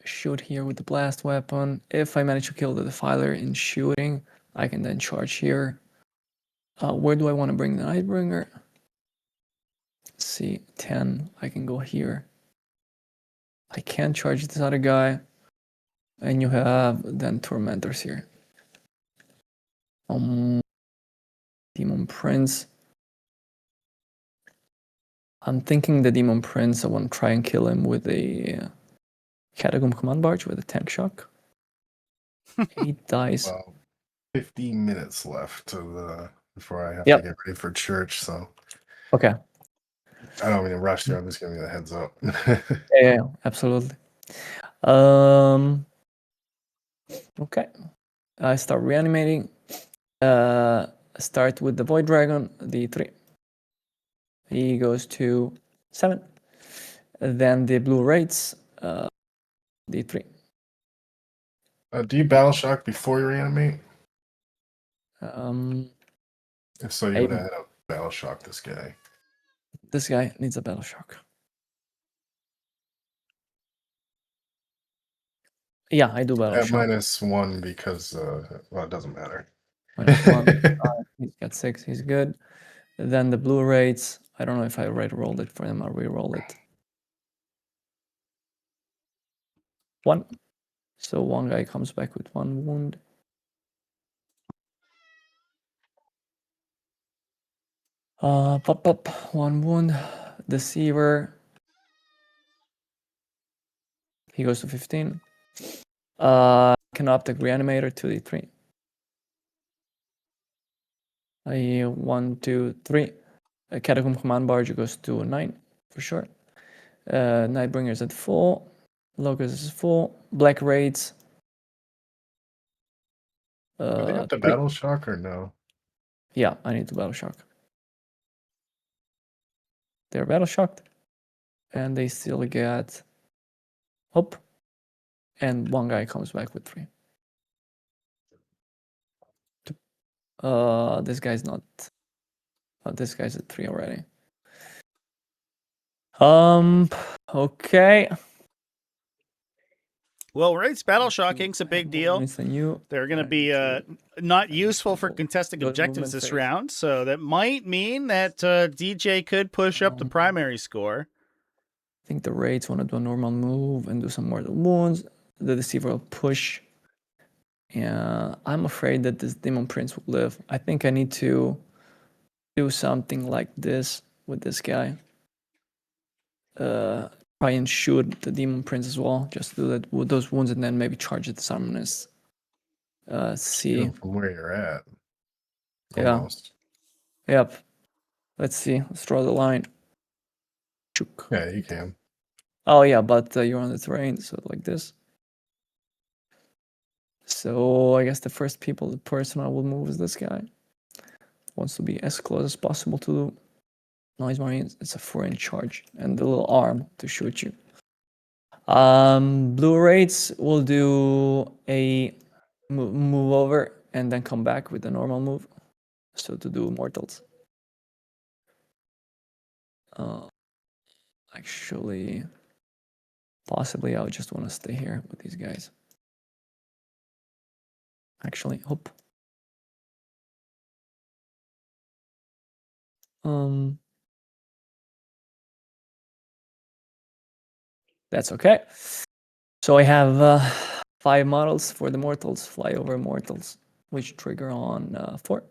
shoot here with the blast weapon. If I manage to kill the Defiler in shooting, I can then charge here. Where do I want to bring the Nightbringer? Let's see, 10. I can go here. I can't charge this other guy. And you have then Tormentors here. Demon Prince. I'm thinking the Demon Prince, I want to try and kill him with a Catacomb Command Barge with a Tank Shock. 8 dice. Well, 15 minutes left before I have to get ready for church, so. Okay. I don't mean to rush you, I'm just giving you the heads up. yeah, absolutely. Okay. I start reanimating. Start with the Void Dragon, D3. He goes to 7. Then the Blue Wraiths, D3. Do you Battle Shock before you reanimate? If so, you would have had a Battle Shock this guy. This guy needs a Battle Shock. Yeah, I do Battle Shock. -1 because, well, it doesn't matter. -1. He's got 6. He's good. Then the Blue Wraiths. I don't know if I already rolled it for him. I'll re-roll it. 1. So one guy comes back with 1 wound. Pop. 1 wound. Deceiver. He goes to 15. Canoptic Reanimator, 2d3. 1, 2, 3. Catacomb Command Barge goes to 9 for sure. Nightbringer's at full. Locust is full. Black Raids. Do they have to three. battle shock or no? Yeah, I need to battle shock. They're battle shocked, and they still get hope, and one guy comes back with 3. This guy's not. This guy's at 3 already. Okay. Well, race battle shocking's a big deal. You. They're going to be not useful for contesting objectives this round, so that might mean that DJ could push up the primary score. I think the raids want to do a normal move and do some mortal wounds. The deceiver will push. Yeah, I'm afraid that this demon prince will live. I think I need to do something like this with this guy. Try and shoot the demon prince as well. Just do that with those wounds and then maybe charge at the summoners. See. From where you're at. Almost. Yeah. Yep. Let's see. Let's draw the line. Yeah, you can. Oh yeah, but you're on the terrain, so like this. So I guess the person I will move is this guy. Wants to be as close as possible to Noise Marines. It's a 4-inch charge and the little arm to shoot you. Blue raids will do a move over and then come back with a normal move. So to do mortals. Actually, possibly I would just want to stay here with these guys. Actually, hope. That's okay. So I have 5 models for the mortals, fly over mortals, which trigger on 4.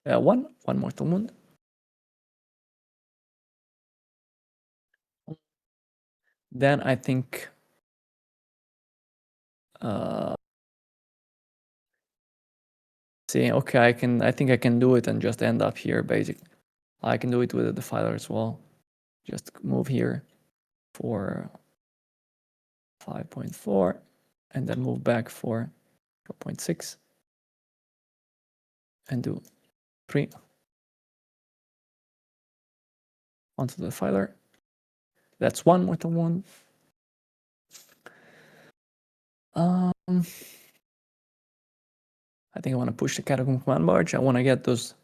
One mortal wound. Then I think see, okay, I think I can do it and just end up here basically. I can do it with the defiler as well. Just move here for 5.4 and then move back for 4.6 and do 3 onto the defiler. That's 1 mortal wound. I think I want to push the Catacomb Command Barge. I want to get those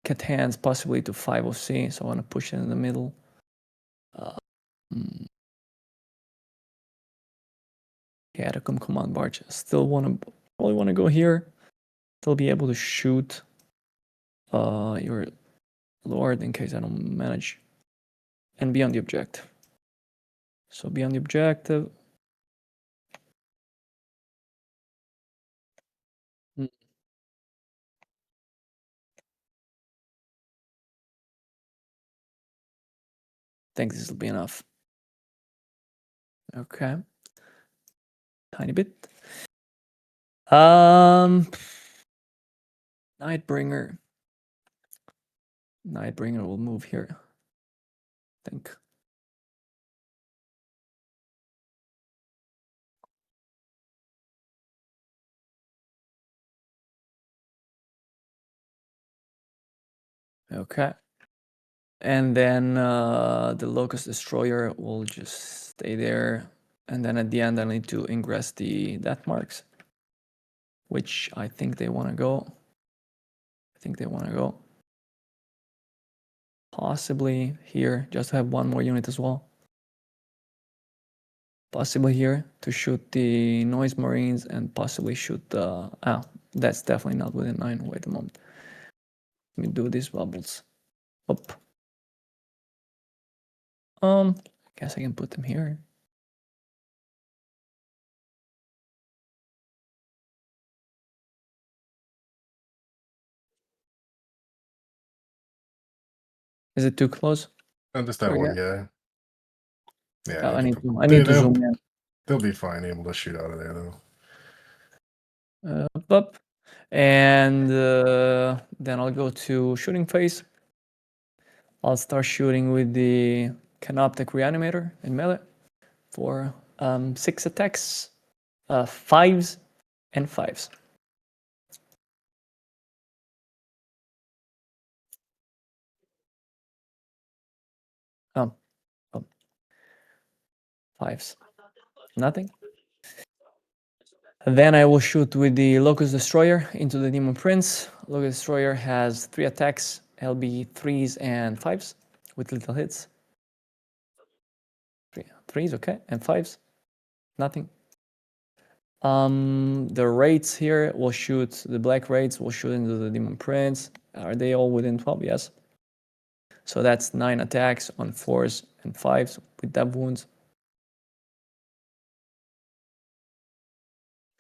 Catans possibly to 5 OC, so I want to push it in the middle. Catacomb Command Barge. Still probably want to go here. Still be able to shoot your Lord in case I don't manage. And be on the objective. So be on the objective. I think this will be enough. Okay. Tiny bit. Nightbringer. Nightbringer will move here. I think. Okay. And then the Locust Destroyer will just stay there. And then at the end, I need to ingress the Death Marks, which I think they want to go. Possibly here, just to have 1 more unit as well. Possibly here to shoot the Noise Marines and possibly shoot the... that's definitely not within 9. Wait a moment. Let me do these bubbles. Up. I guess I can put them here. Is it too close? Just that one guy. Yeah, I need to zoom in. They'll be fine able to shoot out of there though. Up. And then I'll go to shooting phase. I'll start shooting with the Canoptic Reanimator in melee. 4, 6 attacks, 5s and 5s. Oh, 5s. Nothing. And then I will shoot with the Locust Destroyer into the Demon Prince. Locust Destroyer has 3 attacks. It'll be 3s and 5s with little hits. 3s, okay, and 5s. Nothing. The raids here will shoot, the black raids will shoot into the Demon Prince. Are they all within 12? Yes. So that's 9 attacks on 4s and 5s with dev wounds.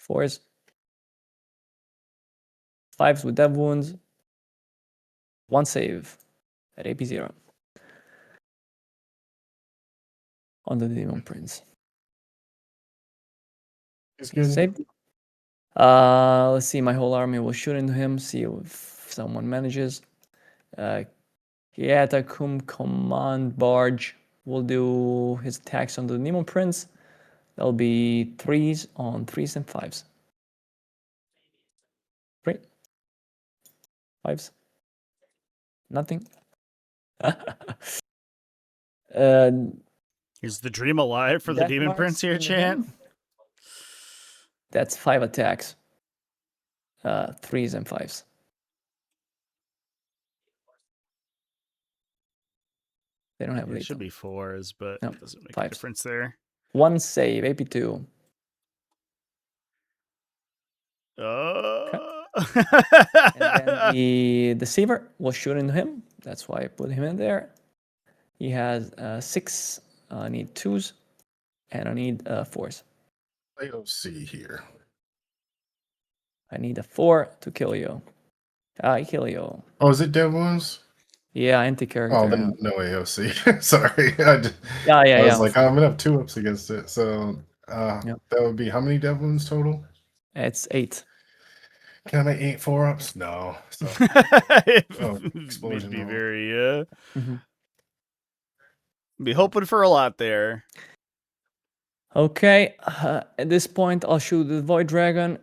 4s. 5s with dev wounds. 1 save at AP0 on the Demon Prince. He's good. Saved. Let's see. My whole army will shoot into him. See if someone manages. Hiatakum Command Barge will do his attacks on the Demon Prince. That'll be 3s on 3s and 5s. 3. 5s. Nothing. Is the dream alive for the Death Demon Marks Prince here, into chat? him. That's 5 attacks. 3s and 5s. They don't have It lethal. should be 4s, but No, it doesn't make 5s. a difference there. 1 save, AP2. And then the Deceiver will shoot into him. That's why I put him in there. He has 6. I need 2s. And I need 4s. AOC here. I need a 4 to kill you. I kill you. Oh, is it dev wounds? Yeah, anti-character. Oh, then no AOC. Sorry. Yeah. I was like, I'm gonna have 2 ups against it. So Yeah. that would be how many dev wounds total? It's 8. Can I make 8 4-ups? No. So explosion We'd be roll. very be hoping for a lot there. Okay, at this point, I'll shoot the Void Dragon.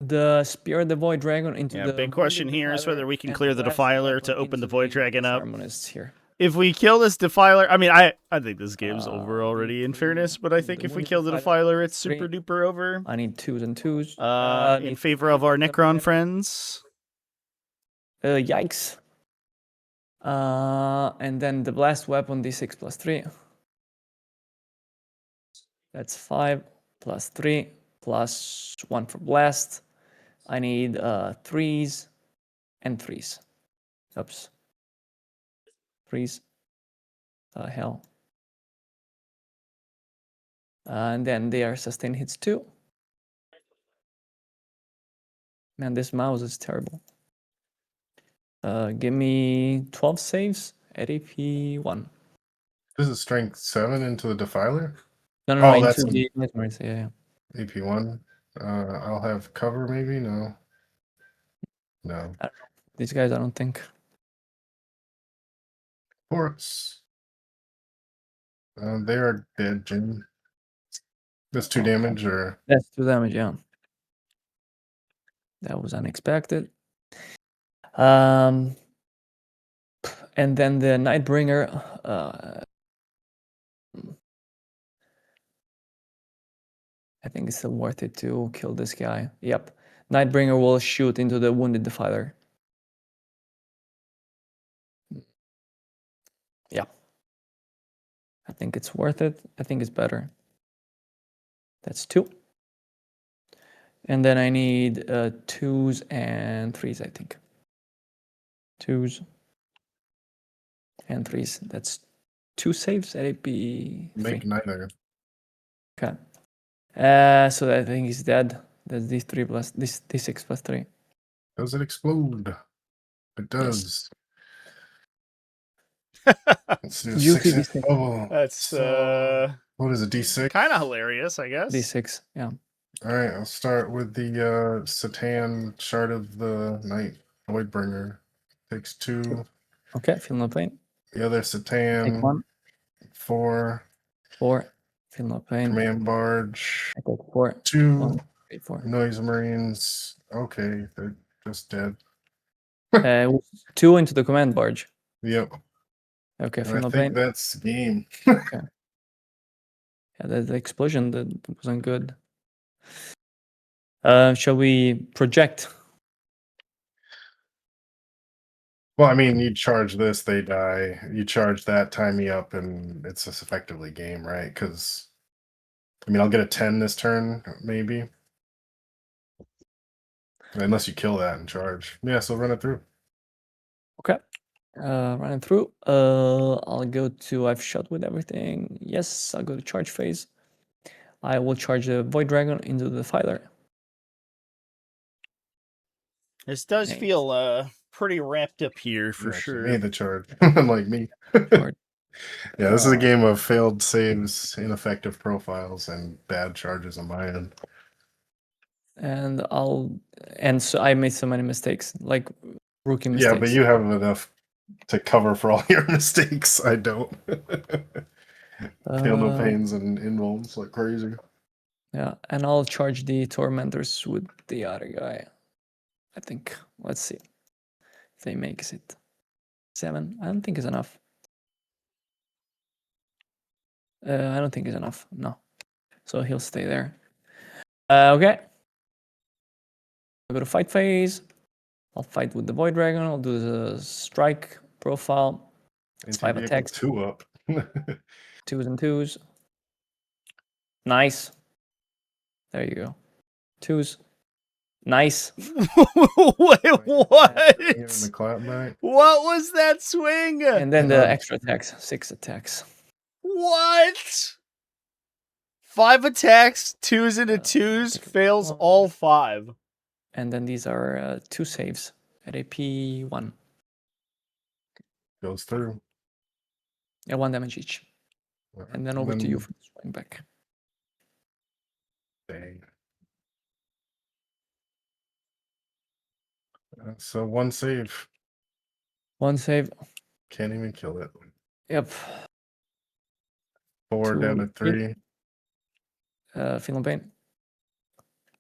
The Spear of the Void Dragon into the... big question here is whether we can clear the Defiler to open the Void Dragon up. Here. If we kill this Defiler, I mean, I think this game's over already, in fairness, but I think if we kill the Defiler, it's super duper over. I need 2s and 2s. In favor of our Necron friends. Yikes. And then the Blast Weapon, D6 plus 3. That's 5 plus 3 plus 1 for Blast. I need 3s and 3s. Oops. 3s. Hell. And then they are sustained hits too. Man, this mouse is terrible. Give me 12 saves at AP1. This is strength 7 into the Defiler? No, Oh, into that's the Nightmares, yeah. AP1. I'll have cover maybe? No. No. These guys, I don't think. Ports. They are dead, Jim. That's 2 damage or... That's 2 damage, yeah. That was unexpected. And then the Nightbringer. I think it's still worth it to kill this guy. Yep. Nightbringer will shoot into the Wounded Defiler. Yeah. I think it's worth it. I think it's better. That's 2. And then I need 2s and 3s, I think. 2s and 3s. That's 2 saves at AP. Make neither. Okay. So I think he's dead. That's D3 plus D6 plus 3. Does it explode? It does. Let's do a Juicy 6-inch D6. bubble. That's What is it, D6? kind of hilarious, I guess. D6, yeah. Alright, I'll start with the Satan Shard of the Night Voidbringer. Takes 2. Okay, feel no pain. The other Take Satan, 1. 4. 4. Feel no pain. Command barge. I take 4. 2 1, 3, 4. noise marines. Okay, they're just dead. It was 2 into the command barge. Yep. Okay, And feel I no think pain. that's game. Yeah, the explosion that wasn't good. Shall we project? Well, I mean, you charge this, they die. You charge that, tie me up, and it's just effectively game, right? Because, I mean, I'll get a 10 this turn, maybe. Unless you kill that and charge. Yeah, so run it through. Okay. Running through. I'll go to I've shot with everything. Yes, I'll go to charge phase. I will charge the Void Dragon into the Filer. This does Nice. feel pretty wrapped up here for You actually sure. made the charge, unlike me. Charge. Yeah, this is a game of failed saves, ineffective profiles, and bad charges on my end. And so I made so many mistakes, like rookie mistakes. Yeah, but you have enough to cover for all your mistakes. I don't. Feel no pains and invulns like crazy. Yeah, and I'll charge the Tormentors with the other guy. I think. Let's see if they makes it. 7. I don't think it's enough. I don't think it's enough. No. So he'll stay there. Okay. I'll go to fight phase. I'll fight with the Void Dragon. I'll do the strike profile. It's 5 attacks. 2 up. 2s and 2s. Nice. There you go. 2s. Nice. Wait, what? In the clap back. What was that swing? And then the extra attacks. 6 attacks. What? 5 attacks, 2s into 2s, fails all 5. And then these are 2 saves at AP 1. Goes through. Yeah, 1 damage each. And then over to you for the swing back. Dang. So 1 save. 1 save. Can't even kill it. Yep. 4 down to 3. Feel no pain.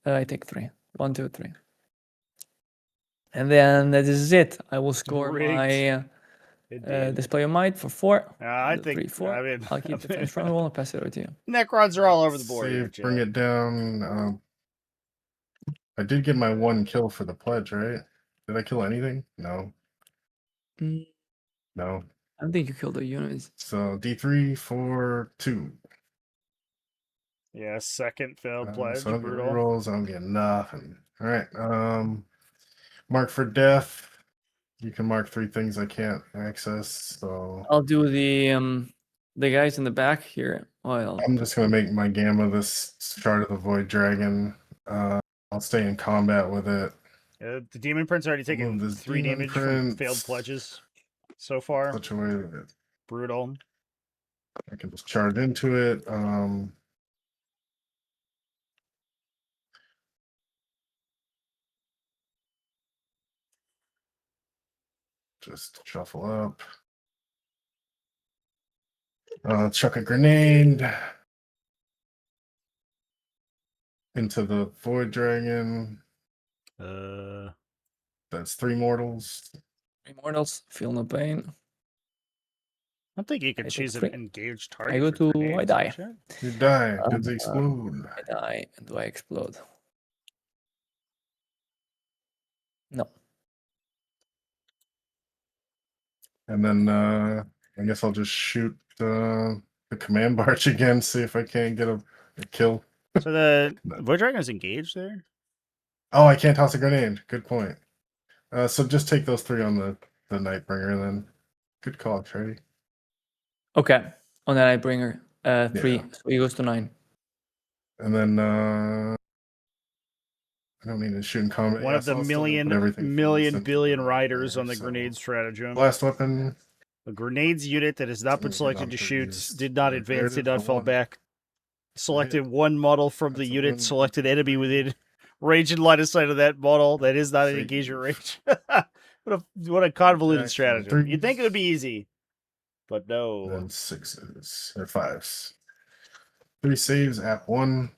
I take 3. 1, 2, 3. And then that is it. I will score my display of might for 4. I think 3, 4. I mean, I'll keep the finish roll and pass it over to you. Necrons are all over the board. Save, Here, bring it down. I did get my 1 kill for the pledge, right? Did I kill anything? No. No. I don't think you killed the units. So D3 for 2. Yeah, second failed pledge. So Brutal. rolls. I don't get nothing. All right. Mark for death. You can mark 3 things I can't access. So I'll do the guys in the back here. Well, I'm just gonna make my gamma this Shard of the Void Dragon. I'll stay in combat with it. The Demon Prince already taken 3 damage from failed pledges so far. Such a way that Brutal. I can just charge into it. Just shuffle up. Chuck a grenade into the Void Dragon. That's 3 mortals. 3 mortals. Feel no pain. I don't think you can I choose take an 3. engaged target. I go to I die. You die. Does it explode? I die. Do I explode? No. And then I guess I'll just shoot the command barge again, see if I can't get a kill. So the Void Dragon is engaged there? Oh, I can't toss a grenade. Good point. So just take those 3 on the Nightbringer then. Good call, Trey. Okay. On the Nightbringer. 3. Yeah. So he goes to 9. And then I don't need to shoot in combat. One of the million billion riders on the grenade stratagem. Blast weapon. A grenades unit that has not been selected to shoot, did not advance, did not fall back. Selected 1 model from the unit, selected enemy within range and line of sight of that model. That is not an engagement range. what a convoluted stratagem. You'd think it would be easy, but no. And 6s or 5s. 3 saves at 1.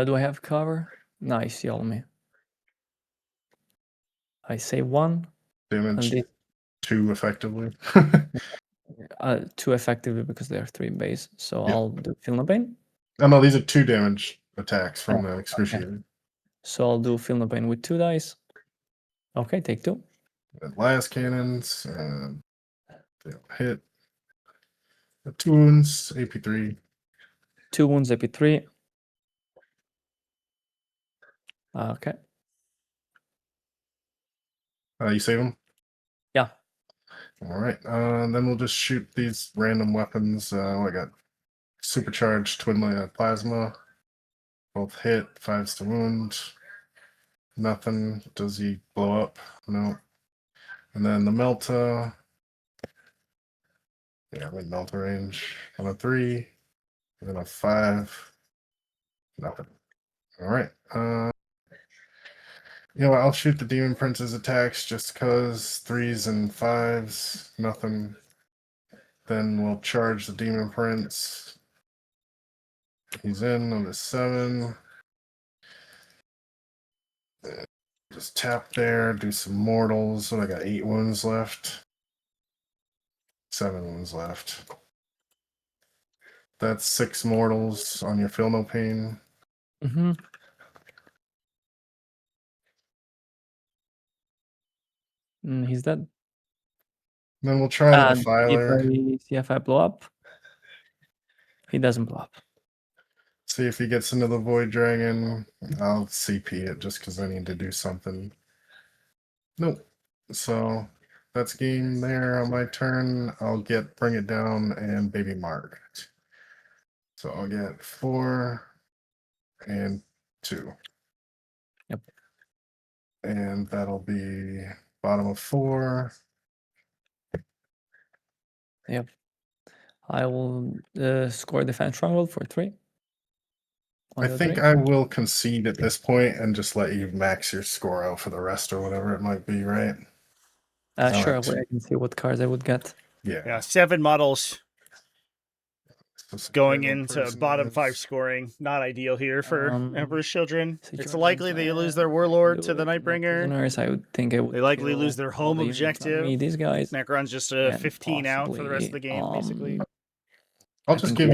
Do I have cover? Nice, yell me. I save 1. Damage And 2 effectively. 2 effectively because they are 3 base. So Yeah. I'll do Feel No Pain. Oh no, these are 2 damage attacks from the Okay. Excruciating. So I'll do Feel No Pain with 2 dice. Okay, take 2. And last cannons. They'll hit. 2 wounds, AP3. 2 wounds, AP3. Okay. You save them? Yeah. Alright. Then we'll just shoot these random weapons. I got supercharged twin layer plasma. Both hit, 5s to wound. Nothing. Does he blow up? No. And then the Melta. Yeah, I'm in Melta range. On a 3. And then a 5. Nothing. Alright. You know what? I'll shoot the Demon Prince's attacks just because 3s and 5s. Nothing. Then we'll charge the Demon Prince. He's in on the 7. Just tap there, do some mortals. So I got 8 wounds left. 7 wounds left. That's 6 mortals on your Feel No Pain. Mm-hmm. He's dead. Then we'll try the Defiler. See if I blow up. He doesn't blow up. See if he gets into the Void Dragon. I'll CP it just because I need to do something. Nope. So that's game there. On my turn, I'll bring it down and Baby Margaret. So I'll get 4 and 2. Yep. And that'll be bottom of 4. Yep. I will score Defense Stronghold for 3. I think I will concede at this point and just let you max your score out for the rest or whatever it might be, right? Sure, Alright. I can see what cards I would get. Yeah. 7 models So going random into prisoners. bottom 5 scoring. Not ideal here for Emperor's Children. So It's Jordan's, likely they lose their Warlord to the no Nightbringer. prisoners, I would think I would They likely kill lose their all home the units on objective. me, these guys. Necron's just a and 15 out for the rest of the game, possibly, basically. I'll I just think,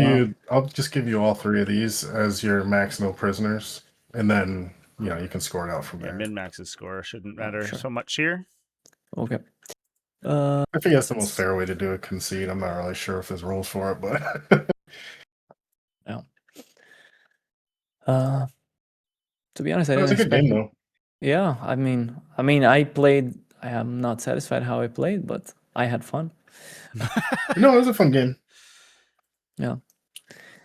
give you all 3 of these as your max no prisoners, and then you can score it out from Yeah, there. min-max's score shouldn't matter sure. so much here. Okay. I think that's the most fair way to do a concede. I'm not really sure if there's rules for it, but Yeah. To be honest, I it was a didn't good expect. game though. Yeah, I mean, I played. I am not satisfied how I played, but I had fun. No, it was a fun game. Yeah.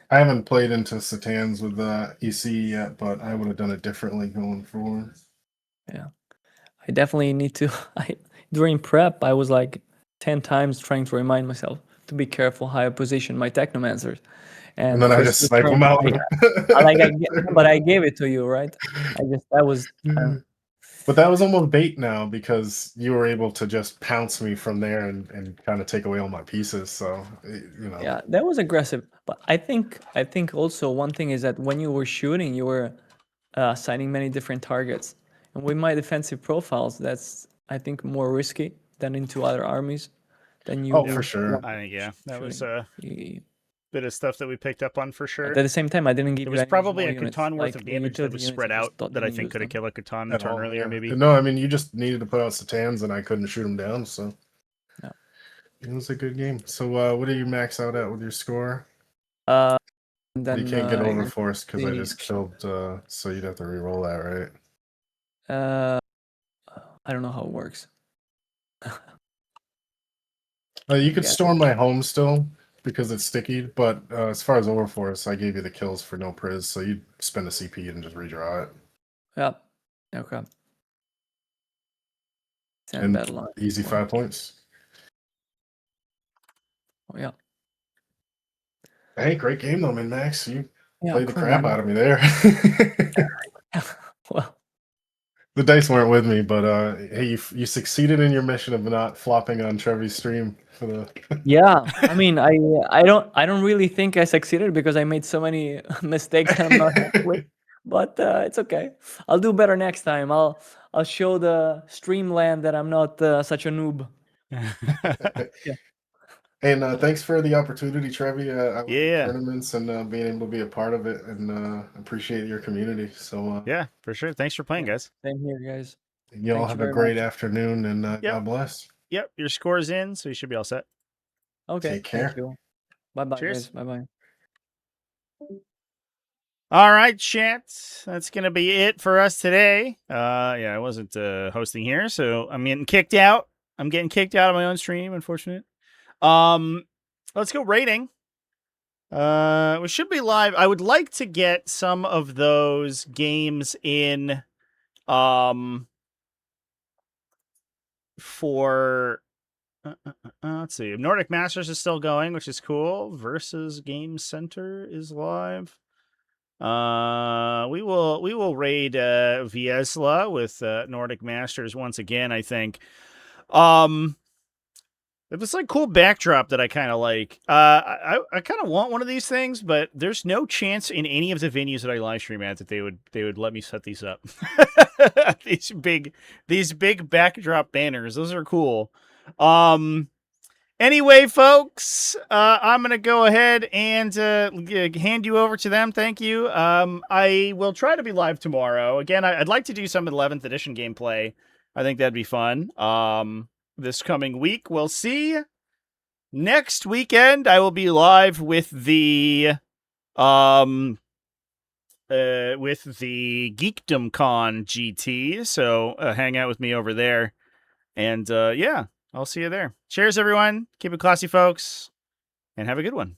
I haven't played into Satans with EC yet, but I would have done it differently going forward. Yeah, I definitely need to. During prep, I was like 10 times trying to remind myself to be careful how I position my Technomancers. And then I just snipe them out. But I gave it to you, right? That was. But that was almost bait now because you were able to just pounce me from there and kind of take away all my pieces. So Yeah, that was aggressive. But I think also one thing is that when you were shooting, you were assigning many different targets, and with my defensive profiles, that's I think more risky than into other armies. Than you. Oh, for sure. I think that was a shooting. bit of stuff that we picked up on for sure. But at the same time, I didn't give There you was probably a units. Catan worth Like, of the damage that utility was units, spread I out just thought that I didn't think use could have them. killed a Catan a At turn all, earlier, yeah. maybe. No, I mean you just needed to put out Satans and I couldn't shoot them down, so Yeah. it was a good game. So what do you max out at with your score? And then You can't get I overforced because I see- just killed, so you'd have to re-roll that, right? I don't know how it works. You could Yeah. storm my home still because it's sticky, but as far as overforce, I gave you the kills for no priz, so you'd spend a CP and just redraw it. Yeah. Okay. Send And battle line. easy 5 points. Oh, yeah. Hey, great game though, Min-Max. You Yeah. played the cool, crap man. out of me there. Well, The dice weren't with me, but hey, you succeeded in your mission of not flopping on Trevor's stream. for the. Yeah, I mean, I don't really think I succeeded because I made so many mistakes that I'm not happy with. But it's okay. I'll do better next time. I'll show the Streamland that I'm not such a noob. Yeah. And thanks for the opportunity, Trevi. I love the Yeah. tournaments and being able to be a part of it, and appreciate your community. So Yeah, for sure. Thanks for playing, guys. Same here, guys. you all Thank you have a very great much. afternoon, and Yep. God bless. Yep, your score's in, so you should be all set. Okay. Take care. Thank you. Bye-bye, Cheers. guys. Bye-bye. All right, chat. That's gonna be it for us today. Yeah, I wasn't hosting here, so I'm getting kicked out. I'm getting kicked out of my own stream, unfortunate. Let's go rating. We should be live. I would like to get some of those games in for let's see. Nordic Masters is still going, which is cool. Versus Game Center is live. We will raid Viesla with Nordic Masters once again, I think. If it's like cool backdrop that I kind of like, I kind of want one of these things, but there's no chance in any of the venues that I live stream at that they would let me set these up. these big backdrop banners, those are cool. Anyway, folks, I'm gonna go ahead and hand you over to them. Thank you. I will try to be live tomorrow. Again, I'd like to do some 11th edition gameplay. I think that'd be fun. This coming week, we'll see. Next weekend, I will be live with the Geekdom Con GT. So hang out with me over there, and yeah, I'll see you there. Cheers, everyone. Keep it classy, folks, and have a good one.